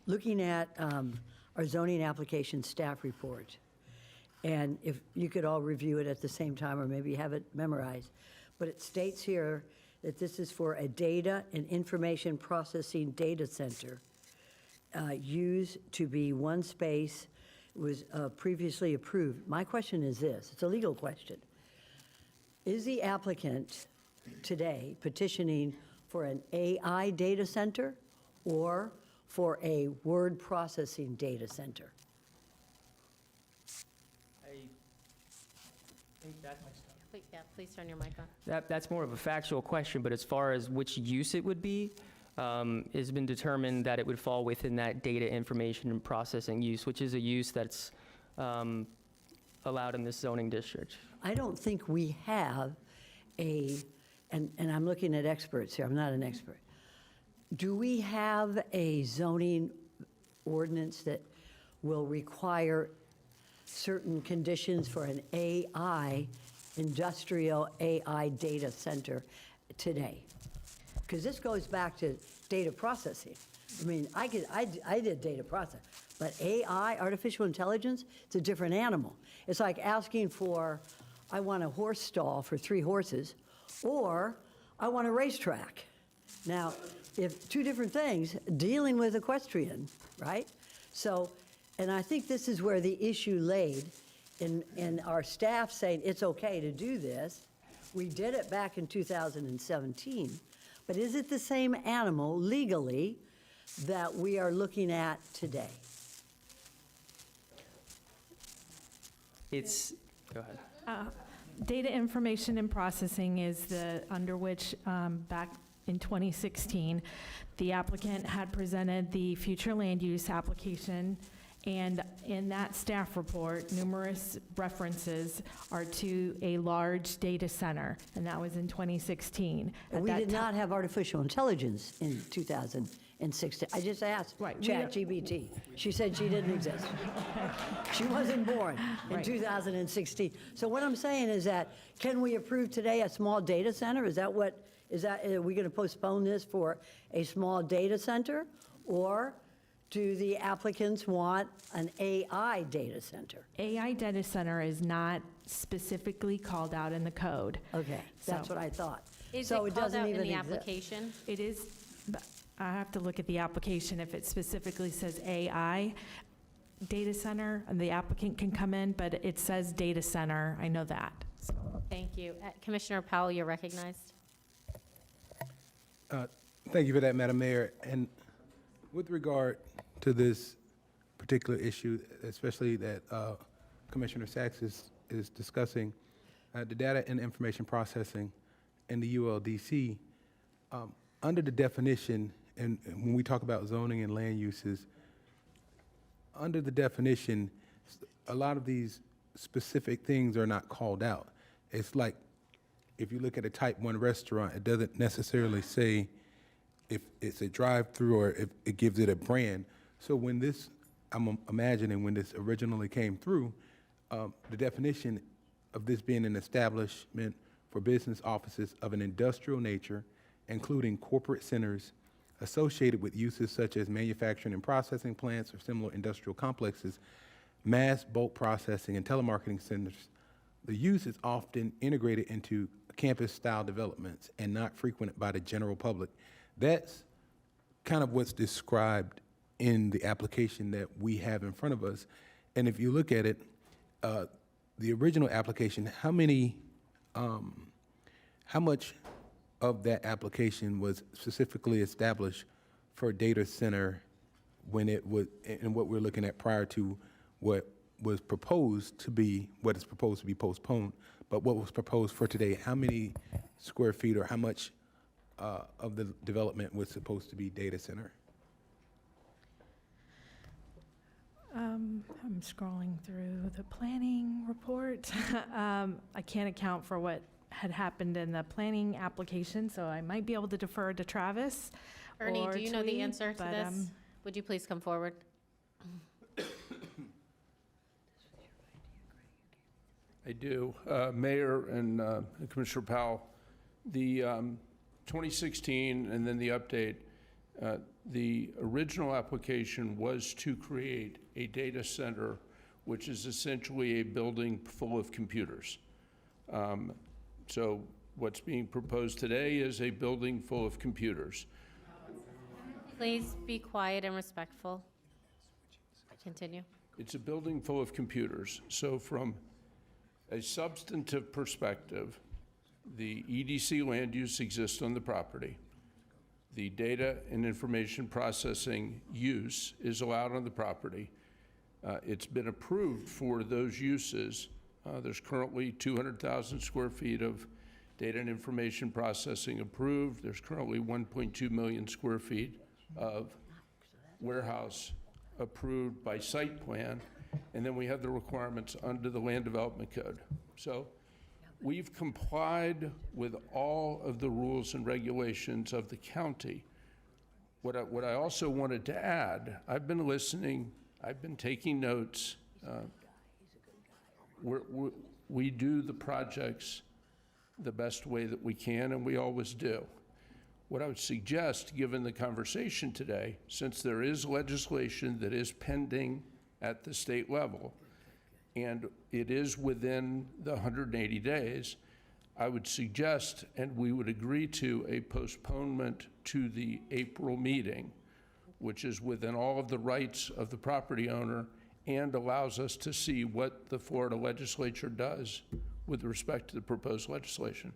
looking at our zoning application staff report, and if you could all review it at the same time or maybe have it memorized, but it states here that this is for a data and information processing data center used to be one space, was previously approved. My question is this, it's a legal question. Is the applicant today petitioning for an AI data center or for a word processing data center? I think that's Please turn your mic on. That's more of a factual question, but as far as which use it would be, it's been determined that it would fall within that data information and processing use, which is a use that's allowed in this zoning district. I don't think we have and I'm looking at experts here, I'm not an expert. Do we have a zoning ordinance that will require certain conditions for an AI, industrial AI data center today? Because this goes back to data processing. I mean, I did data process, but AI, artificial intelligence, it's a different animal. It's like asking for, I want a horse stall for 3 horses, or I want a racetrack. Now, if two different things, dealing with equestrian, right? So, and I think this is where the issue laid in our staff saying it's okay to do this. We did it back in 2017, but is it the same animal legally that we are looking at today? It's, go ahead. Data information and processing is the, under which, back in 2016, the applicant had presented the future land use application, and in that staff report, numerous references are to a large data center, and that was in 2016. And we did not have artificial intelligence in 2016. I just asked ChatGPT. She said she didn't exist. She wasn't born in 2016. So what I'm saying is that, can we approve today a small data center? Is that what, are we going to postpone this for a small data center? Or do the applicants want an AI data center? AI data center is not specifically called out in the code. Okay, that's So- what I thought. Is So it it called doesn't out in even the exist. application? It is, but I have to look at the application. If it specifically says AI data center, and the applicant can come in, but it says data center, I know that. So, Thank you. Commissioner Powell, you're recognized. Thank you for that, Madam Mayor. And with regard to this particular issue, especially that Commissioner Sachs is discussing, the data and information processing in the ULDC, under the definition, and when we talk about zoning and land uses, under the definition, a lot of these specific things are not called out. It's like, if you look at a type 1 restaurant, it doesn't necessarily say if it's a drive-through or if it gives it a brand. So when this, I'm imagining when this originally came through, the definition of this being an establishment for business offices of an industrial nature, including corporate centers associated with uses such as manufacturing and processing plants or similar industrial complexes, mass bulk processing, and telemarketing centers. The use is often integrated into campus-style developments and not frequented by the general public. That's kind of what's described in the application that we have in front of us. And if you look at it, the original application, how much of that application was specifically established for a data center when it was, and what we're looking at prior to what was proposed to be, what is proposed to be postponed, but what was proposed for today, how many square feet or how much of the development was supposed to be data center? I'm scrolling through the planning report. I can't account for what had happened in the planning application, so I might be able to defer to Travis. Ernie, or do you know the Tweed, answer to but, this? Would you please come forward? I do. Mayor and Commissioner Powell, the 2016 and then the update, the original application was to create a data center, which is essentially a building full of computers. So what's being proposed today is a building full of computers. Please be quiet and respectful. Continue. It's a building full of computers. So from a substantive perspective, the EDC land use exists on the property. The data and information processing use is allowed on the property. It's been approved for those uses. There's currently 200,000 square feet of data and information processing approved. There's currently 1.2 million square feet of warehouse approved by site plan. And then we have the requirements under the Land Development Code. So we've complied with all of the rules and regulations of the county. What I also wanted to add, I've been listening, I've been taking notes. We do the projects the best way that we can, and we always do. What I would suggest, given the conversation today, since there is legislation that is pending at the state level, and it is within the 180 days, I would suggest, and we would agree to, a postponement to the April meeting, which is within all of the rights of the property owner and allows us to see what the Florida legislature does with respect to the proposed legislation.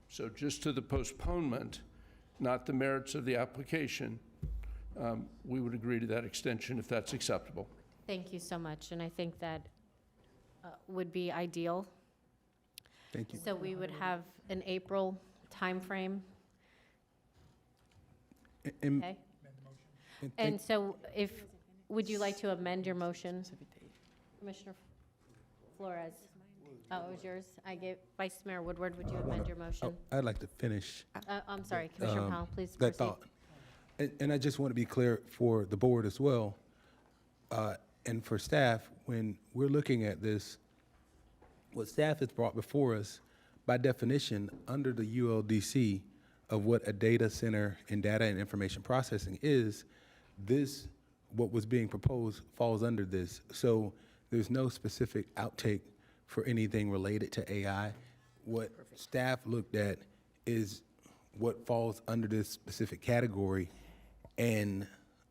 So just to the postponement, not the merits of the application, we would agree to that extension if that's acceptable. Thank you so much, and I think that would be ideal. Thank you. So we would have an April timeframe, And- okay? and And thank- so would you like to amend your motion? Commissioner Flores? Oh, it was yours? I gave, Vice Mayor Woodward, would you amend your motion? I'd like to finish I'm sorry, Commissioner Powell, please that proceed. thought. And I just want to be clear for the board as well, and for staff, when we're looking at this, what staff has brought before us, by definition, under the ULDC of what a data center and data and information processing is, this, what was being proposed falls under this. So there's no specific outtake for anything related to AI. What staff looked at is what falls under this specific category and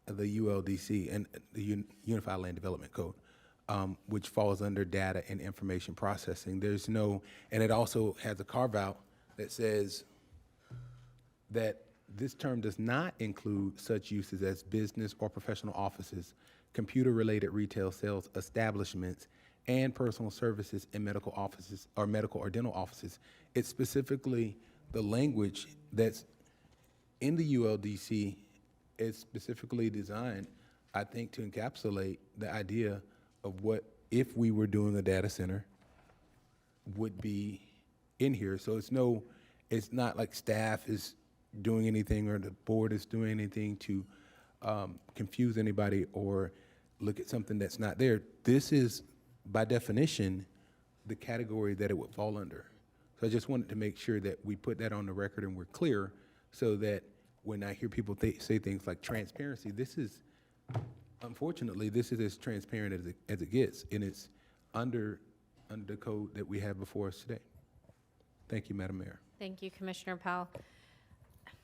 the ULDC and the Unified Land Development Code, which falls under data and information processing. There's no, and it also has a carve-out that says that this term does not include such uses as business or professional offices, computer-related retail sales establishments, and personal services in medical offices or medical or dental offices. It's specifically the language that's in the ULDC is specifically designed, I think, to encapsulate the idea of what, if we were doing a data center, would be in here. So it's not like staff is doing anything or the board is doing anything to confuse anybody or look at something that's not there. This is, by definition, the category that it would fall under. So I just wanted to make sure that we put that on the record and we're clear so that when I hear people say things like transparency, this is, unfortunately, this is as transparent as it gets, and it's under the code that we have before us today. Thank you, Madam Mayor. Thank you, Commissioner Powell.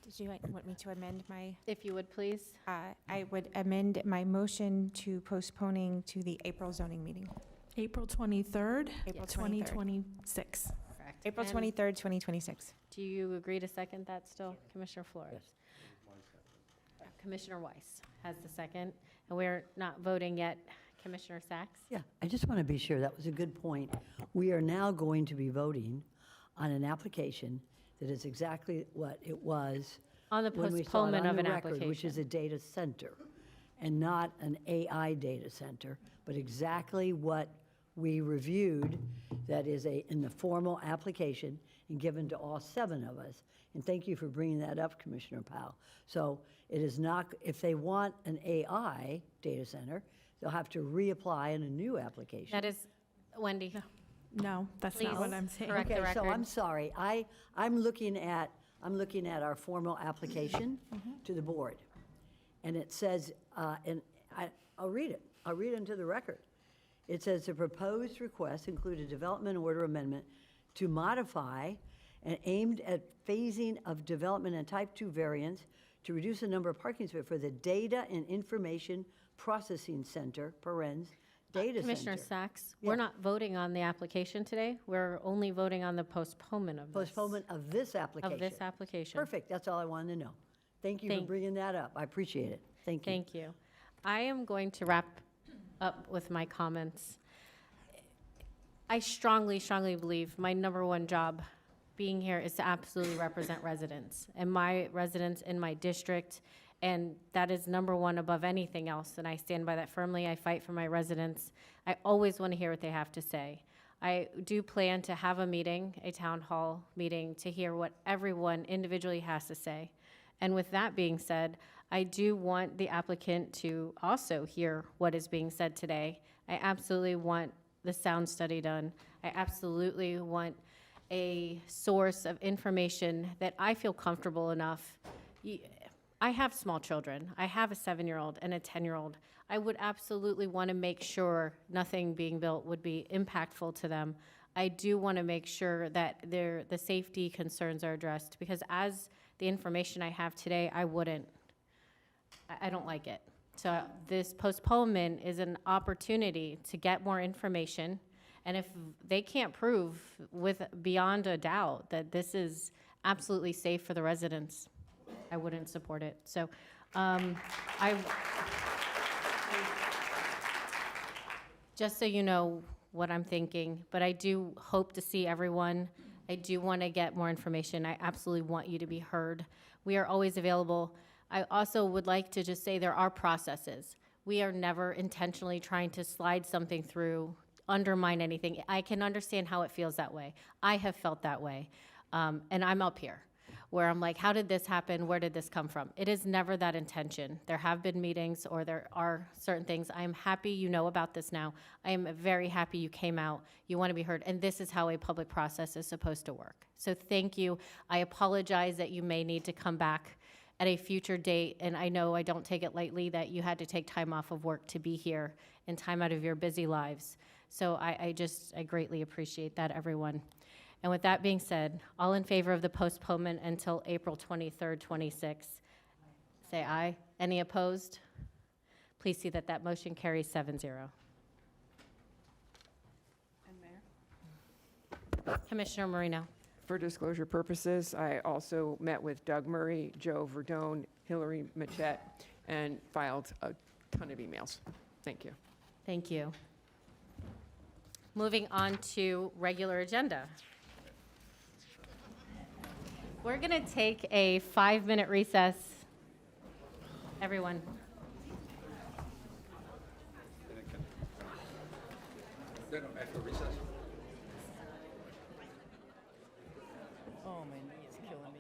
Did you want me to amend my? If you would, please. I would amend my motion to postponing to the April zoning meeting. April 23rd, April 23rd. 2026. Correct. April And 23rd, 2026. Do you agree to second that still, Commissioner Flores? Commissioner Weiss has the second, and we're not voting yet. Commissioner Sacks? Yeah, I just want to be sure, that was a good point. We are now going to be voting on an application that is exactly what it was On the when we saw it postponement on of the an record, which is application. a data center, and not an AI data center, but exactly what we reviewed that is in the formal application and given to all 7 of us. And thank you for bringing that up, Commissioner Powell. So it is not, if they want an AI data center, they'll have to reapply in a new application. That is, Wendy, No, that's not Please what I'm saying. correct the Okay, so record. I'm sorry. I'm looking at our formal application to the board. And it says, and I'll read it. I'll read it into the record. It says the proposed request include a development order amendment to modify and aimed at phasing of development and type 2 variants to reduce the number of parking spaces for the Data and Information Processing Center, parens, data center. Commissioner Sacks, we're Yeah. not voting on the application today. We're only voting on the postponement of this. Postponement of this application. Of this application. Perfect, that's all I wanted to know. Thank you for Thank- bringing that up. I appreciate it. Thank you. Thank you. I am going to wrap up with my comments. I strongly, strongly believe my number one job being here is to absolutely represent residents and my residents in my district. And that is number one above anything else. And I stand by that firmly. I fight for my residents. I always want to hear what they have to say. I do plan to have a meeting, a town hall meeting, to hear what everyone individually has to say. And with that being said, I do want the applicant to also hear what is being said today. I absolutely want the sound study done. I absolutely want a source of information that I feel comfortable enough. I have small children. I have a 7-year-old and a 10-year-old. I would absolutely want to make sure nothing being built would be impactful to them. I do want to make sure that the safety concerns are addressed, because as the information I have today, I don't like it. So this postponement is an opportunity to get more information. And if they can't prove with beyond a doubt that this is absolutely safe for the residents, I wouldn't support it. So just so you know what I'm thinking, but I do hope to see everyone I do want to get more information. I absolutely want you to be heard. We are always available. I also would like to just say there are processes. We are never intentionally trying to slide something through, undermine anything. I can understand how it feels that way. I have felt that way. And I'm up here where I'm like, how did this happen? Where did this come from? It is never that intention. There have been meetings or there are certain things. I am happy you know about this now. I am very happy you came out. You want to be heard. And this is how a public process is supposed to work. So thank you. I apologize that you may need to come back at a future date. And I know I don't take it lightly that you had to take time off of work to be here and time out of your busy lives. So I greatly appreciate that, everyone. And with that being said, all in favor of the postponement until April 23rd, 26, say aye. Any opposed? Please see that that motion carries 7-0. Commissioner Marino. For disclosure purposes, I also met with Doug Murray, Joe Verdone, Hillary Machette, and filed a ton of emails. Thank you. Thank you. Moving on to regular agenda. We're going to take a 5-minute recess. Everyone. Oh, my knee is killing me.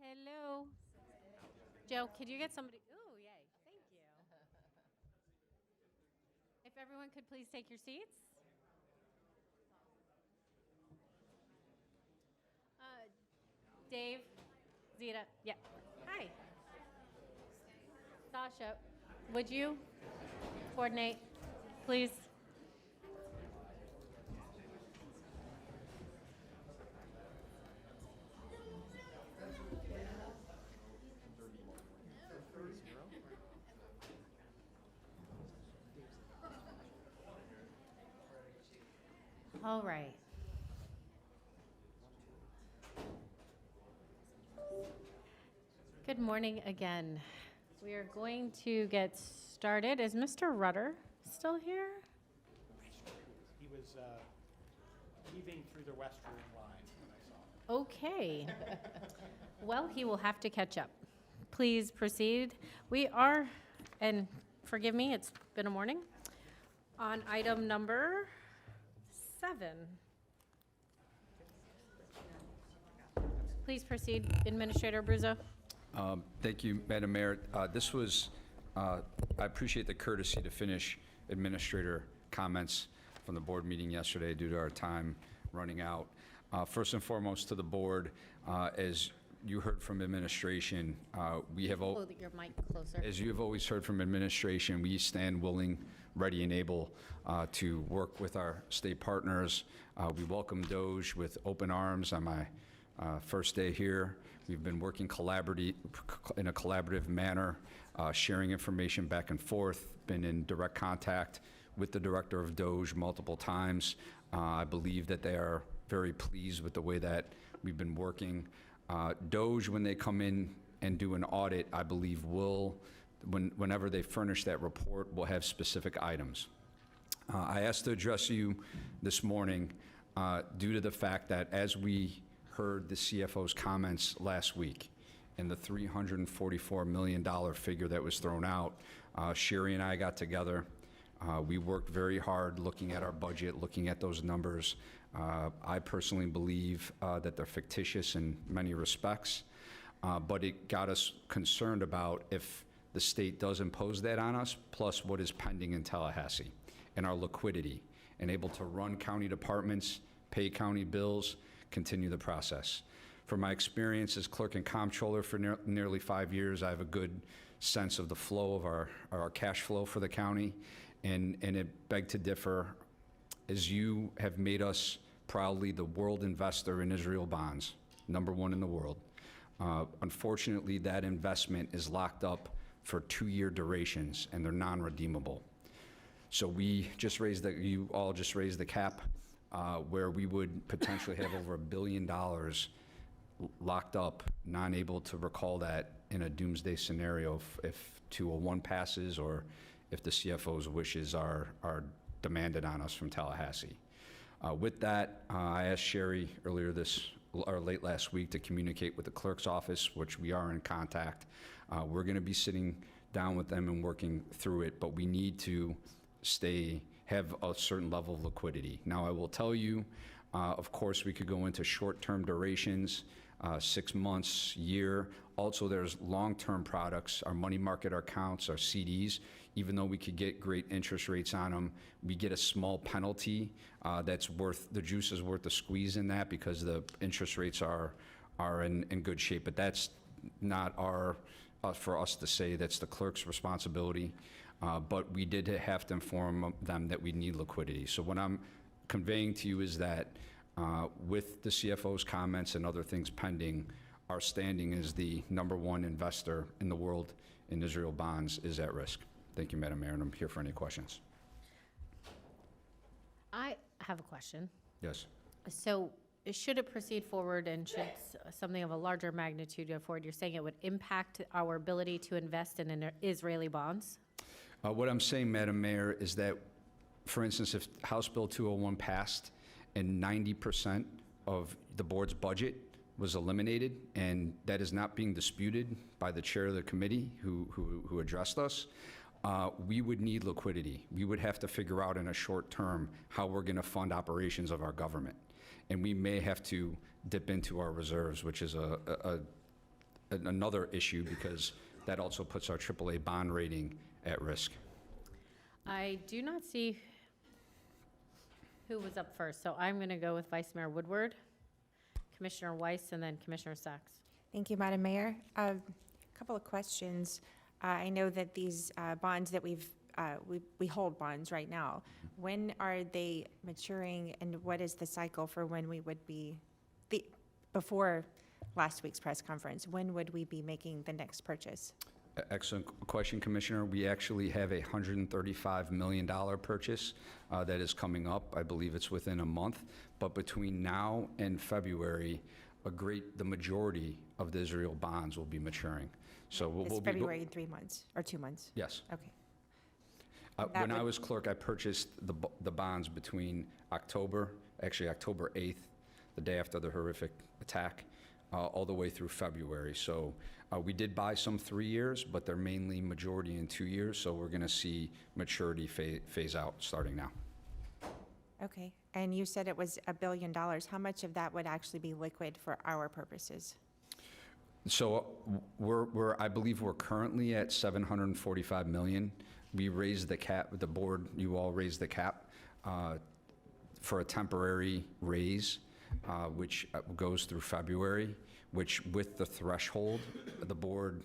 Hello. Joe, could you get somebody? Ooh, yay. Thank you. If everyone could please take your seats. Dave, Zita, yeah. Hi. Sasha, would you coordinate, please? All right. Good morning again. We are going to get started. Is Mr. Rudder still here? He was leaving through the restroom line when I saw him. Okay. Well, he will have to catch up. Please proceed. We are, and forgive me, it's been a morning, on item number 7. Please proceed, Administrator Abruzzo. Thank you, Madam Mayor. This was, I appreciate the courtesy to finish administrator comments from the board meeting yesterday due to our time running out. First and foremost to the board, as you heard from administration, we have, Hold your mic closer. as you have always heard from administration, we stand willing, ready, and able to work with our state partners. We welcome Doge with open arms on my first day here. We've been working in a collaborative manner, sharing information back and forth, been in direct contact with the director of Doge multiple times. I believe that they are very pleased with the way that we've been working. Doge, when they come in and do an audit, I believe whenever they furnish that report, will have specific items. I asked to address you this morning due to the fact that as we heard the CFO's comments last week and the $344 million figure that was thrown out, Sherry and I got together. We worked very hard looking at our budget, looking at those numbers. I personally believe that they're fictitious in many respects, but it got us concerned about if the state does impose that on us, plus what is pending in Tallahassee and our liquidity, and able to run county departments, pay county bills, continue the process. From my experience as clerk and comptroller for nearly 5 years, I have a good sense of the flow of our cash flow for the county, and it begged to differ, as you have made us proudly the world investor in Israel bonds, #1 in the world. Unfortunately, that investment is locked up for 2-year durations, and they're non-redeemable. So you all just raised the cap, where we would potentially have over $1 billion locked up, not able to recall that in a doomsday scenario if 201 passes or if the CFO's wishes are demanded on us from Tallahassee. With that, I asked Sherry late last week to communicate with the clerk's office, which we are in contact. We're going to be sitting down with them and working through it, but we need to have a certain level of liquidity. Now, I will tell you, of course, we could go into short-term durations, 6 months, year. Also, there's long-term products, our money market accounts, our CDs. Even though we could get great interest rates on them, we get a small penalty the juice is worth the squeeze in that because the interest rates are in good shape. But that's not for us to say. That's the clerk's responsibility. But we did have to inform them that we need liquidity. So what I'm conveying to you is that with the CFO's comments and other things pending, our standing as the #1 investor in the world in Israel bonds is at risk. Thank you, Madam Mayor, and I'm here for any questions. I have a question. Yes. So should it proceed forward and should something of a larger magnitude go forward, you're saying it would impact our ability to invest in Israeli bonds? What I'm saying, Madam Mayor, is that, for instance, if House Bill 201 passed and 90% of the board's budget was eliminated, and that is not being disputed by the chair of the committee who addressed us, we would need liquidity. We would have to figure out in a short term how we're going to fund operations of our government. And we may have to dip into our reserves, which is another issue because that also puts our AAA bond rating at risk. I do not see who was up first, so I'm going to go with Vice Mayor Woodward, Commissioner Weiss, and then Commissioner Sacks. Thank you, Madam Mayor. A couple of questions. I know that these bonds that we hold bonds right now. When are they maturing, and what is the cycle for when we would be, before last week's press conference, when would we be making the next purchase? Excellent question, Commissioner. We actually have a $135 million purchase that is coming up. I believe it's within a month. But between now and February, the majority of the Israel bonds will be maturing. So It's February in 3 months, or 2 months? Yes. Okay. When I was clerk, I purchased the bonds between October 8th, the day after the horrific attack, all the way through February. So we did buy some 3 years, but they're mainly majority in 2 years. So we're going to see maturity phase out starting now. Okay. And you said it was $1 billion. How much of that would actually be liquid for our purposes? So I believe we're currently at $745 million. We raised the cap, the board, you all raised the cap for a temporary raise, which goes through February, which with the threshold, the board,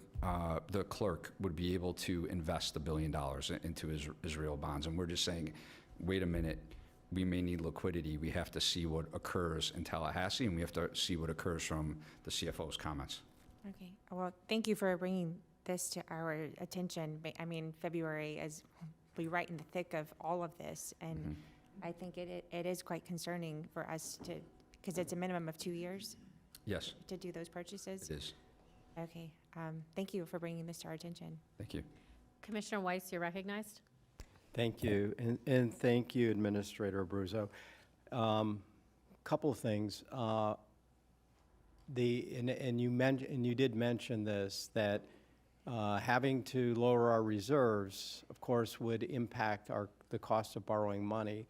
the clerk would be able to invest $1 billion into Israel bonds. And we're just saying, wait a minute, we may need liquidity. We have to see what occurs in Tallahassee, and we have to see what occurs from the CFO's comments. Okay. Well, thank you for bringing this to our attention. I mean, February is, we're right in the thick of all of this, and I think it is quite concerning for us to, because it's a minimum of 2 years? Yes. To do those purchases? It is. Okay. Thank you for bringing this to our attention. Thank you. Commissioner Weiss, you're recognized. Thank you, and thank you, Administrator Abruzzo. Couple of things. And you did mention this, that having to lower our reserves, of course, would impact the cost of borrowing money.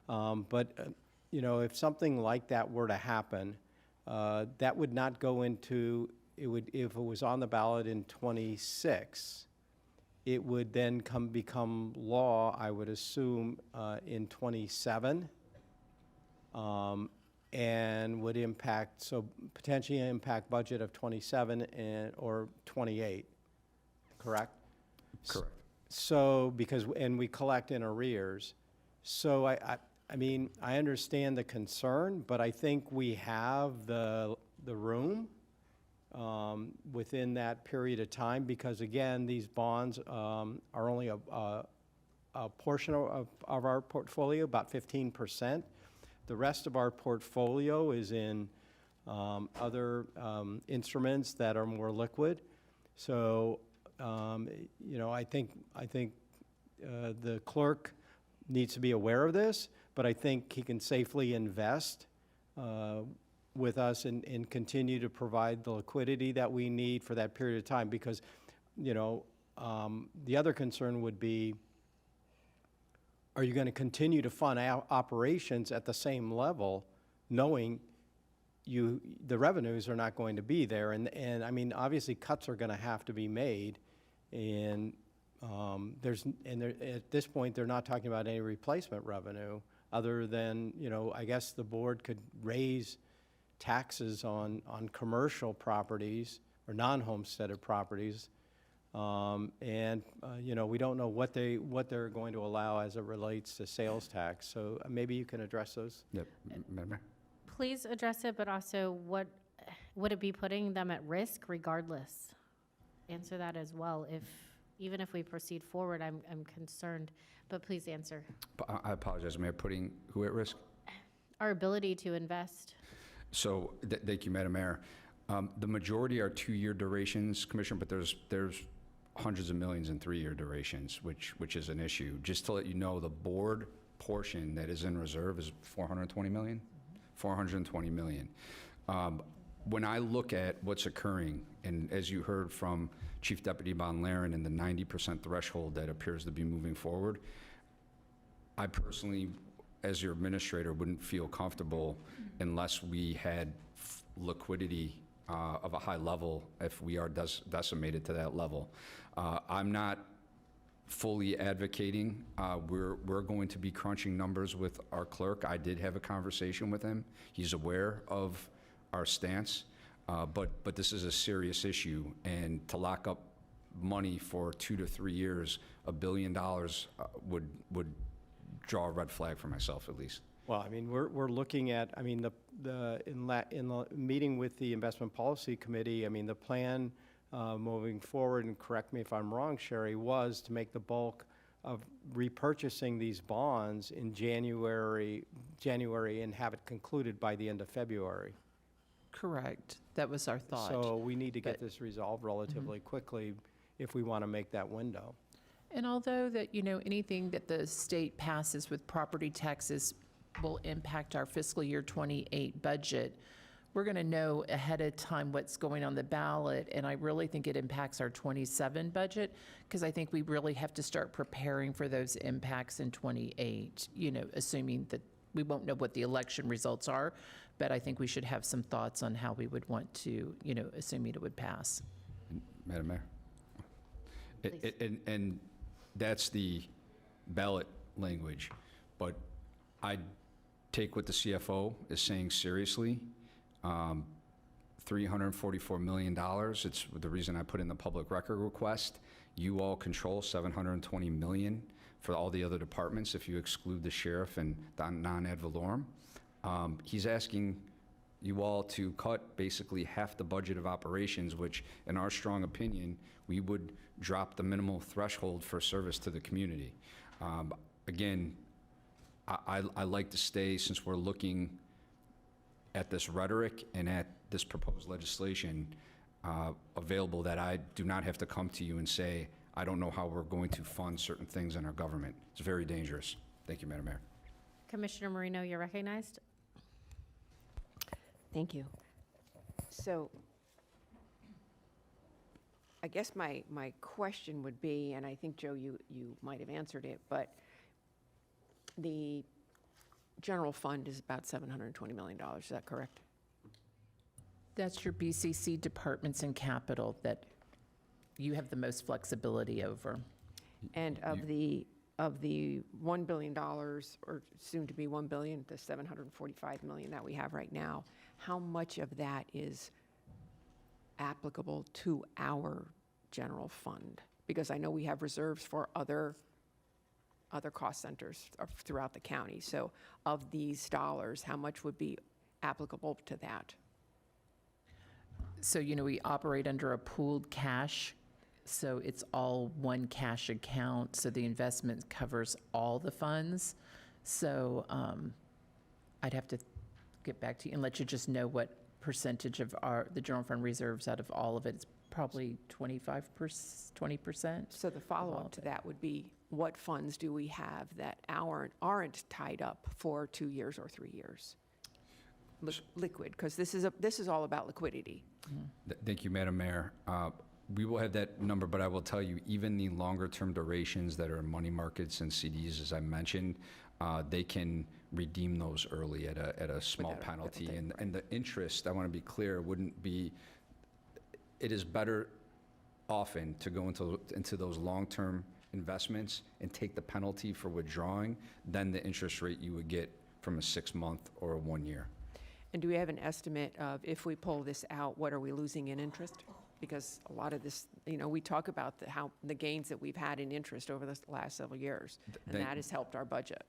But if something like that were to happen, that would not go into, if it was on the ballot in '26, it would then become law, I would assume, in '27, and would impact, so potentially impact budget of '27 or '28, correct? Correct. So, and we collect in arrears. So I mean, I understand the concern, but I think we have the room within that period of time, because again, these bonds are only a portion of our portfolio, about 15%. The rest of our portfolio is in other instruments that are more liquid. So, I think the clerk needs to be aware of this, but I think he can safely invest with us and continue to provide the liquidity that we need for that period of time, because, the other concern would be, are you going to continue to fund operations at the same level, knowing the revenues are not going to be there? And I mean, obviously, cuts are going to have to be made, and at this point, they're not talking about any replacement revenue, other than, I guess the board could raise taxes on commercial properties or non-homesteaded properties. We don't know what they're going to allow as it relates to sales tax. So maybe you can address those. Yep. Madam Mayor? Please address it, but also what would it be putting them at risk regardless? Answer that as well. Even if we proceed forward, I'm concerned, but please answer. I apologize, Mayor. Putting who at risk? Our ability to invest. So, thank you, Madam Mayor. The majority are 2-year durations, Commissioner, but there's hundreds of millions in 3-year durations, which is an issue. Just to let you know, the board portion that is in reserve is $420 million. $420 million. When I look at what's occurring, and as you heard from Chief Deputy Von Laren and the 90% threshold that appears to be moving forward, I personally, as your administrator, wouldn't feel comfortable unless we had liquidity of a high level if we are decimated to that level. I'm not fully advocating. We're going to be crunching numbers with our clerk. I did have a conversation with him. He's aware of our stance, but this is a serious issue, and to lock up money for 2 to 3 years, $1 billion would draw a red flag for myself at least. Well, I mean, we're looking at, I mean, in the meeting with the Investment Policy Committee, I mean, the plan moving forward, and correct me if I'm wrong, Sherry, was to make the bulk of repurchasing these bonds in January and have it concluded by the end of February. Correct. That was our thought. So we need to get this resolved relatively quickly if we want to make that window. And although that, you know, anything that the state passes with property taxes will impact our fiscal year '28 budget, we're going to know ahead of time what's going on the ballot, and I really think it impacts our '27 budget, because I think we really have to start preparing for those impacts in '28, you know, assuming that we won't know what the election results are, but I think we should have some thoughts on how we would want to, you know, assuming it would pass. Madam Mayor? And that's the ballot language, but I take what the CFO is saying seriously. $344 million, it's the reason I put in the public record request. You all control $720 million for all the other departments if you exclude the sheriff and the non-ad valorem. He's asking you all to cut basically half the budget of operations, which in our strong opinion, we would drop the minimal threshold for service to the community. Again, I like to stay, since we're looking at this rhetoric and at this proposed legislation, available, that I do not have to come to you and say, I don't know how we're going to fund certain things in our government. It's very dangerous. Thank you, Madam Mayor. Commissioner Marino, you're recognized. Thank you. So I guess my question would be, and I think, Joe, you might have answered it, but the general fund is about $720 million. Is that correct? That's your BCC departments and capital that you have the most flexibility over. And of the $1 billion, or soon to be $1 billion, the $745 million that we have right now, how much of that is applicable to our general fund? Because I know we have reserves for other cost centers throughout the county. So of these dollars, how much would be applicable to that? So, you know, we operate under a pooled cash, so it's all one cash account, so the investment covers all the funds. So I'd have to get back to you and let you just know what percentage of the general fund reserves out of all of it. It's probably 20%. So the follow-up to that would be, what funds do we have that aren't tied up for 2 years or 3 years? Liquid, because this is all about liquidity. Thank you, Madam Mayor. We will have that number, but I will tell you, even the longer-term durations that are in money markets and CDs, as I mentioned, they can redeem those early at a small penalty. And the interest, I want to be clear, wouldn't be, it is better often to go into those long-term investments and take the penalty for withdrawing than the interest rate you would get from a 6-month or a 1 year. And do we have an estimate of, if we pull this out, what are we losing in interest? Because a lot of this, you know, we talk about the gains that we've had in interest over the last several years, and that has helped our budget.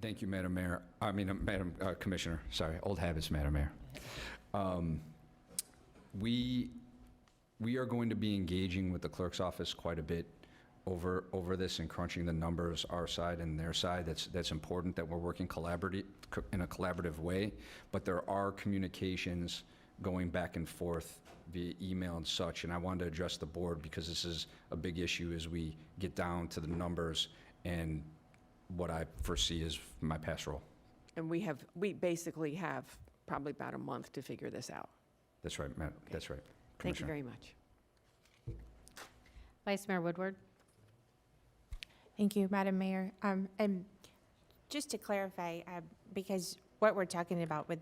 Thank you, Madam Mayor. Madam Commissioner, sorry, old habits, Madam Mayor. We are going to be engaging with the clerk's office quite a bit over this and crunching the numbers, our side and their side. That's important that we're working in a collaborative way, but there are communications going back and forth via email and such, and I wanted to address the board because this is a big issue as we get down to the numbers and what I foresee as my past role. And we basically have probably about a month to figure this out. That's right, Matt. Okay. That's right. Thank you very much. Vice Mayor Woodward. Thank you, Madam Mayor. And just to clarify, because what we're talking about with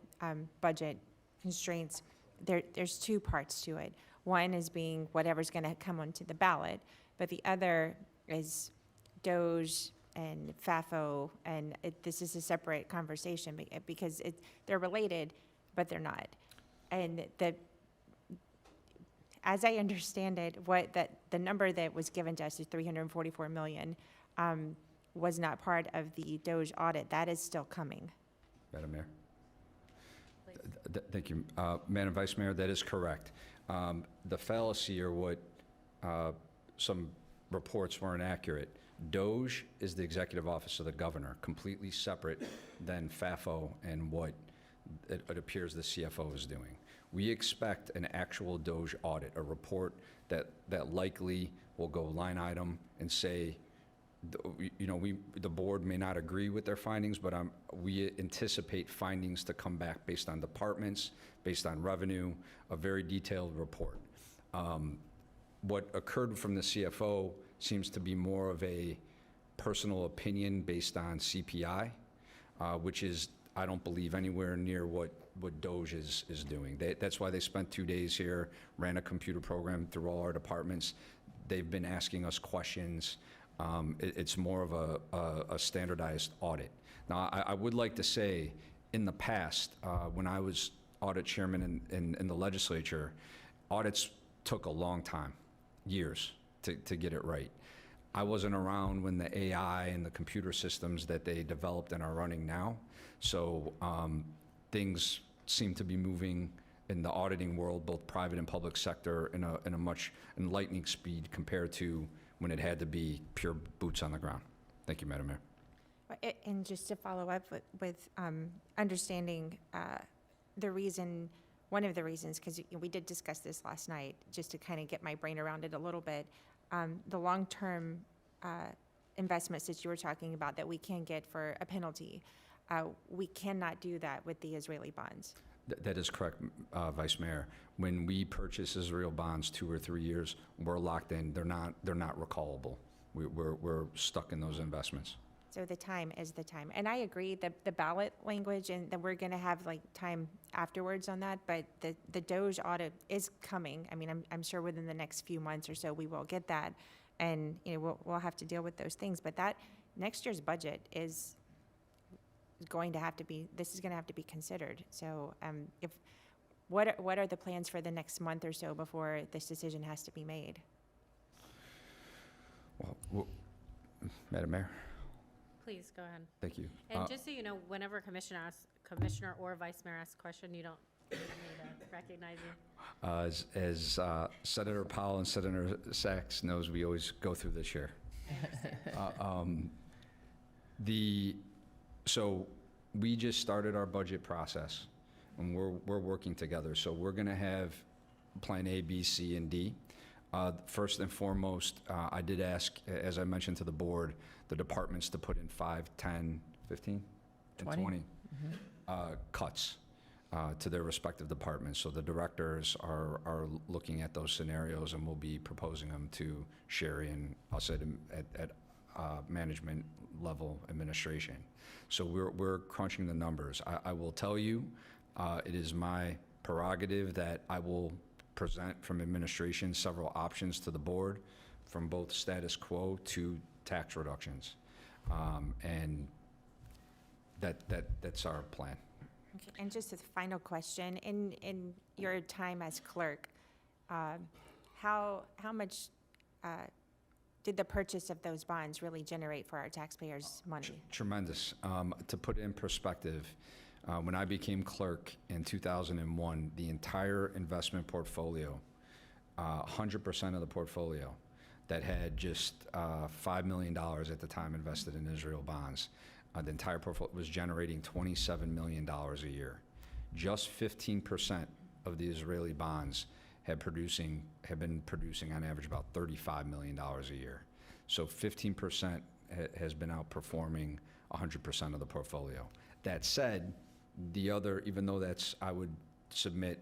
budget constraints there's two parts to it. One is being whatever's going to come onto the ballot, but the other is Doge and FAFO, and this is a separate conversation because they're related, but they're not. And as I understand it, the number that was given to us is 344 million, was not part of the Doge audit. That is still coming. Madam Mayor? Thank you. Madam Vice Mayor, that is correct. The fallacy or what some reports weren't accurate. Doge is the executive office of the governor, completely separate than FAFO and what it appears the CFO is doing. We expect an actual Doge audit, a report that likely will go line item and say, the board may not agree with their findings, but we anticipate findings to come back based on departments, based on revenue, a very detailed report. What occurred from the CFO seems to be more of a personal opinion based on CPI, which is, I don't believe, anywhere near what Doge is doing. That's why they spent 2 days here, ran a computer program through all our departments. They've been asking us questions. It's more of a standardized audit. Now, I would like to say, in the past, when I was audit chairman in the legislature, audits took a long time, years, to get it right. I wasn't around when the AI and the computer systems that they developed and are running now. So things seem to be moving in the auditing world, both private and public sector, in a much lightning speed compared to when it had to be pure boots on the ground. Thank you, Madam Mayor. And just to follow up with understanding one of the reasons, because we did discuss this last night, just to kind of get my brain around it a little bit, the long-term investments that you were talking about that we can get for a penalty, we cannot do that with the Israeli bonds. That is correct, Vice Mayor. When we purchase Israel bonds 2 or 3 years, we're locked in. They're not recallable. We're stuck in those investments. So the time is the time. And I agree that the ballot language, and that we're going to have time afterwards on that, but the Doge audit is coming. I mean, I'm sure within the next few months or so we will get that, and we'll have to deal with those things. But that next year's budget is going to have to be considered. So what are the plans for the next month or so before this decision has to be made? Well, Madam Mayor. Please, go ahead. Thank you. And just so you know, whenever Commissioner or Vice Mayor asks a question, you don't need me to recognize you. As Senator Powell and Senator Sachs knows, we always go through this here. So we just started our budget process, and we're working together. So we're going to have Plan A, B, C, and D. First and foremost, I did ask, as I mentioned to the board, the departments to put in 5, 10, 15, and 20 cuts to their respective departments. So the directors are looking at those scenarios, and we'll be proposing them to Sherry and I'll say at management level administration. So we're crunching the numbers. I will tell you, it is my prerogative that I will present from administration several options to the board, from both status quo to tax reductions. And that's our plan. Okay, and just a final question, in your time as clerk, how much did the purchase of those bonds really generate for our taxpayers' money? Tremendous. To put it in perspective, when I became clerk in 2001, the entire investment portfolio, 100% of the portfolio that had just $5 million at the time invested in Israel bonds, the entire portfolio was generating $27 million a year. Just 15% of the Israeli bonds have been producing on average about $35 million a year. So 15% has been outperforming 100% of the portfolio. That said, even though that's, I would submit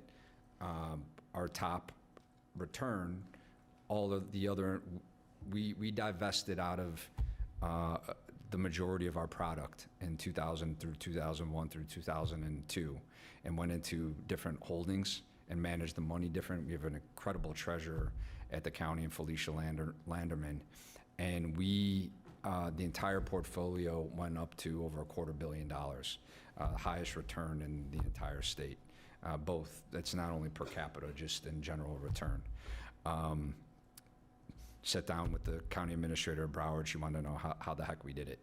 our top return, all of the other, we divested out of the majority of our product in 2000 through 2001 through 2002 and went into different holdings. and manage the money different. We have an incredible treasurer at the county in Felicia Landerman. And we, the entire portfolio went up to over $250 million, highest return in the entire state. Both, that's not only per capita, just in general return. Sat down with the county administrator of Broward. She wanted to know how the heck we did it.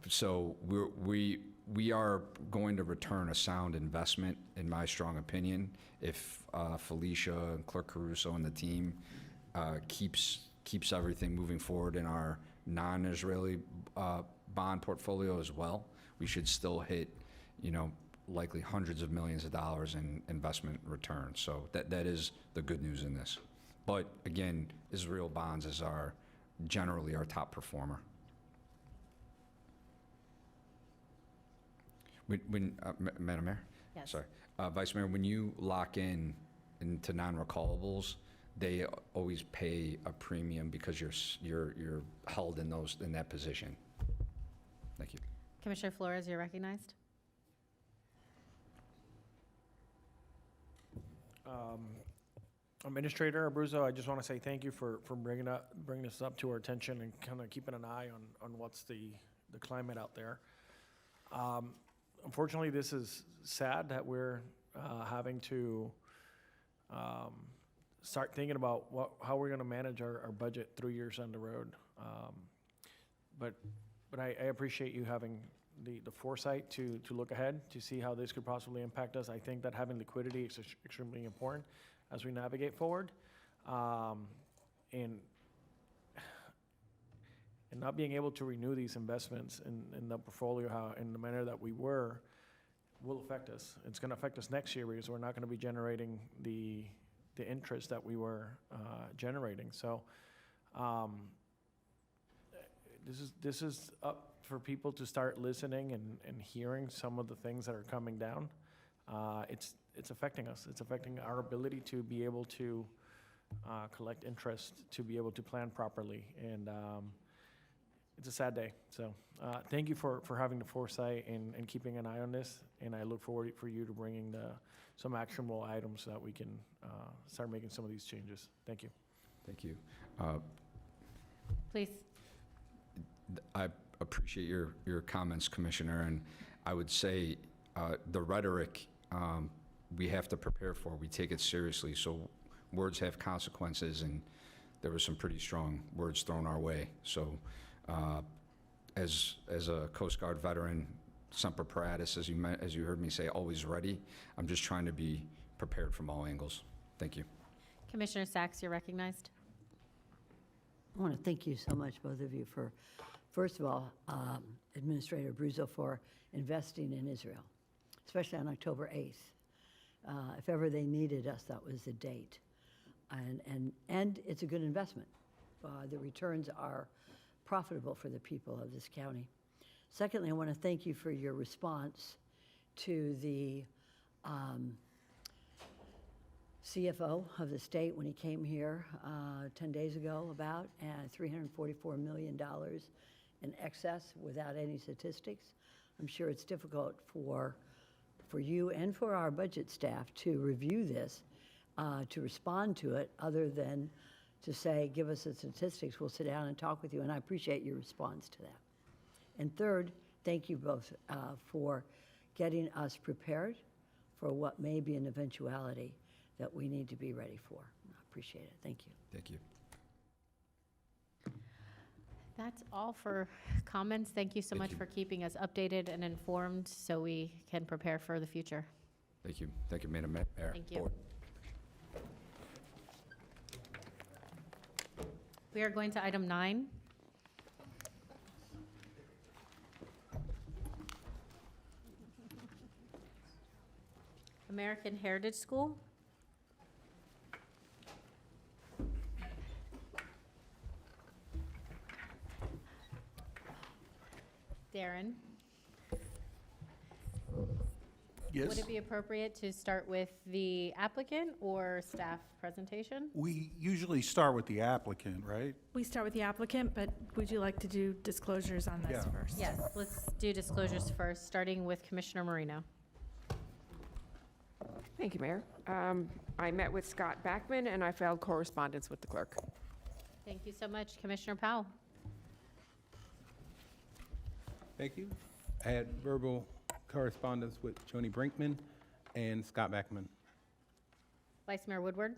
So we are going to return a sound investment, in my strong opinion, if Felicia and Clerk Caruso and the team keeps everything moving forward in our non-Israeli bond portfolio as well. We should still hit, likely hundreds of millions of dollars in investment return. So that is the good news in this. But again, Israel bonds is generally our top performer. Madam Mayor? Yes. Sorry. Vice Mayor, when you lock into non-recallables, they always pay a premium because you're held in that position. Thank you. Commissioner Flores, you're recognized. Administrator Abruzzo, I just want to say thank you for bringing this up to our attention and kind of keeping an eye on what's the climate out there. Unfortunately, this is sad that we're having to start thinking about how we're going to manage our budget 3 years down the road. But I appreciate you having the foresight to look ahead, to see how this could possibly impact us. I think that having liquidity is extremely important as we navigate forward. And not being able to renew these investments in the portfolio in the manner that we were will affect us. It's going to affect us next year because we're not going to be generating the interest that we were generating. So this is up for people to start listening and hearing some of the things that are coming down. It's affecting us. It's affecting our ability to be able to collect interest, to be able to plan properly. And it's a sad day. So thank you for having the foresight and keeping an eye on this. And I look forward for you to bringing some actionable items so that we can start making some of these changes. Thank you. Thank you. Please. I appreciate your comments, Commissioner, and I would say the rhetoric we have to prepare for. We take it seriously, so words have consequences, and there were some pretty strong words thrown our way. So as a Coast Guard veteran, Semper Paratus, as you heard me say, always ready. I'm just trying to be prepared from all angles. Thank you. Commissioner Sacks, you're recognized. I want to thank you so much, both of you, for, first of all, Administrator Abruzzo, for investing in Israel, especially on October 8th. If ever they needed us, that was the date. And it's a good investment. The returns are profitable for the people of this county. Secondly, I want to thank you for your response to the CFO of the state when he came here 10 days ago about $344 million in excess without any statistics. I'm sure it's difficult for you and for our budget staff to review this, to respond to it, other than to say, give us the statistics, we'll sit down and talk with you, and I appreciate your response to that. And third, thank you both for getting us prepared for what may be an eventuality that we need to be ready for. I appreciate it. Thank you. Thank you. That's all for comments. Thank you so much for keeping us updated and informed so we can prepare for the future. Thank you. Thank you, Madam Mayor. Thank you. Board. We are going to item 9. American Heritage School. Darren? Yes? Would it be appropriate to start with the applicant or staff presentation? We usually start with the applicant, right? We start with the applicant, but would you like to do disclosures on this Yeah. first? Yes, let's do disclosures first, starting with Commissioner Marino. Thank you, Mayor. I met with Scott Backman, and I filed correspondence with the clerk. Thank you so much. Commissioner Powell? Thank you. I had verbal correspondence with Joni Brinkman and Scott Backman. Vice Mayor Woodward?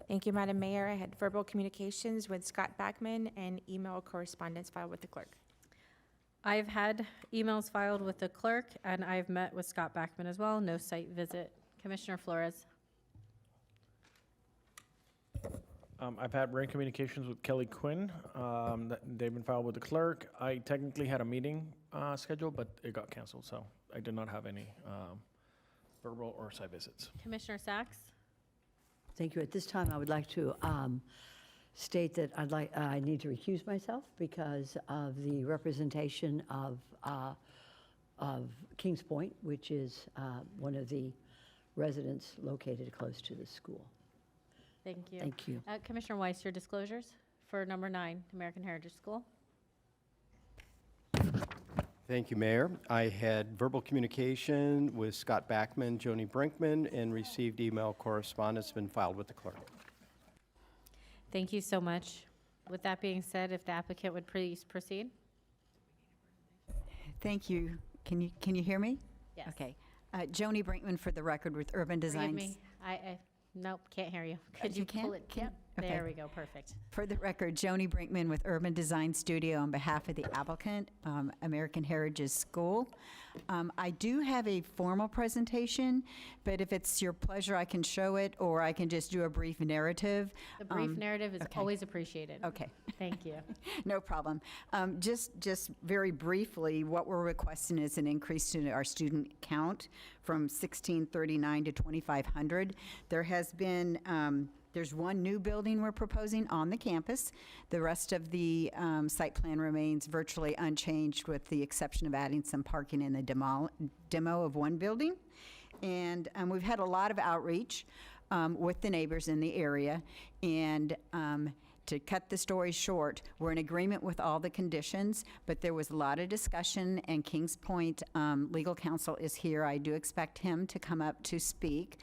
Thank you, Madam Mayor. I had verbal communications with Scott Backman and email correspondence filed with the clerk. I've had emails filed with the clerk, and I've met with Scott Backman as well. No site visit. Commissioner Flores? I've had written communications with Kelly Quinn. They've been filed with the clerk. I technically had a meeting scheduled, but it got canceled, so I did not have any verbal or site visits. Commissioner Sacks? Thank you. At this time, I would like to state that I need to recuse myself because of the representation of Kings Point, which is one of the residents located close to the school. Thank you. Thank you. Commissioner Weiss, your disclosures for number 9, American Heritage School. Thank you, Mayor. I had verbal communication with Scott Backman, Joni Brinkman, and received email correspondence been filed with the clerk. Thank you so much. With that being said, if the applicant would please proceed. Thank you. Can you hear me? Yes. Okay. Joni Brinkman for the record with Urban Forgive Designs. me. Nope, can't hear you. Could you pull it? Yep, Okay. there we go, perfect. For the record, Joni Brinkman with Urban Design Studio on behalf of the applicant, American Heritage School. I do have a formal presentation, but if it's your pleasure, I can show it, or I can just do a brief narrative. The brief narrative is okay. always appreciated. Okay. Thank you. No problem. Just very briefly, what we're requesting is an increase in our student count from 1,639 to 2,500. There has been, there's one new building we're proposing on the campus. The rest of the site plan remains virtually unchanged with the exception of adding some parking in the demo of one building. And we've had a lot of outreach with the neighbors in the area. And to cut the story short, we're in agreement with all the conditions, but there was a lot of discussion, and Kings Point legal counsel is here. I do expect him to come up to speak.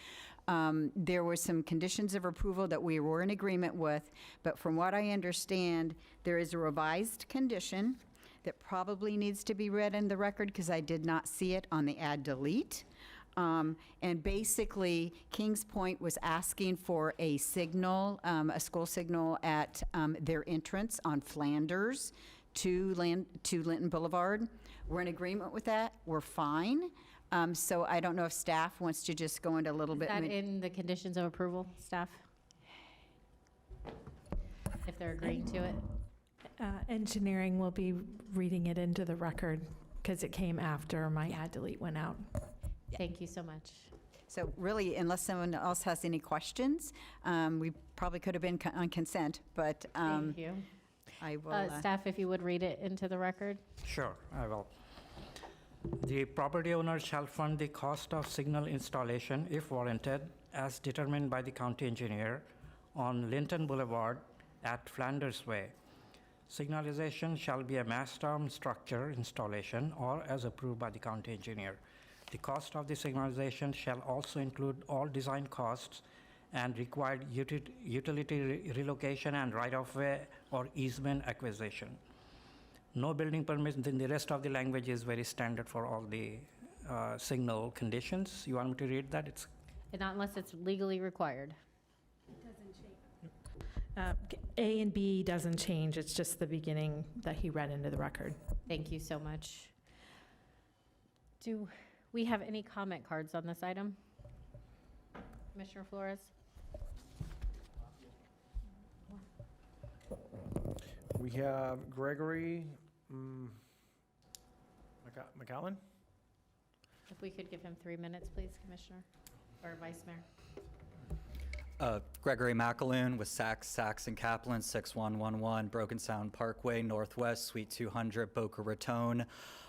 There were some conditions of approval that we were in agreement with, but from what I understand, there is a revised condition that probably needs to be read in the record because I did not see it on the add delete. And basically, Kings Point was asking for a signal, a school signal at their entrance on Flanders to Linton Boulevard. We're in agreement with that. We're fine. So I don't know if staff wants to just go into a little bit. Is that in the conditions of approval, staff? If they're agreeing to it? Engineering will be reading it into the record because it came after my add delete went out. Thank you so much. So really, unless someone else has any questions, we probably could have been on consent, but Thank you. I will. Staff, if you would read it into the record. Sure, I will. The property owner shall fund the cost of signal installation, if warranted, as determined by the county engineer on Linton Boulevard at Flanders Way. Signalization shall be a mast arm structure installation or as approved by the county engineer. The cost of the signalization shall also include all design costs and required utility relocation and right-of-way or easement acquisition. No building permits, then the rest of the language is very standard for all the signal conditions. You want me to read that? It's Not unless it's legally required. A and B doesn't change. It's just the beginning that he read into the record. Thank you so much. Do we have any comment cards on this item? Commissioner Flores? We have Gregory McAllen. If we could give him 3 minutes, please, Commissioner, or Vice Mayor. Gregory McAloon with Sachs and Kaplan, 6111 Broken Sound Parkway, Northwest, Suite 200, Boca Raton.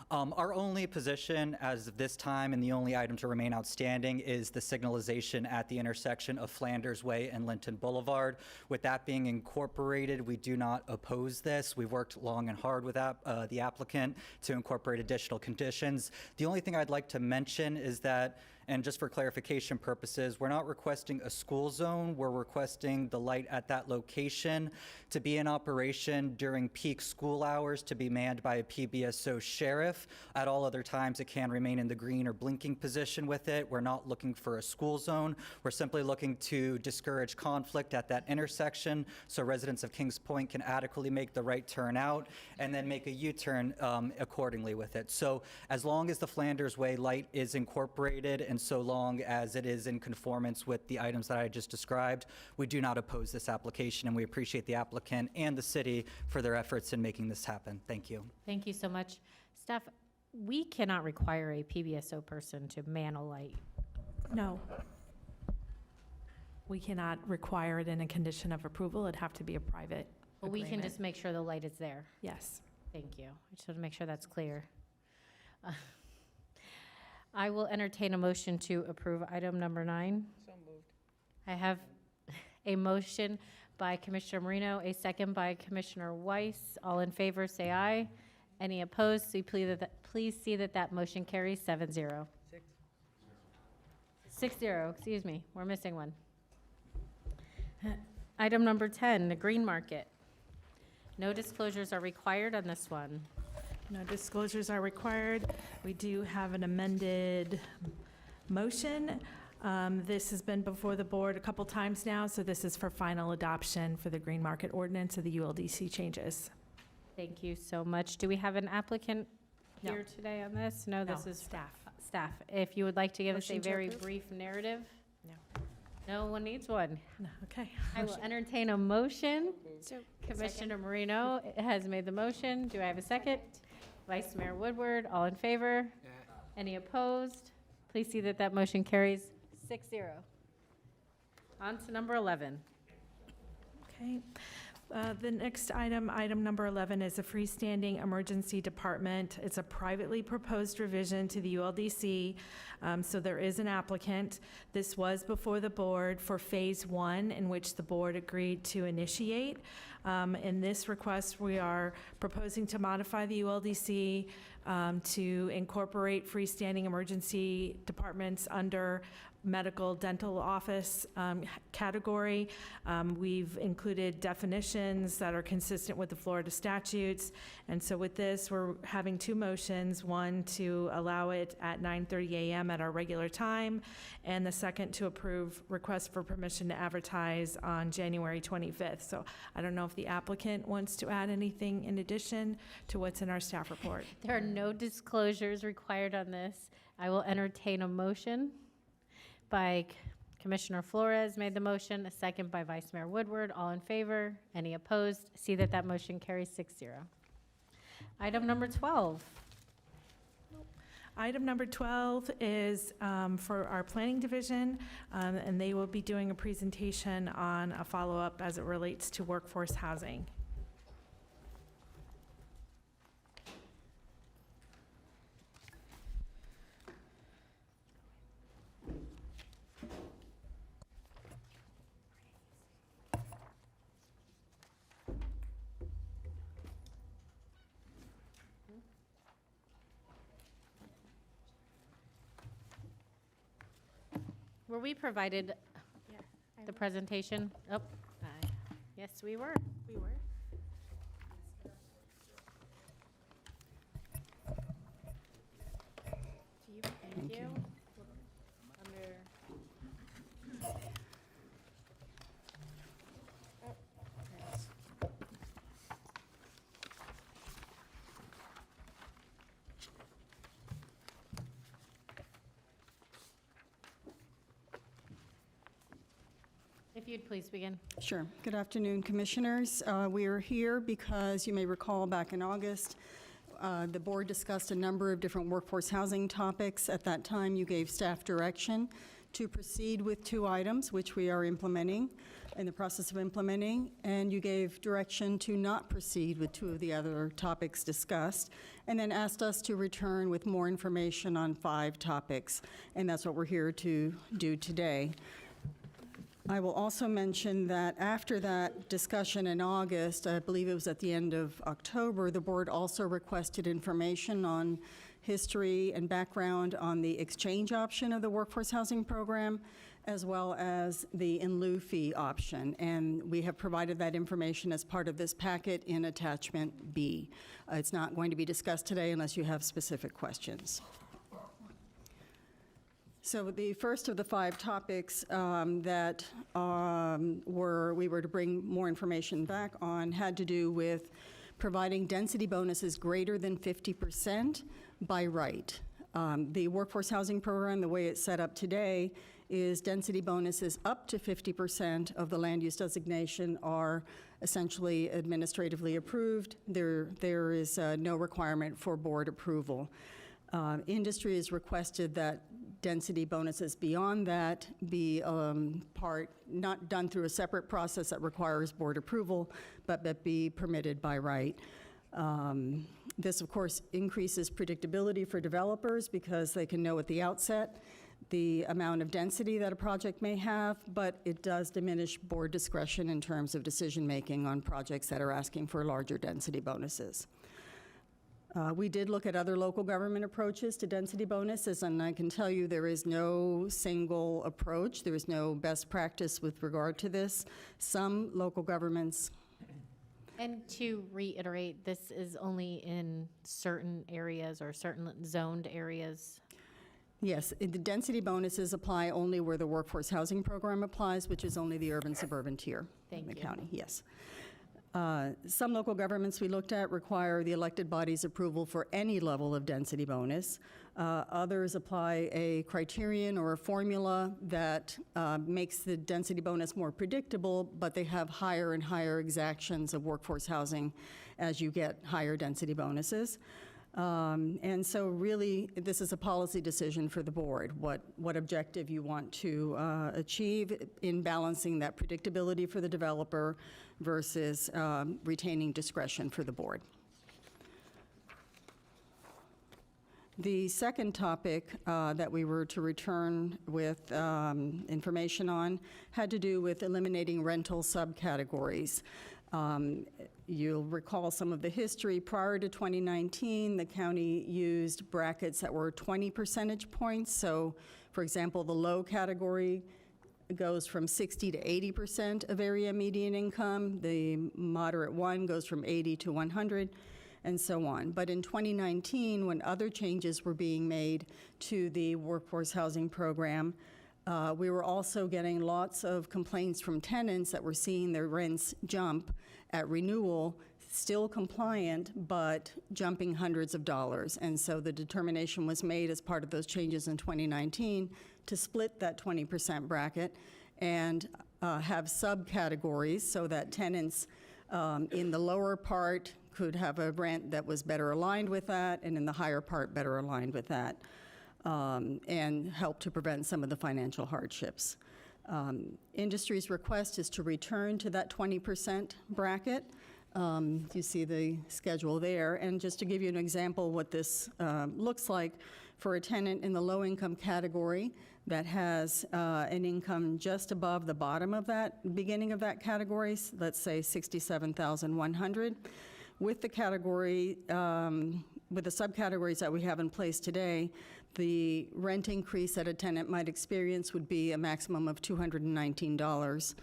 Our only position as of this time and the only item to remain outstanding is the signalization at the intersection of Flanders Way and Linton Boulevard. With that being incorporated, we do not oppose this. We've worked long and hard with the applicant to incorporate additional conditions. The only thing I'd like to mention is that And just for clarification purposes, we're not requesting a school zone. We're requesting the light at that location to be in operation during peak school hours, to be manned by a PBSO sheriff. At all other times, it can remain in the green or blinking position with it. We're not looking for a school zone. We're simply looking to discourage conflict at that intersection so residents of Kings Point can adequately make the right turn out and then make a U-turn accordingly with it. So as long as the Flanders Way light is incorporated and so long as it is in conformance with the items that I just described, we do not oppose this application, and we appreciate the applicant and the city for their efforts in making this happen. Thank you. Thank you so much. Staff, we cannot require a PBSO person to man a light. No. We cannot require it in a condition of approval. It'd have to be a private But we can agreement. just make sure the light is there. Yes. Thank you. I just want to make sure that's clear. I will entertain a motion to approve item number 9. So moved. I have a motion by Commissioner Marino, a second by Commissioner Weiss. All in favor, say aye. Any opposed? So please see that that motion carries 7-0. 6-0, excuse me. We're missing one. Item number 10, the Green Market. No disclosures are required on this one. No disclosures are required. We do have an amended motion. This has been before the board a couple times now, so this is for final adoption for the Green Market Ordinance of the ULDC changes. Thank you so much. Do we have an applicant No. here today on this? No, this No, is staff. staff. If you would like to give us a Motion to very approve? brief narrative? No. No one needs one. No, okay. I will entertain a motion. Commissioner Marino has made the motion. Do I have a second? Vice Mayor Woodward, all in favor? Any opposed? Please see that that motion carries 6-0. On to number 11. Okay. The next item, item number 11, is a freestanding emergency department. It's a privately proposed revision to the ULDC, so there is an applicant. This was before the board for Phase 1, in which the board agreed to initiate. In this request, we are proposing to modify the ULDC to incorporate freestanding emergency departments under medical dental office category. We've included definitions that are consistent with the Florida statutes. And so with this, we're having two motions, one to allow it at 9:30 a.m. at our regular time, and the second to approve request for permission to advertise on January 25th. So I don't know if the applicant wants to add anything in addition to what's in our staff report. There are no disclosures required on this. I will entertain a motion by Commissioner Flores made the motion, a second by Vice Mayor Woodward. All in favor? Any opposed? See that that motion carries 6-0. Item number 12. Item number 12 is for our planning division, and they will be doing a presentation on a follow-up as it relates to workforce housing. Were we provided the presentation? Oh, yes, we were. We were. Thank you. Under. If you'd please begin. Sure. Good afternoon, Commissioners. We are here because you may recall back in August, the board discussed a number of different workforce housing topics. At that time, you gave staff direction to proceed with 2 items, which we are implementing, in the process of implementing, and you gave direction to not proceed with 2 of the other topics discussed, and then asked us to return with more information on 5 topics, and that's what we're here to do today. I will also mention that after that discussion in August, I believe it was at the end of October, the board also requested information on history and background on the exchange option of the workforce housing program, as well as the in lieu fee option. And we have provided that information as part of this packet in attachment B. It's not going to be discussed today unless you have specific questions. So the first of the 5 topics that we were to bring more information back on had to do with providing density bonuses greater than 50% by right. The workforce housing program, the way it's set up today, is density bonuses up to 50% of the land use designation are essentially administratively approved. There is no requirement for board approval. Industry has requested that density bonuses beyond that be not done through a separate process that requires board approval, but that be permitted by right. This, of course, increases predictability for developers because they can know at the outset the amount of density that a project may have, but it does diminish board discretion in terms of decision-making on projects that are asking for larger density bonuses. We did look at other local government approaches to density bonuses, and I can tell you there is no single approach. There is no best practice with regard to this. Some local governments. And to reiterate, this is only in certain areas or certain zoned areas? Yes, the density bonuses apply only where the workforce housing program applies, which is only the urban suburban tier in the county, yes. Some local governments we looked at require the elected body's approval for any level of density bonus. Others apply a criterion or a formula that makes the density bonus more predictable, but they have higher and higher exactions of workforce housing as you get higher density bonuses. And so really, this is a policy decision for the board, what objective you want to achieve in balancing that predictability for the developer versus retaining discretion for the board. The second topic that we were to return with information on had to do with eliminating rental subcategories. You'll recall some of the history. Prior to 2019, the county used brackets that were 20 percentage points. So, for example, the low category goes from 60 to 80% of area median income. The moderate one goes from 80 to 100, and so on. But in 2019, when other changes were being made to the workforce housing program, we were also getting lots of complaints from tenants that were seeing their rents jump at renewal, still compliant, but jumping hundreds of dollars. And so the determination was made as part of those changes in 2019 to split that 20% bracket and have subcategories so that tenants in the lower part could have a rent that was better aligned with that, and in the higher part better aligned with that. And help to prevent some of the financial hardships. Industry's request is to return to that 20% bracket. You see the schedule there. And just to give you an example what this looks like, for a tenant in the low-income category that has an income just above the bottom of that, beginning of that category, let's say $67,100, with the category, with the subcategories that we have in place today, the rent increase that a tenant might experience would be a maximum of $219.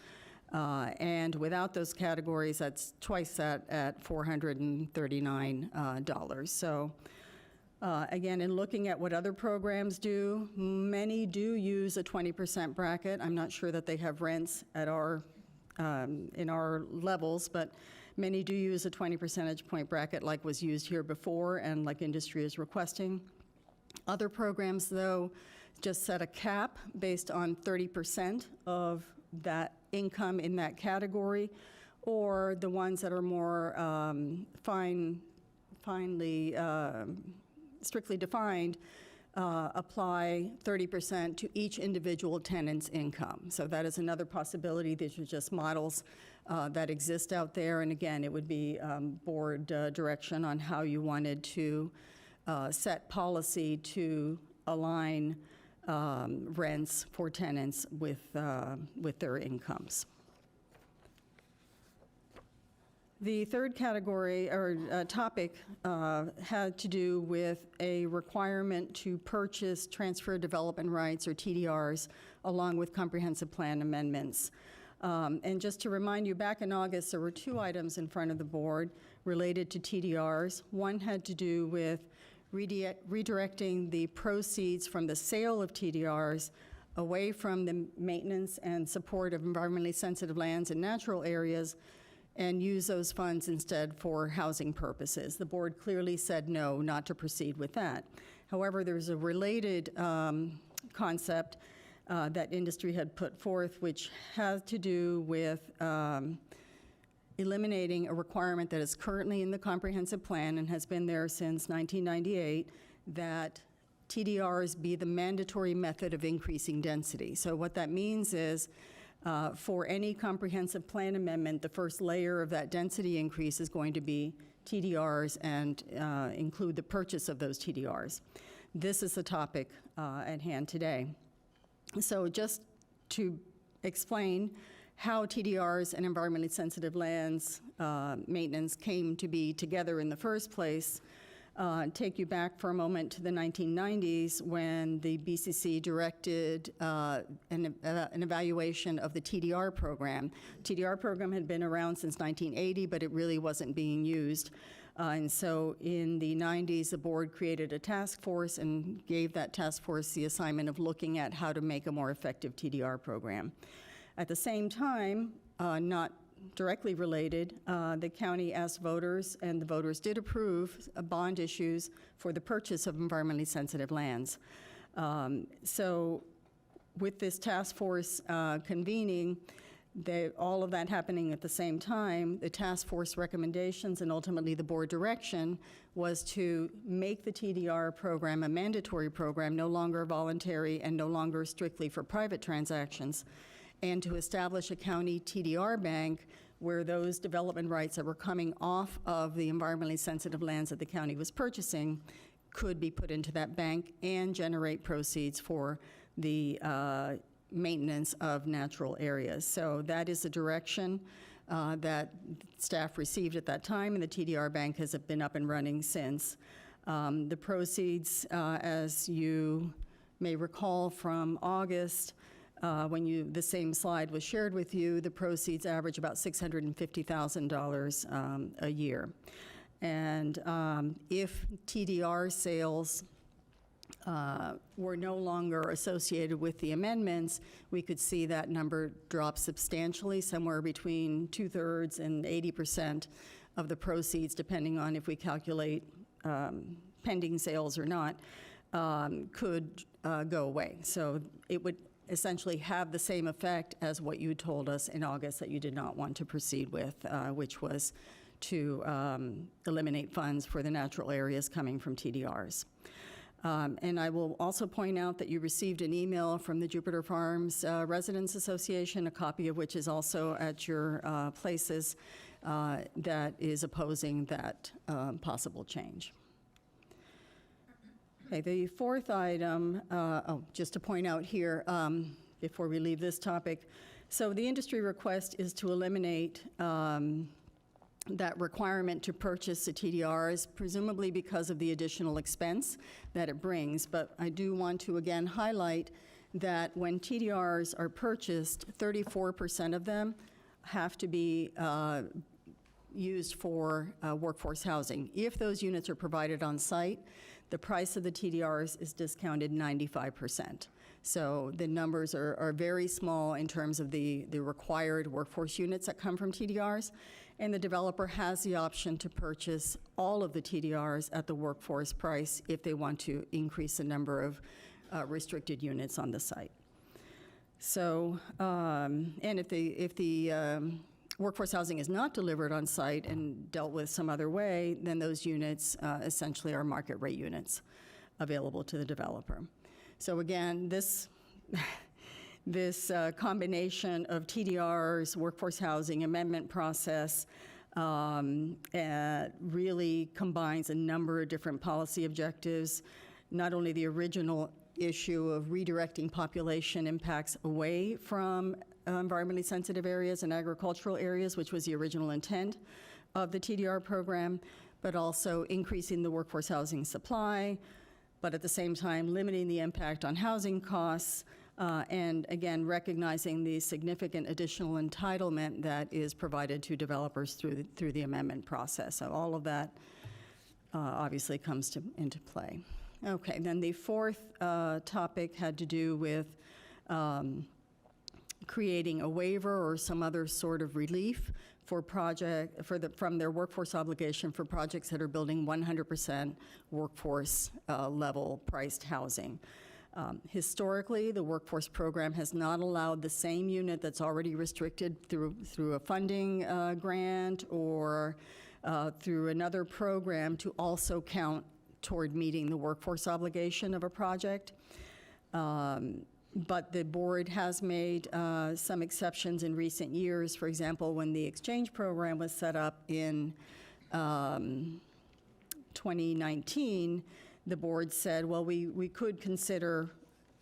And without those categories, that's twice that at $439. So again, in looking at what other programs do, many do use a 20% bracket. I'm not sure that they have rents at in our levels, but many do use a 20 percentage point bracket like was used here before and like industry is requesting. Other programs, though, just set a cap based on 30% of that income in that category, or the ones that are more strictly defined apply 30% to each individual tenant's income. So that is another possibility. These are just models that exist out there, and again, it would be board direction on how you wanted to set policy to align rents for tenants with their incomes. The third category, or topic, had to do with a requirement to purchase transfer development rights, or TDRs, along with comprehensive plan amendments. And just to remind you, back in August, there were 2 items in front of the board related to TDRs. One had to do with redirecting the proceeds from the sale of TDRs away from the maintenance and support of environmentally sensitive lands and natural areas, and use those funds instead for housing purposes. The board clearly said no, not to proceed with that. However, there's a related concept that industry had put forth, which has to do with eliminating a requirement that is currently in the comprehensive plan and has been there since 1998, that TDRs be the mandatory method of increasing density. So what that means is, for any comprehensive plan amendment, the first layer of that density increase is going to be TDRs and include the purchase of those TDRs. This is the topic at hand today. So just to explain how TDRs and environmentally sensitive lands maintenance came to be together in the first place, take you back for a moment to the 1990s when the BCC directed an evaluation of the TDR program. TDR program had been around since 1980, but it really wasn't being used. And so in the 90s, the board created a task force and gave that task force the assignment of looking at how to make a more effective TDR program. At the same time, not directly related, the county asked voters, and the voters did approve, bond issues for the purchase of environmentally sensitive lands. So with this task force convening, all of that happening at the same time, the task force recommendations and ultimately the board direction was to make the TDR program a mandatory program, no longer voluntary and no longer strictly for private transactions, and to establish a county TDR bank where those development rights that were coming off of the environmentally sensitive lands that the county was purchasing could be put into that bank and generate proceeds for the maintenance of natural areas. So that is the direction that staff received at that time, and the TDR bank has been up and running since. The proceeds, as you may recall from August, when the same slide was shared with you, the proceeds average about $650,000 a year. And if TDR sales were no longer associated with the amendments, we could see that number drop substantially, somewhere between 2/3 and 80% of the proceeds, depending on if we calculate pending sales or not, could go away. So it would essentially have the same effect as what you told us in August that you did not want to proceed with, which was to eliminate funds for the natural areas coming from TDRs. And I will also point out that you received an email from the Jupiter Farms Residents Association, a copy of which is also at your places, that is opposing that possible change. Okay, the fourth item, just to point out here, before we leave this topic, so the industry request is to eliminate that requirement to purchase the TDRs, presumably because of the additional expense that it brings. But I do want to again highlight that when TDRs are purchased, 34% of them have to be used for workforce housing. If those units are provided on site, the price of the TDRs is discounted 95%. So the numbers are very small in terms of the required workforce units that come from TDRs. And the developer has the option to purchase all of the TDRs at the workforce price if they want to increase the number of restricted units on the site. So, and if the workforce housing is not delivered on site and dealt with some other way, then those units essentially are market rate units available to the developer. So again, this combination of TDRs, workforce housing, amendment process really combines a number of different policy objectives, not only the original issue of redirecting population impacts away from environmentally sensitive areas and agricultural areas, which was the original intent of the TDR program, but also increasing the workforce housing supply, but at the same time limiting the impact on housing costs, and again, recognizing the significant additional entitlement that is provided to developers through the amendment process. So all of that obviously comes into play. Okay, then the fourth topic had to do with creating a waiver or some other sort of relief from their workforce obligation for projects that are building 100% workforce level priced housing. Historically, the workforce program has not allowed the same unit that's already restricted through a funding grant or through another program to also count toward meeting the workforce obligation of a project. But the board has made some exceptions in recent years. For example, when the exchange program was set up in 2019, the board said, well, we could consider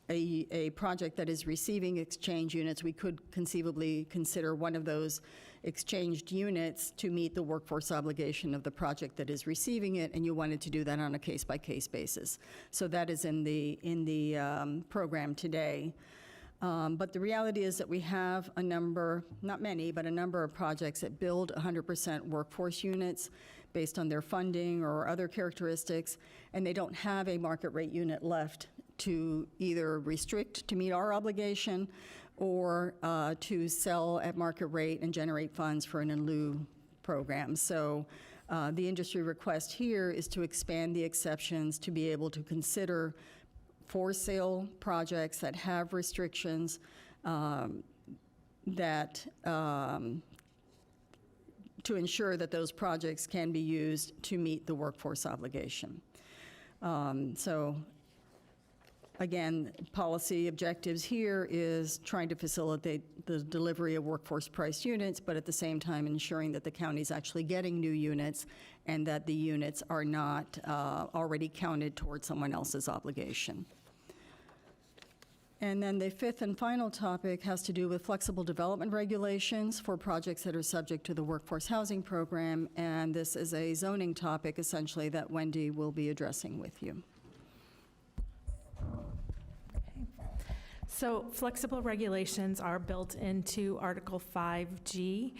a project that is receiving exchange units. We could conceivably consider one of those exchanged units to meet the workforce obligation of the project that is receiving it, and you wanted to do that on a case-by-case basis. So that is in the program today. But the reality is that we have a number, not many, but a number of projects that build 100% workforce units based on their funding or other characteristics, and they don't have a market rate unit left to either restrict to meet our obligation or to sell at market rate and generate funds for an in lieu program. So the industry request here is to expand the exceptions to be able to consider for sale projects that have restrictions to ensure that those projects can be used to meet the workforce obligation. So again, policy objectives here is trying to facilitate the delivery of workforce priced units, but at the same time ensuring that the county's actually getting new units and that the units are not already counted towards someone else's obligation. And then the fifth and final topic has to do with flexible development regulations for projects that are subject to the workforce housing program, and this is a zoning topic essentially that Wendy will be addressing with you. So flexible regulations are built into Article 5G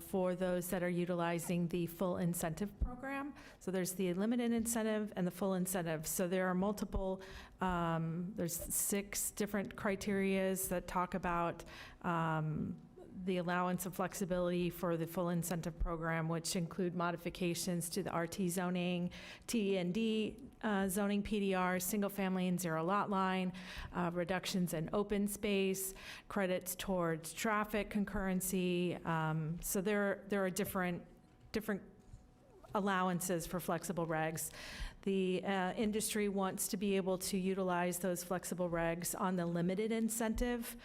for those that are utilizing the full incentive program. So there's the limited incentive and the full incentive. So there are multiple, there's 6 different criterias that talk about the allowance of flexibility for the full incentive program, which include modifications to the RT zoning, T&D zoning PDR, single family and zero lot line, reductions in open space, credits towards traffic concurrency. So there are different allowances for flexible regs. The industry wants to be able to utilize those flexible regs on the limited incentive,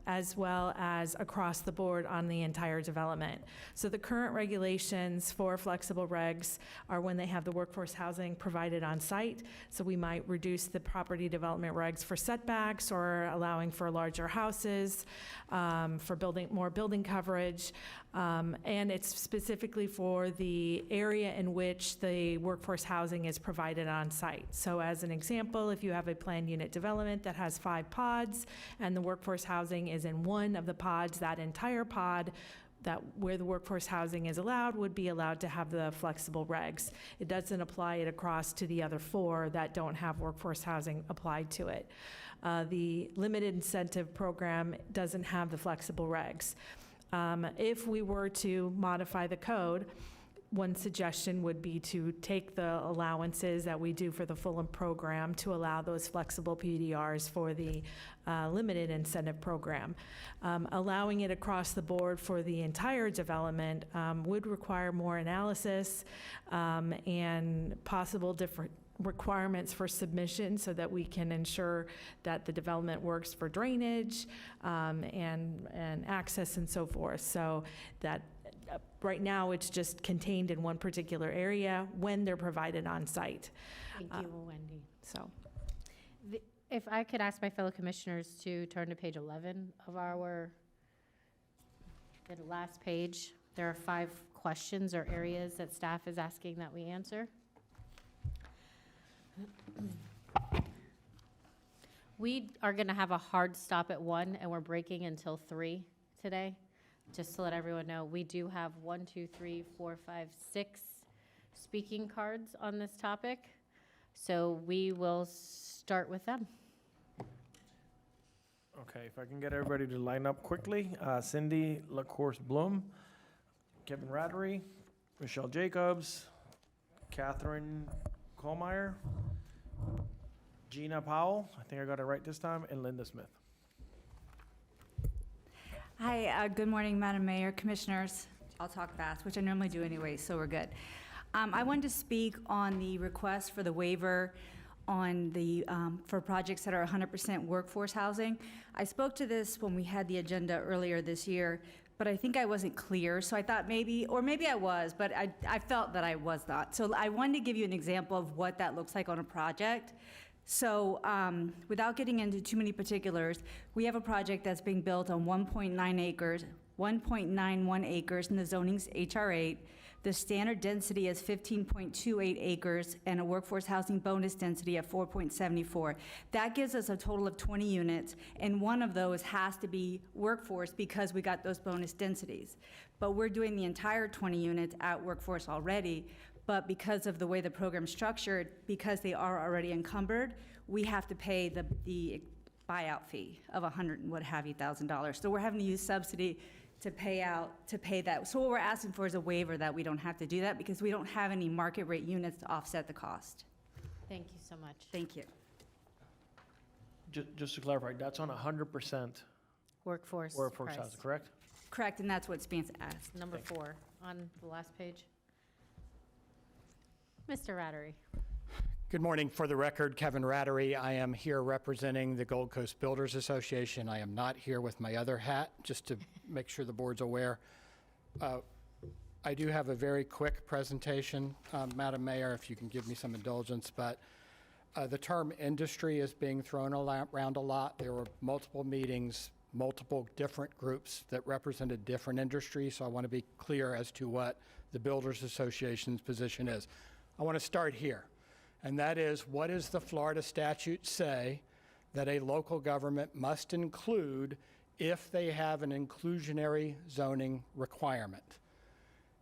as well as across the board on the entire development. So the current regulations for flexible regs are when they have the workforce housing provided on site. So we might reduce the property development regs for setbacks or allowing for larger houses, for more building coverage. And it's specifically for the area in which the workforce housing is provided on site. So as an example, if you have a planned unit development that has 5 pods and the workforce housing is in one of the pods, that entire pod where the workforce housing is allowed would be allowed to have the flexible regs. It doesn't apply it across to the other 4 that don't have workforce housing applied to it. The limited incentive program doesn't have the flexible regs. If we were to modify the code, one suggestion would be to take the allowances that we do for the full program to allow those flexible PDRs for the limited incentive program. Allowing it across the board for the entire development would require more analysis and possible different requirements for submission so that we can ensure that the development works for drainage and access and so forth. So that right now it's just contained in one particular area when they're provided on site. Thank you, Wendy. So, if I could ask my fellow commissioners to turn to page 11 of the last page. There are 5 questions or areas that staff is asking that we answer. We are going to have a hard stop at 1, and we're breaking until 3 today. Just to let everyone know, we do have 1, 2, 3, 4, 5, 6 speaking cards on this topic. So we will start with them. Okay, if I can get everybody to line up quickly. Cindy LaCourse Bloom, Kevin Rattery, Michelle Jacobs, Catherine Kohlmeyer, Gina Powell, I think I got it right this time, and Linda Smith. Hi, good morning, Madam Mayor, Commissioners. I'll talk fast, which I normally do anyway, so we're good. I wanted to speak on the request for the waiver on the, for projects that are 100% workforce housing. I spoke to this when we had the agenda earlier this year, but I think I wasn't clear, so I thought maybe, or maybe I was, but I felt that I was not. So I wanted to give you an example of what that looks like on a project. So without getting into too many particulars, we have a project that's being built on 1.9 acres, 1.91 acres, and the zoning's HR8. The standard density is 15.28 acres and a workforce housing bonus density of 4.74. That gives us a total of 20 units, and one of those has to be workforce because we got those bonus densities. But we're doing the entire 20 units at workforce already, but because of the way the program's structured, because they are already encumbered, we have to pay the buyout fee of $100,000. So we're having to use subsidy to pay that. So what we're asking for is a waiver that we don't have to do that because we don't have any market rate units to offset the cost. Thank you so much. Thank you. Just to clarify, that's on 100% Workforce workforce price. housing, correct? Correct, and that's what's being asked. Number 4 on the last page. Mr. Rattery. Good morning. For the record, Kevin Rattery. I am here representing the Gold Coast Builders Association. I am not here with my other hat, just to make sure the board's aware. I do have a very quick presentation, Madam Mayor, if you can give me some indulgence, but the term industry is being thrown around a lot. There were multiple meetings, multiple different groups that represented different industries, so I want to be clear as to what the Builders Association's position is. I want to start here, and that is, what does the Florida statute say that a local government must include if they have an inclusionary zoning requirement?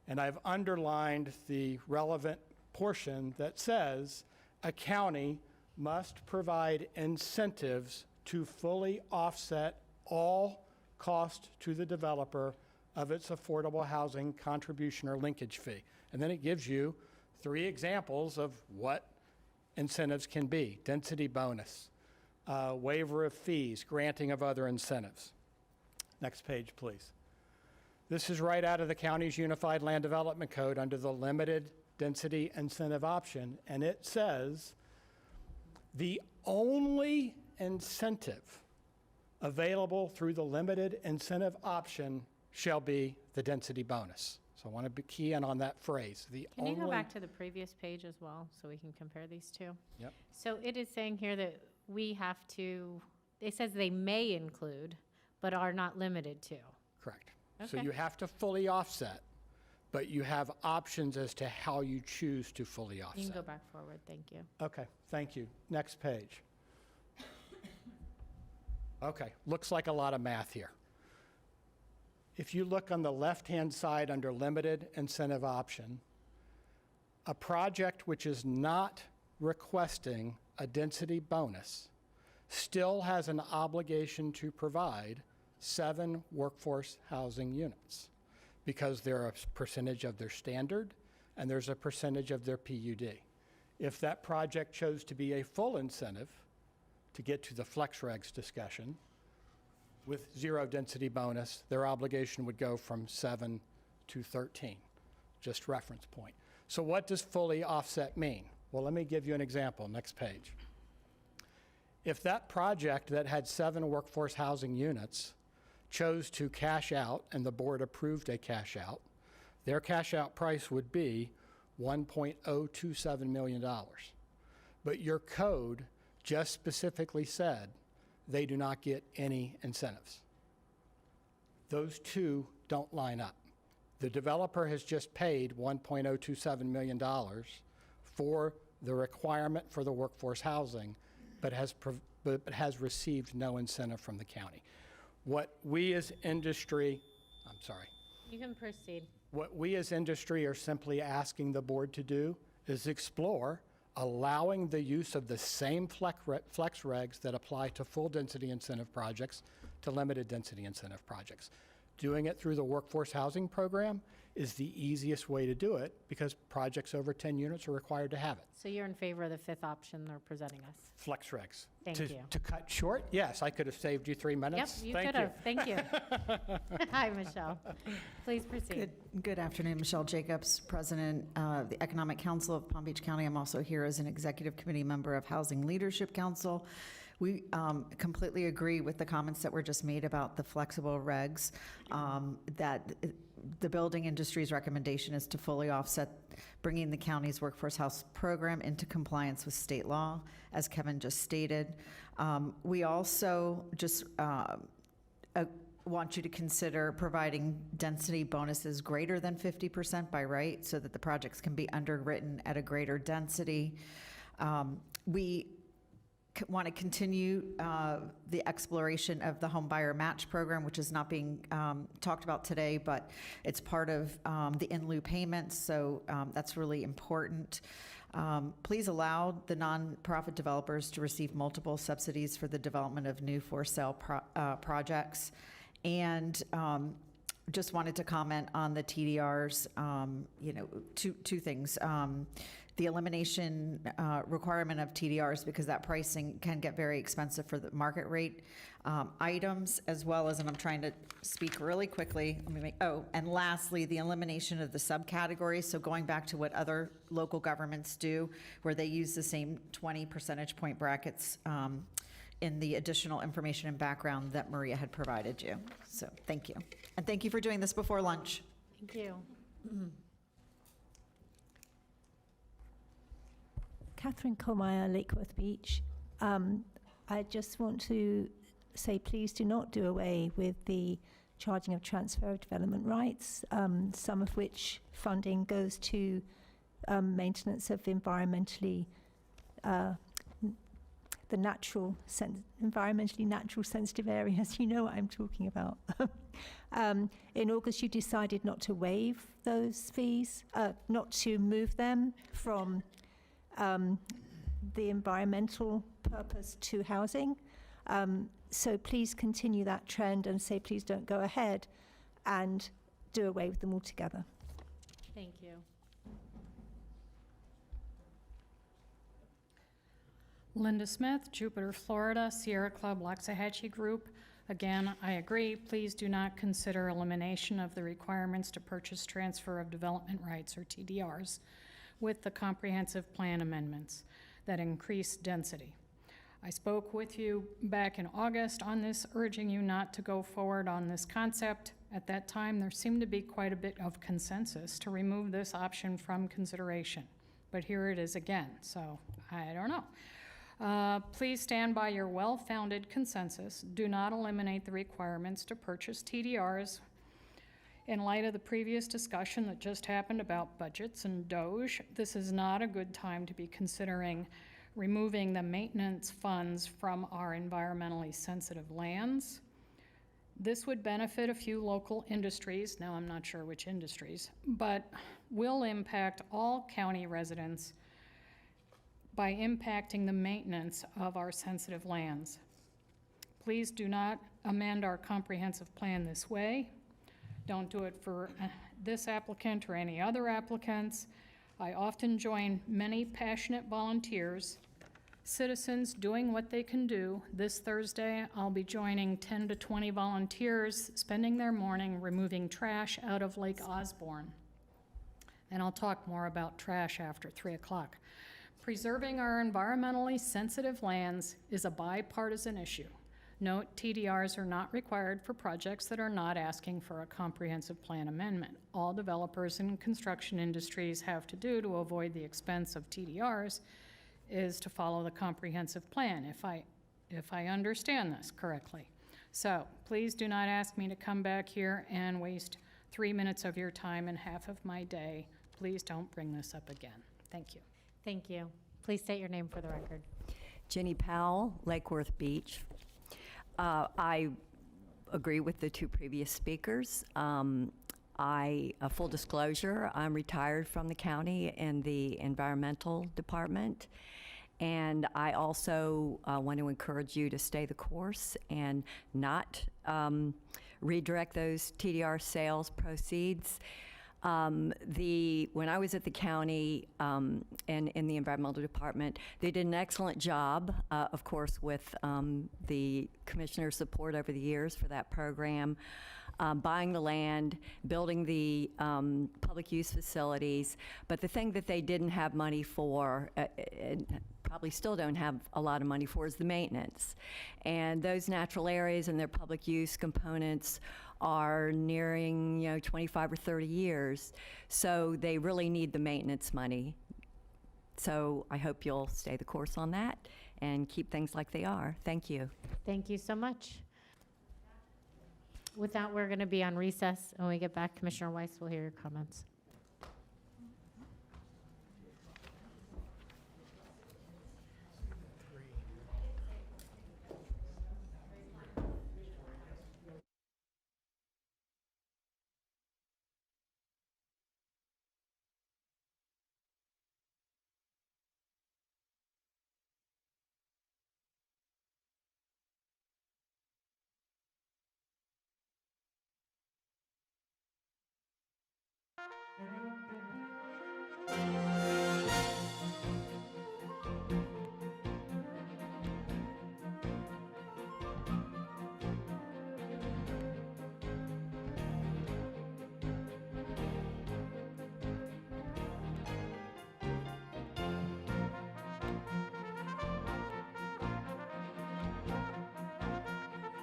And I've underlined the relevant portion that says a county must provide incentives to fully offset all cost to the developer of its affordable housing contribution or linkage fee. And then it gives you 3 examples of what incentives can be: density bonus, waiver of fees, granting of other incentives. Next page, please. This is right out of the county's Unified Land Development Code under the limited density incentive option, and it says the only incentive available through the limited incentive option shall be the density bonus. So I want to be key in on that phrase. Can you go back to the previous page as well so we can compare these two? Yep. So it is saying here that we have to, it says they may include, but are not limited to. Correct. So Okay. you have to fully offset, but you have options as to how you choose to fully offset. You can go back forward, thank you. Okay, thank you. Next page. Okay, looks like a lot of math here. If you look on the left-hand side under limited incentive option, a project which is not requesting a density bonus still has an obligation to provide 7 workforce housing units because they're a percentage of their standard and there's a percentage of their PUD. If that project chose to be a full incentive, to get to the flex regs discussion, with 0 density bonus, their obligation would go from 7 to 13, just reference point. So what does fully offset mean? Well, let me give you an example. Next page. If that project that had 7 workforce housing units chose to cash out, and the board approved a cash out, their cash out price would be $1.027 million. But your code just specifically said they do not get any incentives. Those two don't line up. The developer has just paid $1.027 million for the requirement for the workforce housing, but has received no incentive from the county. What we as industry, I'm sorry. You can proceed. What we as industry are simply asking the board to do is explore allowing the use of the same flex regs that apply to full density incentive projects to limited density incentive projects. Doing it through the workforce housing program is the easiest way to do it because projects over 10 units are required to have it. So you're in favor of the fifth option they're presenting us? Flex regs. Thank to, you. To cut short, yes, I could have saved you 3 minutes. Yep, you Thank could have. Thank you. Hi, Michelle. Please proceed. Good afternoon, Michelle Jacobs, President of the Economic Council of Palm Beach County. I'm also here as an Executive Committee member of Housing Leadership Council. We completely agree with the comments that were just made about the flexible regs, that the building industry's recommendation is to fully offset bringing the county's workforce house program into compliance with state law, as Kevin just stated. We also just want you to consider providing density bonuses greater than 50% by right so that the projects can be underwritten at a greater density. We want to continue the exploration of the home buyer match program, which is not being talked about today, but it's part of the in lieu payments, so that's really important. Please allow the nonprofit developers to receive multiple subsidies for the development of new for sale projects. And just wanted to comment on the TDRs, two things. The elimination requirement of TDRs, because that pricing can get very expensive for the market rate items, as well as, and I'm trying to speak really quickly, and lastly, the elimination of the subcategories. So going back to what other local governments do, where they use the same 20 percentage point brackets in the additional information and background that Maria had provided you. So thank you. And thank you for doing this before lunch. Thank you. Catherine Colmeyer, Lakeworth Beach. I just want to say please do not do away with the charging of transfer of development rights, some of which funding goes to maintenance of environmentally environmentally natural sensitive areas. You know what I'm talking about. In August, you decided not to waive those fees, not to move them from the environmental purpose to housing. So please continue that trend and say please don't go ahead and do away with them altogether. Thank you. Linda Smith, Jupiter, Florida, Sierra Club, Loxahatchee Group. Again, I agree. Please do not consider elimination of the requirements to purchase transfer of development rights, or TDRs, with the comprehensive plan amendments that increase density. I spoke with you back in August on this, urging you not to go forward on this concept. At that time, there seemed to be quite a bit of consensus to remove this option from consideration. But here it is again, so I don't know. Please stand by your well-founded consensus. Do not eliminate the requirements to purchase TDRs. In light of the previous discussion that just happened about budgets and DOGE, this is not a good time to be considering removing the maintenance funds from our environmentally sensitive lands. This would benefit a few local industries, now I'm not sure which industries, but will impact all county residents by impacting the maintenance of our sensitive lands. Please do not amend our comprehensive plan this way. Don't do it for this applicant or any other applicants. I often join many passionate volunteers, citizens doing what they can do. This Thursday, I'll be joining 10 to 20 volunteers spending their morning removing trash out of Lake Osborne. And I'll talk more about trash after 3 o'clock. Preserving our environmentally sensitive lands is a bipartisan issue. Note, TDRs are not required for projects that are not asking for a comprehensive plan amendment. All developers and construction industries have to do to avoid the expense of TDRs is to follow the comprehensive plan, if I understand this correctly. So please do not ask me to come back here and waste 3 minutes of your time and half of my day. Please don't bring this up again. Thank you. Thank you. Please state your name for the record. Jenny Powell, Lake Worth Beach. I agree with the two previous speakers. Full disclosure, I'm retired from the county in the environmental department. And I also want to encourage you to stay the course and not redirect those TDR sales proceeds. When I was at the county and in the environmental department, they did an excellent job, of course, with the commissioner's support over the years for that program, buying the land, building the public use facilities. But the thing that they didn't have money for, and probably still don't have a lot of money for, is the maintenance. And those natural areas and their public use components are nearing 25 or 30 years. So they really need the maintenance money. So I hope you'll stay the course on that and keep things like they are. Thank you. Thank you so much. With that, we're going to be on recess. When we get back, Commissioner Weiss will hear your comments.